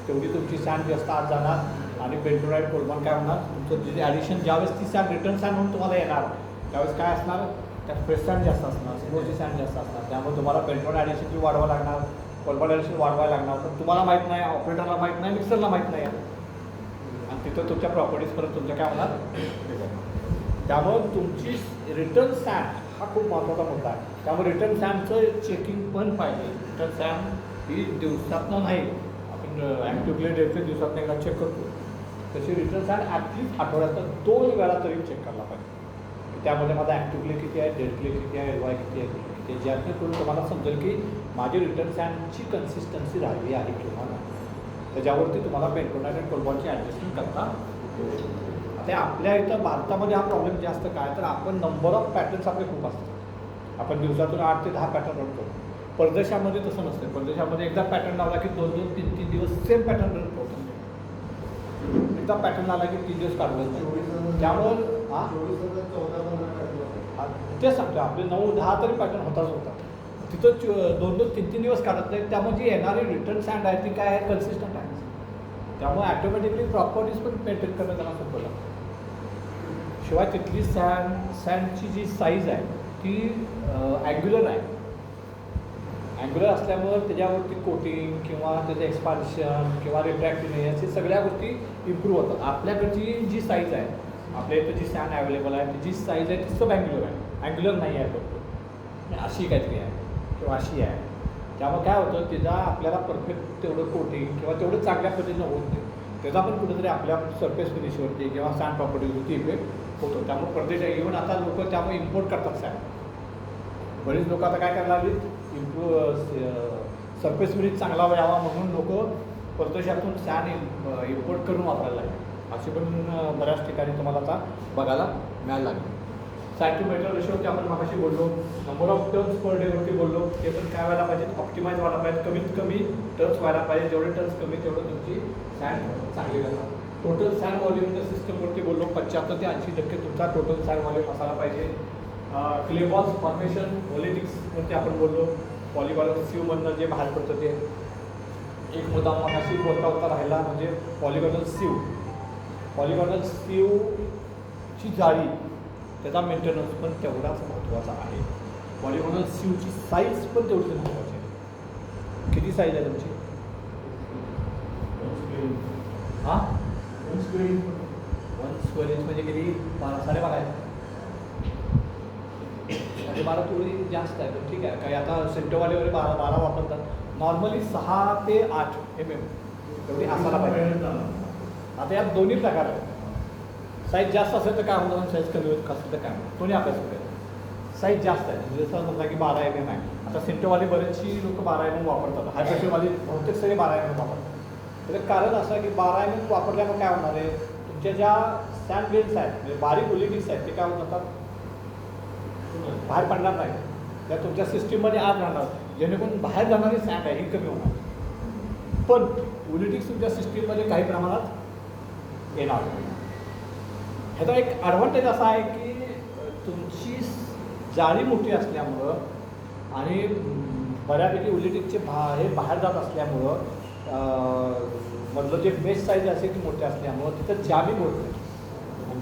तेवढी तुमची सँड जास्त आत जाणार आणि बेंटोनाइट, कोलमॉन काय होणार, तुमचं जे ॲडिशन ज्यावेळेस ती सँड रिटर्न सँड म्हणून तुम्हाला येणार त्यावेळेस काय असणार, त्यात फ्रेश सँड जास्त असणार, स्लोची सँड जास्त असणार. त्यामुळे तुम्हाला बेंटोनाइट ॲडिशनची वाढवावं लागणार, कोलमॉन ॲडिशन वाढवायला लागणार. पण तुम्हाला माहीत नाही, ऑपरेटरला माहीत नाही, मिक्सरला माहीत नाही आणि तिथं तुमच्या प्रॉपर्टीज परत तुमच्या काय होणार. त्यामुळं तुमची रिटर्न सँड हा खूप महत्त्वाचा मुद्दा आहे. त्यामुळे रिटर्न सँडचं चेकिंग पण पाहिजे. रिटर्न सँड ही दिवसातनं नाही, आपण ॲक्टिव्हली डेटचे दिवसातनं एकदा चेक करतो, तशी रिटर्न सँड ॲटलीस्ट आठवड्यातनं 2 वेळा तरी चेक करायला पाहिजे की त्यामध्ये माझा ॲक्टिव्हली किती आहे, डेटली किती आहे, LY किती आहे, किती आहे, ज्यातून करून तुम्हाला समजेल की माझी रिटर्न सँडची कन्सिस्टन्सी राहिली आहे किंवा नाही. त्याच्यावरती तुम्हाला बेंटोनाइट आणि कोलमॉनची ॲडजस्टमेंट करता येऊ शकते. आता आपल्या इथं भारतामध्ये हा प्रॉब्लेम जास्त काय, तर आपण नंबर ऑफ पॅटर्न्स आपले खूप असतात. आपण दिवसातून 8 ते 10 पॅटर्न रन करतो. परदेशामध्ये तसं नसतं. परदेशामध्ये एकदा पॅटर्न लावला की 2-2, 3-3 दिवस सेम पॅटर्न रन करतो. एकदा पॅटर्न लावला की 3 दिवस काढलं नाही. त्यामुळं तेच सांगतो, आपले 9-10 तरी पॅटर्न होतात. तिथं 2-2, 3-3 दिवस काढत नाही. त्यामुळे जी येणारी रिटर्न सँड आहे ती काय आहे, कन्सिस्टंट आहे. त्यामुळे ॲटोमॅटिकली प्रॉपर्टीज पण मेंटेन करणं त्यांना सोपं लागतं. शिवाय तिथली सँडची जी साईज आहे ती अँग्युलर आहे. अँग्युलर असल्यामुळं त्याच्यावरती कोटिंग किंवा त्याचं एक्सपान्शन किंवा रिट्रॅक्टिव्हनेस या सगळ्या गोष्टी इम्प्रूव्ह होतात. आपल्याकडची जी साईज आहे, आपल्या इथं जी सँड अवेलेबल आहे ती जी साईज आहे ती सब अँग्युलर आहे. अँग्युलर नाही आहे फक्त अशी काहीतरी आहे किंवा अशी आहे. त्यामुळे काय होतं, त्याचा आपल्याला परफेक्ट तेवढं कोटिंग किंवा तेवढं चांगल्या पद्धतीनं होत नाही. त्याचा पण कुठेतरी आपल्या सरफेस फिनिशवरती किंवा सँड प्रॉपर्टीवरती इफेक्ट होतो. त्यामुळे परदेश इव्हन आता लोक त्यामुळे इम्पोर्ट करतात सँड. बरेच लोक आता काय करायला लागले, सरफेस फिनिश चांगला यावा म्हणून लोक परदेशातून सँड इम्पोर्ट करून वापरायला लागले. अशी पण बऱ्याच ठिकाणी तुम्हाला आता बघायला मिळायला लागली. सँड टू मेटल रेशोवरती आपण मागाशी बोललो, नंबर ऑफ टर्न्स पर डेवरती बोललो. ते पण काय व्हायला पाहिजे, ऑप्टिमाइज व्हायला पाहिजे, कमीत कमी टर्न्स व्हायला पाहिजे. जेवढे टर्न्स कमी तेवढं तुमची सँड चांगली राहणार. टोटल सँड व्हॉल्यूम सिस्टमवरती बोललो, 75 ते 80% तुमचा टोटल सँड व्हॉल्यूम असायला पाहिजे. क्ले बॉल्स फॉर्मेशन ओलिटिक्सवरती आपण बोललो, पॉलिगॉनल सीवमधनं जे बाहेर पडतं ते. एक मुद्दा मगाशी बोलता राहिला म्हणजे पॉलिगॉनल सीव. पॉलिगॉनल सीवची जाळी, त्याचा मेंटेनन्स पण तेवढाच महत्त्वाचा आहे. पॉलिगॉनल सीवची साईज पण तेवढीच महत्त्वाची आहे. किती साईज आहे तुमची? हां, 1 स्क्वेअर इंच म्हणजे किती? 12.5 आहे म्हणजे 12 थोडी जास्त आहे, पण ठीक आहे. काही आता सेंटोवाले वगैरे 12 वापरतात. नॉर्मली 6 ते 8 mm एवढी असायला पाहिजे. आता यात दोन्ही प्रकार आहेत. साईज जास्त असेल तर काय होतं, साईज कमी होत असेल तर काय होतं, दोन्ही अभ्यास करूया. साईज जास्त आहे म्हणजे जसं म्हणला की 12 mm आहे. आता सेंटोवाले बरेचशी लोक 12 mm वापरतात. हाय प्रेशरवाली बहुतेक सगळे 12 mm वापरतात. त्याचं कारण असं आहे की 12 mm वापरल्यामुळे काय होणार आहे, तुमच्या ज्या सँड ग्रेन्स आहेत म्हणजे बारीक ओलिटिक्स आहेत ते काय होत जातात, बाहेर पडणार नाही. त्या तुमच्या सिस्टीममध्ये आत राहणार, जेणेकरून बाहेर जाणारी सँड आहे ही कमी होणार. पण ओलिटिक्स तुमच्या सिस्टीममध्ये काही प्रमाणात येणार. ह्याचा एक ॲडव्हान्टेज असा आहे की तुमची जाळी मोठी असल्यामुळं आणि बऱ्यापैकी ओलिटिक्सचे हे बाहेर जात असल्यामुळं मधलं जे मेश साईज असेल ती मोठी असल्यामुळं तिथं जॅमिंग होत नाही.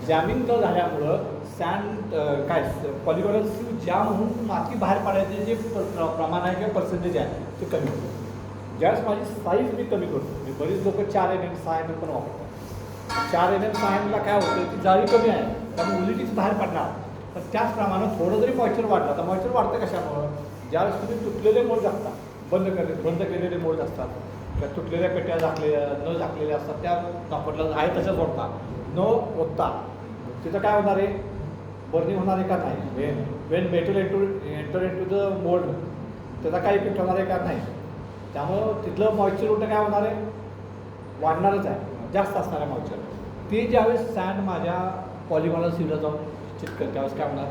जॅमिंग जर झाल्यामुळं सँड पॉलिगॉनल सीव जॅम होऊन माती बाहेर पाडायचे जे प्रमाण आहे किंवा पर्सेंटेज आहे ते कमी होतं. ज्यावेळेस माझी साईज मी कमी करतो, मी बरीच लोक 4 mm 6 mm पण वापरतात. 4 mm 6 mm ला काय होतं की जाळी कमी आहे त्यामुळे ओलिटिक्स बाहेर पडणार. तर त्याचप्रमाणे थोडं जरी मॉइश्चर वाढलं तर मॉइश्चर वाढतं कशामुळं, ज्यावेळेस तुम्ही तुटलेले मोल्ड असतात, बंद केलेले मोल्ड असतात, त्या तुटलेल्या पेट्या न झाकलेल्या असतात, त्या वापरल्या आहे तशाच ओढतात, न ओतता तिथं काय होणार आहे, बर्निंग होणार आहे का नाही. Wien metal enter into the mould त्याचा काय इफेक्ट होणार आहे का नाही. त्यामुळं तिथलं मॉइश्चर उलटं काय होणार आहे, वाढणारच आहे, जास्त असणार आहे मॉइश्चर. ते ज्यावेळेस सँड माझ्या पॉलिगॉनल सीवला जाऊन चिटकत त्यावेळेस काय होणार,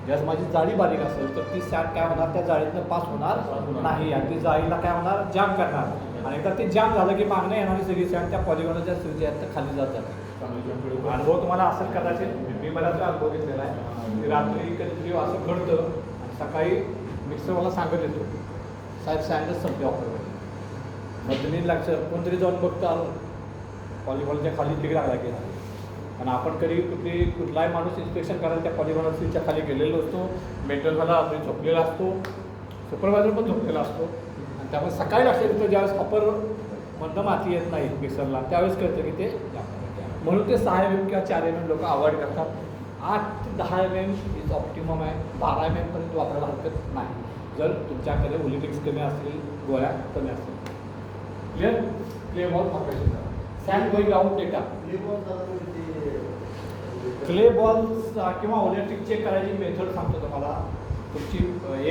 ज्यावेळेस माझी जाळी बारीक असेल तर ती सँड काय होणार, त्या जाळीतनं पास होणार नाही आणि ती जाळीला काय होणार, जाम करणार. आणि एकदा ते जाम झालं की मागणं येणारी सगळी सँड त्या पॉलिगॉनलच्या सीवच्या आहेत तर खाली जात जाते. अनुभव तुम्हाला असेल कदाचित, मी बऱ्याच अनुभव घेतलेला आहे की रात्री कधीतरी असं घडतं आणि सकाळी मिक्सर मला सांगत येतो, साहेब सँडच संपले ऑफरमध्ये. मग तुम्ही लक्ष कोणतरी जाऊन बघतो आलो पॉलिगॉनच्या खाली तिकडे लागला की. आणि आपण कधी कुठलाही माणूस इन्स्पेक्शन करायला त्या पॉलिगॉनल सीलच्या खाली गेलेलो असतो, मेंटेनन्सवाला आपण झोपलेला असतो, सुपरवायझर पण झोपलेला असतो. आणि त्यामुळे सकाळी लक्षात येतं ज्यावेळेस मधनं माती येत नाही मिक्सरला त्यावेळेस कळतं की ते, म्हणून ते 6 mm किंवा 4 mm लोक अवॉइड करतात. 8 ते 10 mm इज ऑप्टिमम आहे. 12 mm पर्यंत वापरायला हरकत नाही जर तुमच्याकडे ओलिटिक्स कमी असतील, गोळ्या कमी असतील. क्लिअर. क्ले बॉल फॉर्मेशन करा. Sand going out data. Clay balls किंवा ओलिटिक्स चेक करायची मेथड सांगतो तुम्हाला. तुमची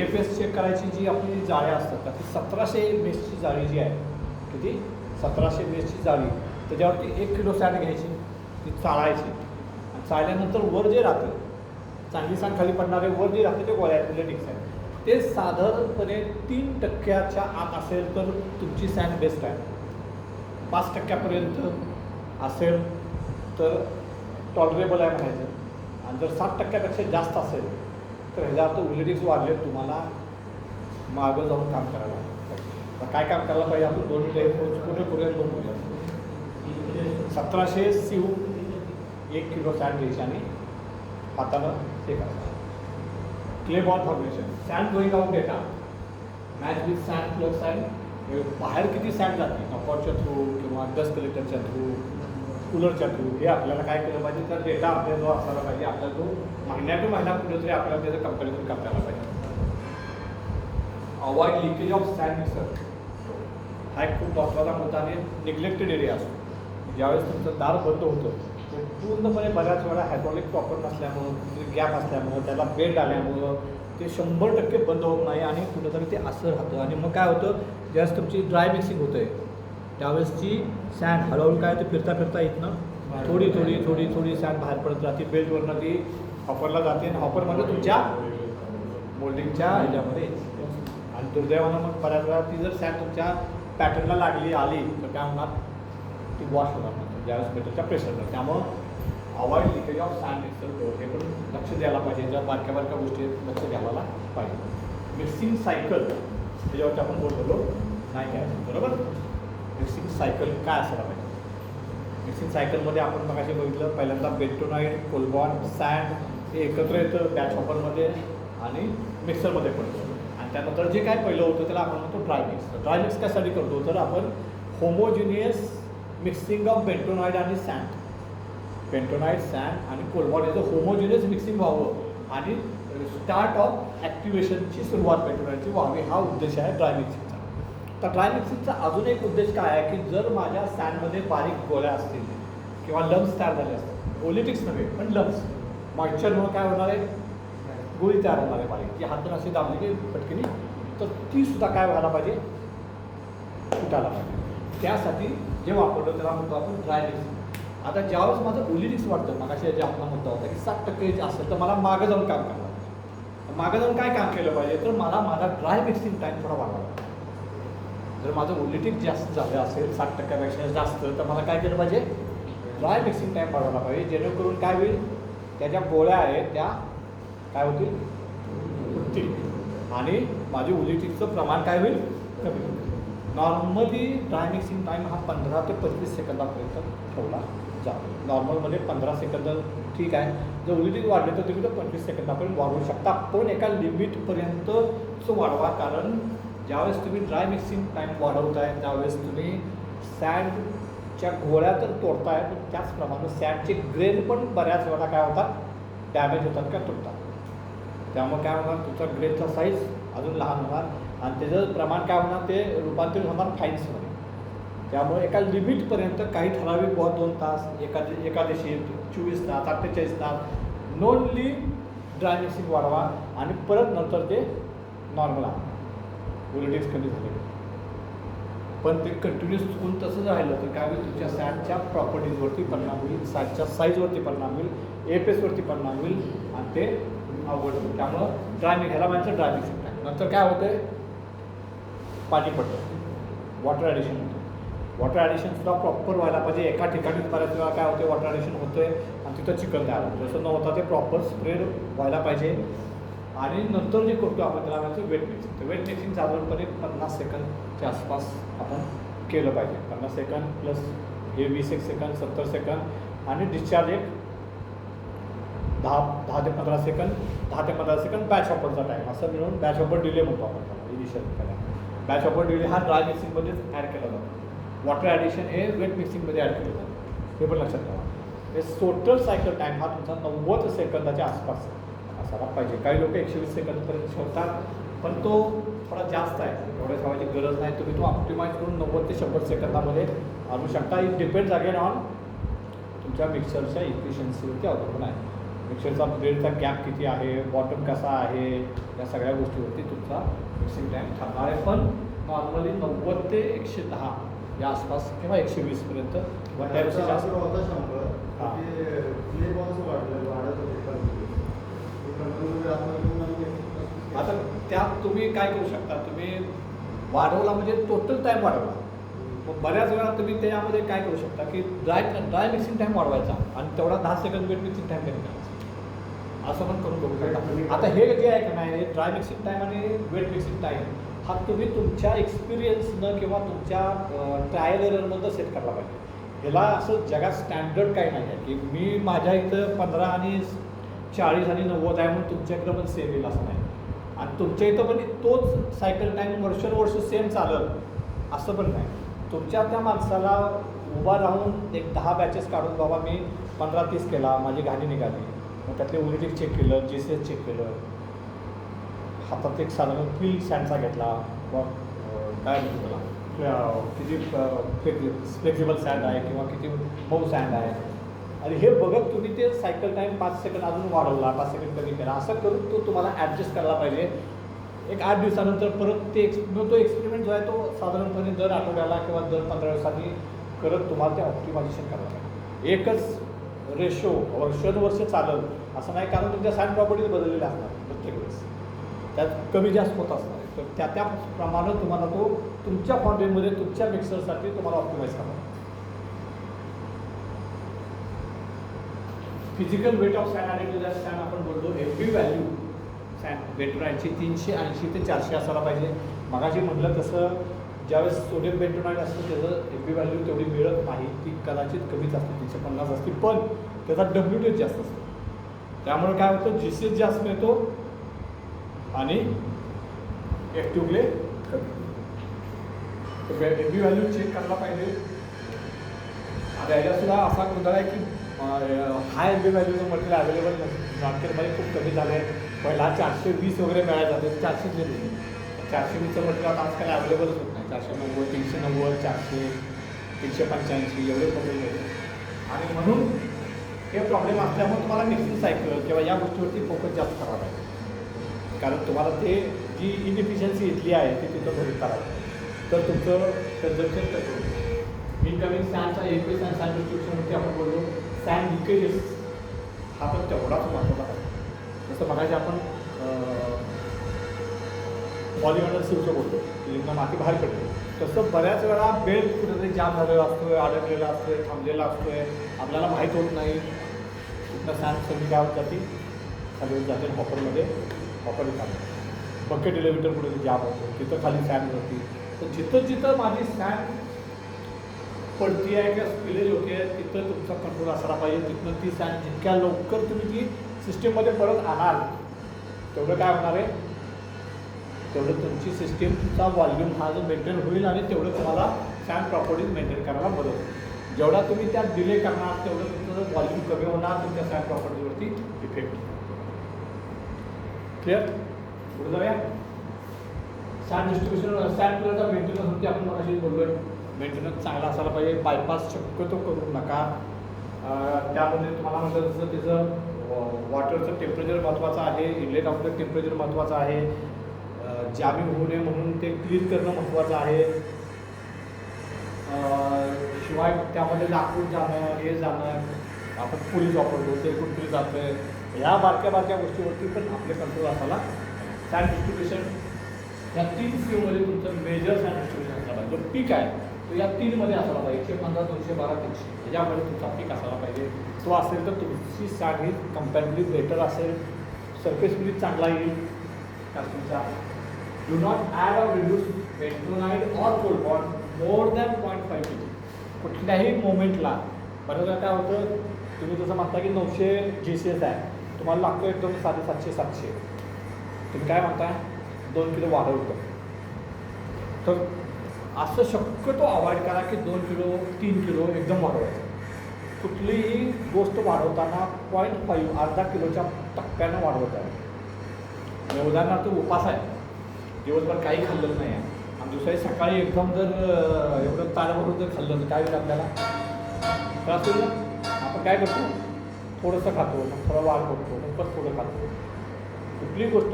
AFS चेक करायची जी आपली जाळी असतात ती 1700 मेसची जाळी जी आहे, किती 1700 मेसची जाळी, त्याच्यावरती 1 किलो सँड घ्यायची, ती चाळायची आणि चाळल्यानंतर वर जे राहतं चांगली सँड खाली पडणारे वर जे राहतं ते गोळ्या ओलिटिक्स आहे ते साधारणपणे 3% आत असेल तर तुमची सँड बेस्ट आहे. 5% असेल तर टॉलरेबल आहे म्हणायचं. आणि जर 7% जास्त असेल तर ह्याच्या अर्थ ओलिटिक्स वाढले, तुम्हाला मागं जाऊन काम करायला लागतं. काय काम करायला पाहिजे आपण 2 मिनिटं पूर्ण 2 मिनिटं. 1700 सीव 1 किलो सँड घ्यायची आणि हातानं हे करायचं. Clay ball formation. Sand going out data match with sand plus sand. बाहेर किती सँड जाते नॉकआउटच्या थ्रू किंवा डस्ट कलेक्टरच्या थ्रू, कूलरच्या थ्रू, हे आपल्याला काय केलं पाहिजे तर डेटा आपल्या जो असायला पाहिजे. आपल्याला तो महिन्या टू महिना कुठेतरी आपल्याला त्याचं कंपॅरिझन करायला पाहिजे. Avoid leakage of sand mixer हा एक खूप महत्त्वाचा मुद्दा आणि निग्लेक्टेड एरिया असतो. ज्यावेळेस तुमचं दार बंद होतं ते पूर्णपणे बऱ्याच वेळा हायड्रॉलिक प्रॉपर नसल्यामुळं, गॅप असल्यामुळं, त्याला बेंड आल्यामुळं ते 100% बंद होत नाही आणि कुठंतरी ते असं राहतं. आणि मग काय होतं, ज्यावेळेस तुमची ड्राय मिक्सिंग होतं आहे त्यावेळेसची सँड हळूहळू काय होतं, फिरता इथनं थोडी थोडी थोडी थोडी सँड बाहेर पडत राहते. बेल्टवरनं ती हॉपरला जाते आणि हॉपरमध्ये तुमच्या मोल्डिंगच्या ह्याच्यामध्ये आणि दुर्दैवानं मग बऱ्याच वेळा ती जर सँड तुमच्या पॅटर्नला लागली आली तर काय होणार, ती वॉश होणार नंतर ज्यावेळेस मेटलच्या प्रेशरनं. त्यामुळं avoid leakage of sand mixer हे पण लक्ष द्यायला पाहिजे. ज्या बारक्या बारक्या गोष्टी लक्ष द्यायला पाहिजे. मिक्सिंग सायकल त्याच्यावरती आपण बोललेलो नाही काय, बरोबर. मिक्सिंग सायकल काय असायला पाहिजे. मिक्सिंग सायकलमध्ये आपण मगाशी बघितलं पहिल्यांदा बेंटोनाइट, कोलबॉन, सँड हे एकत्र येतं बॅच हॉपरमध्ये आणि मिक्सरमध्ये पडतं. आणि त्यानंतर जे काय पहिलं होतं त्याला आपण म्हणतो ड्राय मिक्स. ड्राय मिक्स कशासाठी करतो तर आपण होमोजिनियस मिक्सिंग ऑफ बेंटोनाइट आणि सँड, बेंटोनाइट, सँड आणि कोलबॉन याचं होमोजिनियस मिक्सिंग व्हावं आणि स्टार्ट ऑफ ॲक्टिवेशनची सुरुवात बेंटोनाइटची व्हावी, हा उद्देश आहे ड्राय मिक्सिंगचा. तर ड्राय मिक्सिंगचा अजून एक उद्देश काय आहे की जर माझ्या सँडमध्ये बारीक गोळ्या असतील किंवा लम्स तयार झाले असतील, ओलिटिक्स नव्हे पण लम्स, मॉइश्चरमुळे काय होणार आहे, गोळी तयार होणार आहे बारीक, ती हातून अशी दाबली की पटकनी, तर ती सुद्धा काय व्हायला पाहिजे, फुटायला पाहिजे. त्यासाठी जे वापरलं त्याला म्हणतो आपण ड्राय मिक्सिंग. आता ज्यावेळेस माझं ओलिटिक्स वाटतं, मागाशी जे आपला मुद्दा होता की 60% असेल तर मला मागं जाऊन काम करावं लागतं. मागं जाऊन काय काम केलं पाहिजे तर मला माझा ड्राय मिक्सिंग टाईम थोडा वाढवावा. जर माझं ओलिटिक जास्त झालं असेल 60%पेक्षा जास्त तर मला काय केलं पाहिजे, ड्राय मिक्सिंग टाईम वाढवला पाहिजे. जेणेकरून काय होईल, त्याच्या गोळ्या आहेत त्या काय होतील, फुटतील आणि माझे ओलिटिकचं प्रमाण काय होईल, कमी होईल. नॉर्मली ड्राय मिक्सिंग टाईम हा 15 ते 25 सेकंदापर्यंत ठेवला जातो. नॉर्मलमध्ये 15 सेकंद ठीक आहे. जर ओलिटिक वाढले तर तुम्ही तर 25 सेकंदापर्यंत वाढवू शकता, पण एका लिमिटपर्यंतच वाढवा. कारण ज्यावेळेस तुम्ही ड्राय मिक्सिंग टाईम वाढवताय त्यावेळेस तुम्ही सँडच्या गोळ्या तर तोडताय, पण त्याचप्रमाणे सँडचे ग्रेन पण बऱ्याच वेळा काय होतात, डॅमेज होतात का तुटतात. त्यामुळे काय होणार, तुमचा ग्रेनचा साईज अजून लहान होणार आणि त्याचं प्रमाण काय होणार, ते रूपांतरित होणार फाईन्समध्ये. त्यामुळे एका लिमिटपर्यंत काही ठराविक 2 तास, एकादशी 24 तास, 48 तास नोनली ड्राय मिक्सिंग वाढवा आणि परत नंतर ते नॉर्मल आहे. ओलिटिक्स कमी झाले पण ते कंटिन्युअस चुकून तसंच राहिलं तर काय होईल, तुमच्या सँडच्या प्रॉपर्टीजवरती परिणाम होईल, सँडच्या साईजवरती परिणाम होईल, एपेसवरती परिणाम होईल आणि ते अवघड होईल. त्यामुळं ह्याला म्हणायचं ड्राय मिक्सिंग टाईम. नंतर काय होतं आहे, पाणी पडतं, वॉटर ॲडिशन होतं. वॉटर ॲडिशनसुद्धा प्रॉपर व्हायला पाहिजे. एका ठिकाणीच बऱ्याच वेळा काय होते, वॉटर ॲडिशन होतं आहे आणि तिथं चिकन तयार होतं. तसं न होता ते प्रॉपर स्प्रेड व्हायला पाहिजे. आणि नंतर जे करतो आपण त्याला म्हणायचं वेट मिक्सिंग. तर वेट मिक्सिंग साधारणपणे 50 सेकंदच्या आसपास आपण केलं पाहिजे. 50 सेकंद प्लस हे 20 सेकंद, 70 सेकंद आणि डिस्चार्ज एक 10 ते 15 सेकंद, 10 ते 15 सेकंद बॅच हॉपरचा टाईम, असं मिळून बॅच हॉपर डिले म्हणतो आपण त्याला इनिशियल केला. बॅच हॉपर डिले हा ड्राय मिक्सिंगमध्येच ॲड केला जातो. वॉटर ॲडिशन हे वेट मिक्सिंगमध्ये ॲड केलं जातं, हे पण लक्षात ठेवा. हे टोटल सायकल टाईम हा तुमचा 90 सेकंदाच्या आसपास असायला पाहिजे. काही लोक 120 सेकंदपर्यंत ठेवतात पण तो थोडा जास्त आहे, एवढं ठेवायची गरज नाही. तुम्ही तो ऑप्टिमाइज करून 90 ते 100 सेकंदामध्ये आणू शकता. इट डिपेंड्स अगेन ऑन तुमच्या मिक्सरच्या इफिशियन्सीवरती अवलंबून आहे. मिक्सरचा ब्लेडचा गॅप किती आहे, बॉटम कसा आहे, या सगळ्या गोष्टीवरती तुमचा मिक्सिंग टाईम ठरणार आहे. पण नॉर्मली 90 ते 110 या आसपास किंवा 120पर्यंत किंवा त्यापेक्षा जास्त. आता त्यात तुम्ही काय करू शकता, तुम्ही वाढवला म्हणजे टोटल टाईम वाढवला. मग बऱ्याच वेळा तुम्ही त्यामध्ये काय करू शकता की ड्राय मिक्सिंग टाईम वाढवायचा आणि तेवढा 10 सेकंद वेट मिक्सिंग टाईम कमी करायचा, असं पण करून बघू शकता. आता हे जे आहे का नाही, ड्राय मिक्सिंग टाईम आणि वेट मिक्सिंग टाईम हा तुम्ही तुमच्या एक्सपिरियन्सनं किंवा तुमच्या ट्रायल एररमधनं सेट करायला पाहिजे. ह्याला असं जगात स्टँडर्ड काही नाही आहे की मी माझ्या इथं 15 आणि 40 आणि 90 आहे म्हणून तुमच्याकडं पण सेम येईल असं नाही. आणि तुमच्या इथं पण तोच सायकल टाईम वर्षानुवर्ष सेम चालत असं पण नाही. तुमच्या त्या माणसाला उभा राहून एक 10 बॅचेस काढून बाबा मी 15-30 केला, माझी गाणी निघाली, मग त्यातले ओलिटिक चेक केलं, GCS चेक केलं, हातात एक साधारण फील सँडचा घेतला, मग काय म्हणतो त्याला किती फ्लेक्झिबल सँड आहे किंवा किती मऊ सँड आहे, आणि हे बघत तुम्ही ते सायकल टाईम 5 सेकंद अजून वाढवला, 5 सेकंद कमी केला, असं करून तो तुम्हाला ॲडजस्ट करायला पाहिजे. एक 8 दिवसानंतर परत तो एक्सपेरिमेंट जो आहे तो साधारणपणे दर आठवड्याला किंवा दर 15 दिवसांनी करत तुम्हाला ते ऑप्टिमायझेशन करायला पाहिजे. एकच रेशो वर्षानुवर्ष चालल असं नाही, कारण तुमच्या सँड प्रॉपर्टीज बदललेल्या असणार प्रत्येक वेळेस, त्यात कमी जास्त होत असणार आहे. तर त्याप्रमाणे तुम्हाला तो तुमच्या फाउंटेनमध्ये तुमच्या मिक्सरसाठी तुम्हाला ऑप्टिमाइज करावा. फिजिकल वेट ऑफ सँड आणि टू सँड आपण बोलतो एफबी व्हॅल्यू सँड बेंटोनाईटची 380 ते 400 असायला पाहिजे. मगाशी म्हटलं तसं ज्यावेळेस सोडियम बेंटोनाईट असतं त्याचं एफबी व्हॅल्यू तेवढी मिळत नाही, ती कदाचित कमीच असते, 350 असते, पण त्याचा WTH जास्त असतो. त्यामुळे काय होतं, GCH जास्त मिळतो आणि ॲक्टिव्हले कमी. तर एफबी व्हॅल्यू चेक करायला पाहिजे. आता याच्यासुद्धा असा गोंधळ आहे की हाय एफबी व्हॅल्यूचं मटेरियल अवेलेबल मार्केटमध्ये खूप कमी झालं आहे. पहिला 420 वगैरे मिळायचं ते 400 दिले. 420चं मटेरियल आजकाल अवेलेबलच होत नाही. 490, 390, 400, 385 एवढे प्रॉब्लेम होते. आणि म्हणून हे प्रॉब्लेम असल्यामुळे तुम्हाला मिक्सिंग सायकल किंवा या गोष्टीवरती फोकस जास्त करावा लागेल, कारण तुम्हाला ते जी इनएफिशियन्सी इथली आहे ती तिथं भरून करावं, तर तुमचं कन्झम्पशन कमी होईल. इनकमिंग सँडचा एकवीस आणि सँड डिस्ट्रिब्युशनवरती आपण बोललो. सँड लिकेजेस हा पण तेवढाच महत्त्वाचा आहे. जसं बघायचं आपण पॉलिमॉडल सिवचं बोलतो की माती बाहेर पडते, तसं बऱ्याच वेळा बेल्ट कुठेतरी जाम झालेला असतो आहे, अडकलेला असतो आहे, थांबलेला असतो आहे, आपल्याला माहीत होत नाही. तिथनं सँड सगळी काय होत जाते, खाली होत जाते हॉपरमध्ये, हॉपर रिकामं बकेट एलिव्हेटर कुठेतरी जाम होतो, तिथं खाली सँड होती. तर जिथं जिथं माझी सँड पडती आहे किंवा स्पिलेज होते आहे तिथं तुमचा कंट्रोल असला पाहिजे. तिथनं ती सँड जितक्या लवकर तुम्ही ती सिस्टीममध्ये परत आणाल तेवढं काय होणार आहे, तेवढं तुमची सिस्टीमचा व्हॉल्यूम हा जो मेंटेन होईल आणि तेवढं तुम्हाला सँड प्रॉपर्टीज मेंटेन करायला मदत होईल. जेवढा तुम्ही त्यात डिले करणार तेवढं तुमचं व्हॉल्यूम कमी होणार, तुमच्या सँड प्रॉपर्टीजवरती इफेक्ट. क्लिअर? पुढे जाऊया. सँड डिस्ट्रिब्युशन सँड प्लेअरचा मेंटेनन्सवरती आपण मगाशी बोललो आहे. मेंटेनन्स चांगला असायला पाहिजे. बायपास शक्यतो करू नका. त्यामध्ये तुम्हाला म्हटलं तसं त्याचं वॉटरचं टेम्परेचर महत्त्वाचं आहे, इनलेट आउटलेट टेम्परेचर महत्त्वाचं आहे, जामिंग होऊ नये म्हणून ते क्लीन करणं महत्त्वाचं आहे. शिवाय त्यामध्ये लाकूड जाणं, हे जाणं, आपण पुलीस वापरतो ते कुठे जातं आहे, ह्या बारक्या बारक्या गोष्टीवरती पण आपले कंट्रोल असायला. सँड डिस्ट्रिब्युशन या 3 स्कीममध्ये तुमचं मेजर सँड डिस्ट्रिब्युशन असला पाहिजे. जो पीक आहे तो या 3मध्ये असायला पाहिजे. 115, 212, 300 ह्याच्यामध्ये तुमचा पीक असायला पाहिजे. तो असेल तर तुमची सँड ही कम्पॅरेटिव्हली बेटर असेल, सरफेस फिनिश चांगला येईल तुमचा. Do not add or reduce bentonite or cold bond more than 0.5 kg. कुठल्याही मोमेंटला बरोबर काय होतं, तुम्ही जसं म्हणता की 900 GCS आहे, तुम्हाला लागतो एकदम 750-700, तुम्ही काय म्हणताय 2 किलो वाढवतं. तर असं शक्यतो अवॉइड करा की 2 किलो 3 किलो एकदम वाढवायचं. कुठलीही गोष्ट वाढवताना 0.5 अर्धा किलोच्या टप्प्यानं वाढवत आहे. उदाहरणार्थ उपास आहे, दिवसभर काही खाल्लं नाही आहे आणि दुसऱ्या सकाळी एकदम जर एवढं तारभरून जर खाल्लं तर काय होईल आपल्याला त्रास होईल ना. आपण काय करतो, थोडंसं खातो, मग थोडं वाढ करतो, मग परत थोडं खातो. कुठली गोष्ट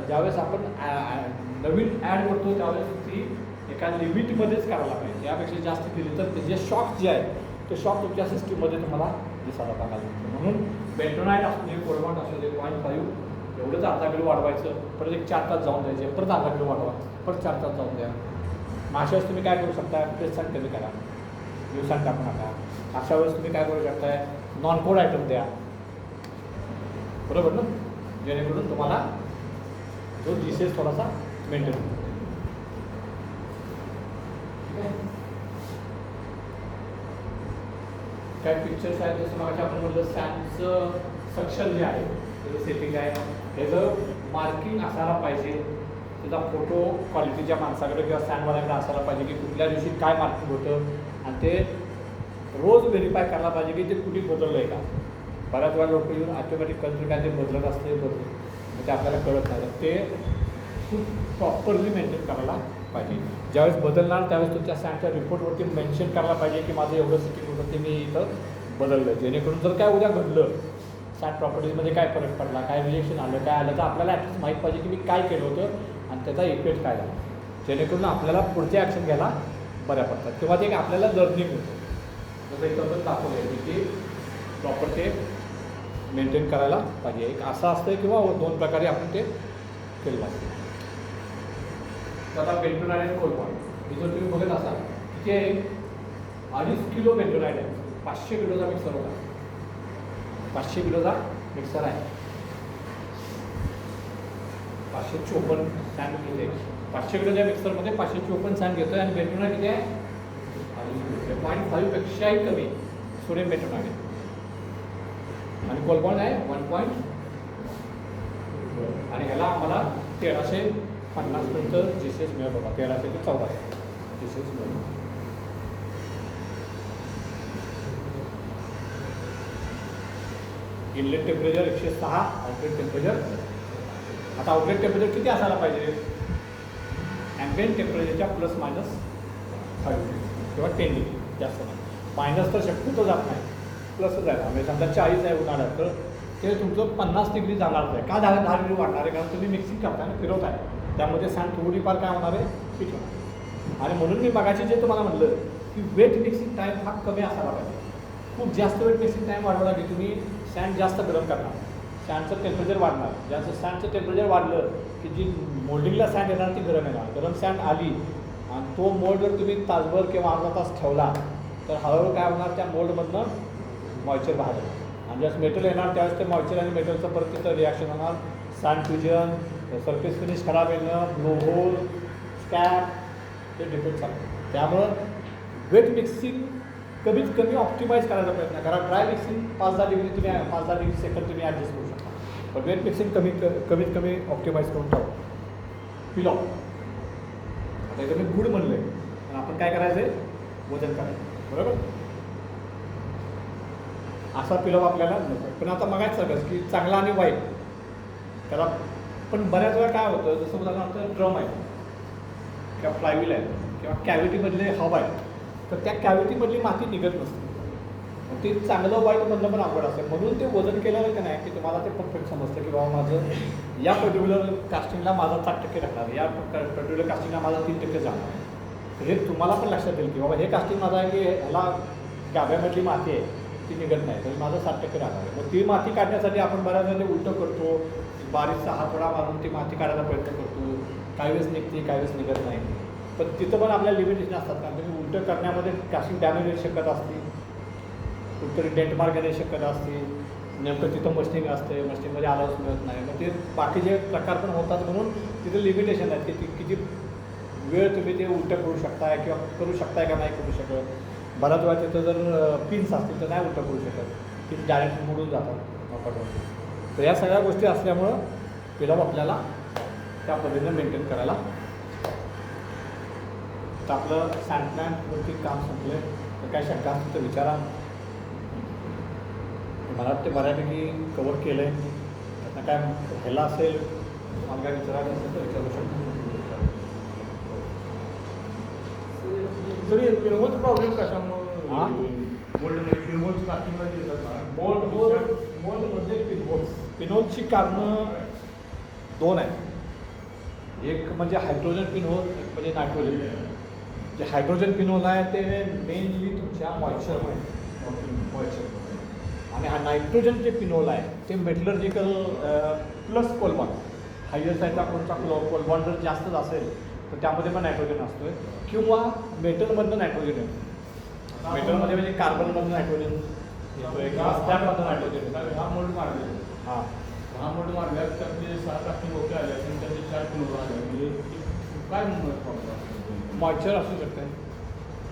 ज्यावेळेस आपण नवीन ॲड करतो त्यावेळेस ती एका लिमिटमध्येच करायला पाहिजे. यापेक्षा जास्त केली तर त्याचे शॉक जे आहे ते शॉक तुमच्या सिस्टीममध्ये तुम्हाला दिसायला बघायला मिळतो. म्हणून बेंटोनाइट असू दे, कोडबॉन्ड असू दे, 0.5 एवढंच अर्धा किलो वाढवायचं, परत एक 4 तास जाऊन द्यायचे, परत अर्धा किलो वाढवा, परत 4 तास जाऊन द्या. अशा वेळेस तुम्ही काय करू शकता, प्रेसण कमी करा, दिवसांत टाकू नका. अशा वेळेस तुम्ही काय करू शकताय, नॉन कोड आयटम द्या, बरोबर ना, जेणेकरून तुम्हाला जो GCS थोडासा मेंटेन होतो. काय पिक्चर्स आहेत जसं मागच्या आपण म्हटलं सँडचं सक्शन जे आहे त्याचं सेटिंग आहे, त्याचं मार्किंग असायला पाहिजे. त्याचा फोटो क्वालिटीच्या माणसाकडे किंवा सँडवाल्याकडे असायला पाहिजे की कुठल्या दिवशी काय मार्किंग होतं आणि ते रोज व्हेरीफाय करायला पाहिजे की ते कुठे बदललं आहे का. बऱ्याच वेळा लोक येऊन ऑटोमॅटिक कन्फ्युज काय ते बदलत असते ते आपल्याला कळत नाही. ते खूप प्रॉपरली मेंटेन करायला पाहिजे. ज्यावेळेस बदलणार त्यावेळेस तुमच्या सँडच्या रिपोर्टवरती मेन्शन करायला पाहिजे की माझं एवढं सिटिंग होतं ते मी इथं बदललं, जेणेकरून जर काय उद्या घडलं सँड प्रॉपर्टीजमध्ये काय फरक पडला, काय रिजेक्शन आलं, काय आलं तर आपल्याला ॲटलीस्ट माहीत पाहिजे की मी काय केलं होतं आणि त्याचा इफेक्ट काय झाला, जेणेकरून आपल्याला पुढचे ॲक्शन घ्यायला बऱ्या पडतात किंवा ते आपल्याला लर्निंग होतं. जसं इथं दाखवलं की ते प्रॉपर ते मेंटेन करायला पाहिजे. एक असं असतं किंवा दोन प्रकारे आपण ते केलं असतं. तर आता बेंटोनाइट आणि कोलपॉइंट हे जर तुम्ही बघत असाल किती आहे 2.5 किलो बेंटोनाइट आहे. 500 किलोचा मिक्सर होता. 500 किलोचा मिक्सर आहे. 554 सॅन घेते. 500 किलोच्या मिक्सरमध्ये 554 सॅन घेतो आहे आणि बेंटोनाइट किती आहे 0.5 पेक्षाही कमी सोडियम बेंटोनाइट आहे. आणि कोलपॉइंट आहे 1. आणि ह्याला आम्हाला 1350 पर्यंत जीसीएस मिळत होता. 1300 ते 1400 जीसीएस मिळत होता. Inlet temperature 106, outlet temperature. आता आउटलेट टेम्परेचर किती असायला पाहिजे ॲम्बियंट टेम्परेचरच्या ±5 किंवा 10 डिग्री जास्त नाही. मायनस तर शक्यतो जात नाही, प्लसच आहे. म्हणजे समजा 40 आहे उन्हाळ्यात तर ते तुमचं 50 डिग्री जाणारच आहे. का 10 डिग्री वाढणार आहे? कारण तुम्ही मिक्सिंग करताय ना, फिरवत आहे. त्यामध्ये सँड थोडीफार काय होणार आहे पीठ होणार. आणि म्हणून मी मगाशी जे तुम्हाला म्हणलं की वेट मिक्सिंग टाईम हा कमी असायला पाहिजे. खूप जास्त वेट मिक्सिंग टाईम वाढवला की तुम्ही सँड जास्त गरम करणार, सँडचं टेम्परेचर वाढणार. जास्त सँडचं टेम्परेचर वाढलं की जी मोल्डिंगला सँड येणार ती गरम येणार. गरम सँड आली आणि तो मोल्ड जर तुम्ही तासभर किंवा अर्धा तास ठेवला तर हळूहळू काय होणार त्या मोल्डमधनं मॉइश्चर बाहेर येणार. आणि ज्यावेळेस मेटल येणार त्यावेळेस ते मॉइश्चर आणि मेटलचं परत तिथं रिॲक्शन होणार. सँड फ्युजन, सरफेस फिनिश खराब येणं, ब्लो होल, स्कॅप ते डिफेक्ट चालतं. त्यामुळं वेट मिक्सिंग कमीत कमी ऑप्टिमाइज करायचा प्रयत्न करा. ड्राय मिक्सिंग 5-10 डिग्री तुम्ही 5-10 डिग्री सेकंड तुम्ही ॲडजस्ट करू शकता. पण वेट मिक्सिंग कमीत कमी ऑप्टिमाइज करून ठेवा. पिलॉ आता इथं मी गुड म्हणलं आहे पण आपण काय करायचं आहे वजन करायचं बरोबर. असा पिलॉ आपल्याला नको. पण आता बघायचं सगळंच की चांगला आणि वाईट त्याला. पण बऱ्याच वेळा काय होतं जसं उदाहरणार्थ ड्रम आहे किंवा फ्लायव्हील आहे किंवा कॅव्हिटीमधले हब आहे तर त्या कॅव्हिटीमधली माती निघत नसते. ते चांगलं वाईट मधलं पण अवघड असतं. म्हणून ते वजन केलेलं का नाही की तुम्हाला ते परफेक्ट समजतं की बाबा माझं या पर्टिक्युलर कास्टिंगला माझा 7% राहणार, या पर्टिक्युलर कास्टिंगला माझा 3% जाणार. तर हे तुम्हाला पण लक्षात येईल की बाबा हे कास्टिंग माझं आहे की ह्याला गाभ्यामधली माती आहे ती निघत नाही तर माझं 7% राहणार आहे. मग ती माती काढण्यासाठी आपण बऱ्याच वेळा ते उलटं करतो, बारीकचा हातोडा मारून ती माती काढायचा प्रयत्न करतो. काही वेळेस निघते काही वेळेस निघत नाही. पण तिथं पण आपल्या लिमिटेशन असतात. कारण तुम्ही उलटं करण्यामध्ये कास्टिंग डॅमेज येऊ शकत असते, कुठतरी डेंट मार्क येण्याची शक्यता असते, नेमकं तिथं मस्टिंग असते, मस्टिंगमध्ये आलाच मिळत नाही. मग ते बाकीचे प्रकार पण होतात. म्हणून तिथं लिमिटेशन आहेत की किती वेळ तुम्ही ते उलटं करू शकताय किंवा करू शकताय का नाही करू शकत. बऱ्याच वेळा तिथं जर पिन्स असतील तर नाही उलटं करू शकत, पिन्स डायरेक्ट मोडून जातात वापरवर. तर या सगळ्या गोष्टी असल्यामुळं पिलॉ आपल्याला त्या पद्धतीने मेंटेन करायला. तर आपलं सँड प्लॅनवरती काम संपलं आहे. तर काय शंका असतील तर विचारा. मला वाटते बऱ्यापैकी कवर केलं आहे. त्यातनं काय ह्याला असेल मला काय विचारायचं असेल तर विचारू शकतो. तरी फिरवत प्रॉब्लेम कशामुळे हां मोल्डमध्ये फिरवत कास्टिंगला येतात ना मोल्डमध्ये पिनहोलची कारणं 2 आहेत. एक म्हणजे हायड्रोजन पिनहोल, एक म्हणजे नायट्रोजन. जे हायड्रोजन पिनहोल आहे ते मेनली तुमच्या मॉइश्चर आणि हा नायट्रोजन जे पिनहोल आहे ते मेटलर्जिकल प्लस कोलबॉन्ड. हायर साईडचा कोणता कोलबॉन्ड जर जास्तच असेल तर त्यामध्ये पण नायट्रोजन असतो आहे किंवा मेटलमधनं नायट्रोजन येतो. मेटलमध्ये म्हणजे कार्बनमधनं नायट्रोजन येतो किंवा स्क्रॅपमधनं नायट्रोजन येतो. हा मोल्ड मारले हां 10 मोल्ड मारल्यात त्यातले 6 कास्टिंग ओके आले आणि त्याचे 4 किलो आले म्हणजे काय प्रॉब्लेम मॉइश्चर असू शकते.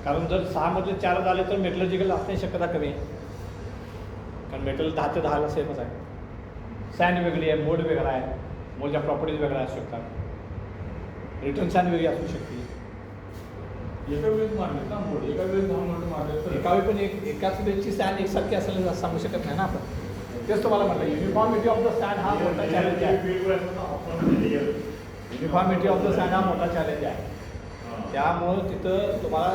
कारण जर 6 मधले 4 आले तर मेटलर्जिकल असण्याची शक्यता कमी आहे. कारण मेटल 10 ते 10ला सेमच आहे. सँड वेगळी आहे, मोल्ड वेगळा आहे, मोल्डच्या प्रॉपर्टीज वेगळ्या असू शकतात. रिटर्न सँड वेगळी असू शकते. एका वेळेस मारले ना मोल्ड एका वेळेस 10 मोल्ड मारले तर एका वेळी पण एकाच वेळची सँड एकसारखी असेल सांगू शकत नाही ना आपण. तेच तुम्हाला म्हटलं युनिफॉर्मिटी ऑफ द सँड हा मोठा चॅलेंज आहे. युनिफॉर्मिटी ऑफ द सँड हा मोठा चॅलेंज आहे. त्यामुळं तिथं तुम्हाला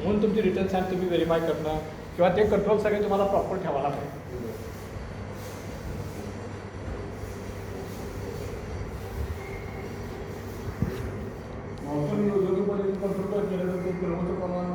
म्हणून तुमची रिटर्न सँड तुम्ही व्हेरीफाय करणं किंवा ते कंट्रोल सगळे तुम्हाला प्रॉपर ठेवायला पाहिजे. आपण जोपर्यंत कंट्रोल केलं तर ते फिरवचं प्रमाण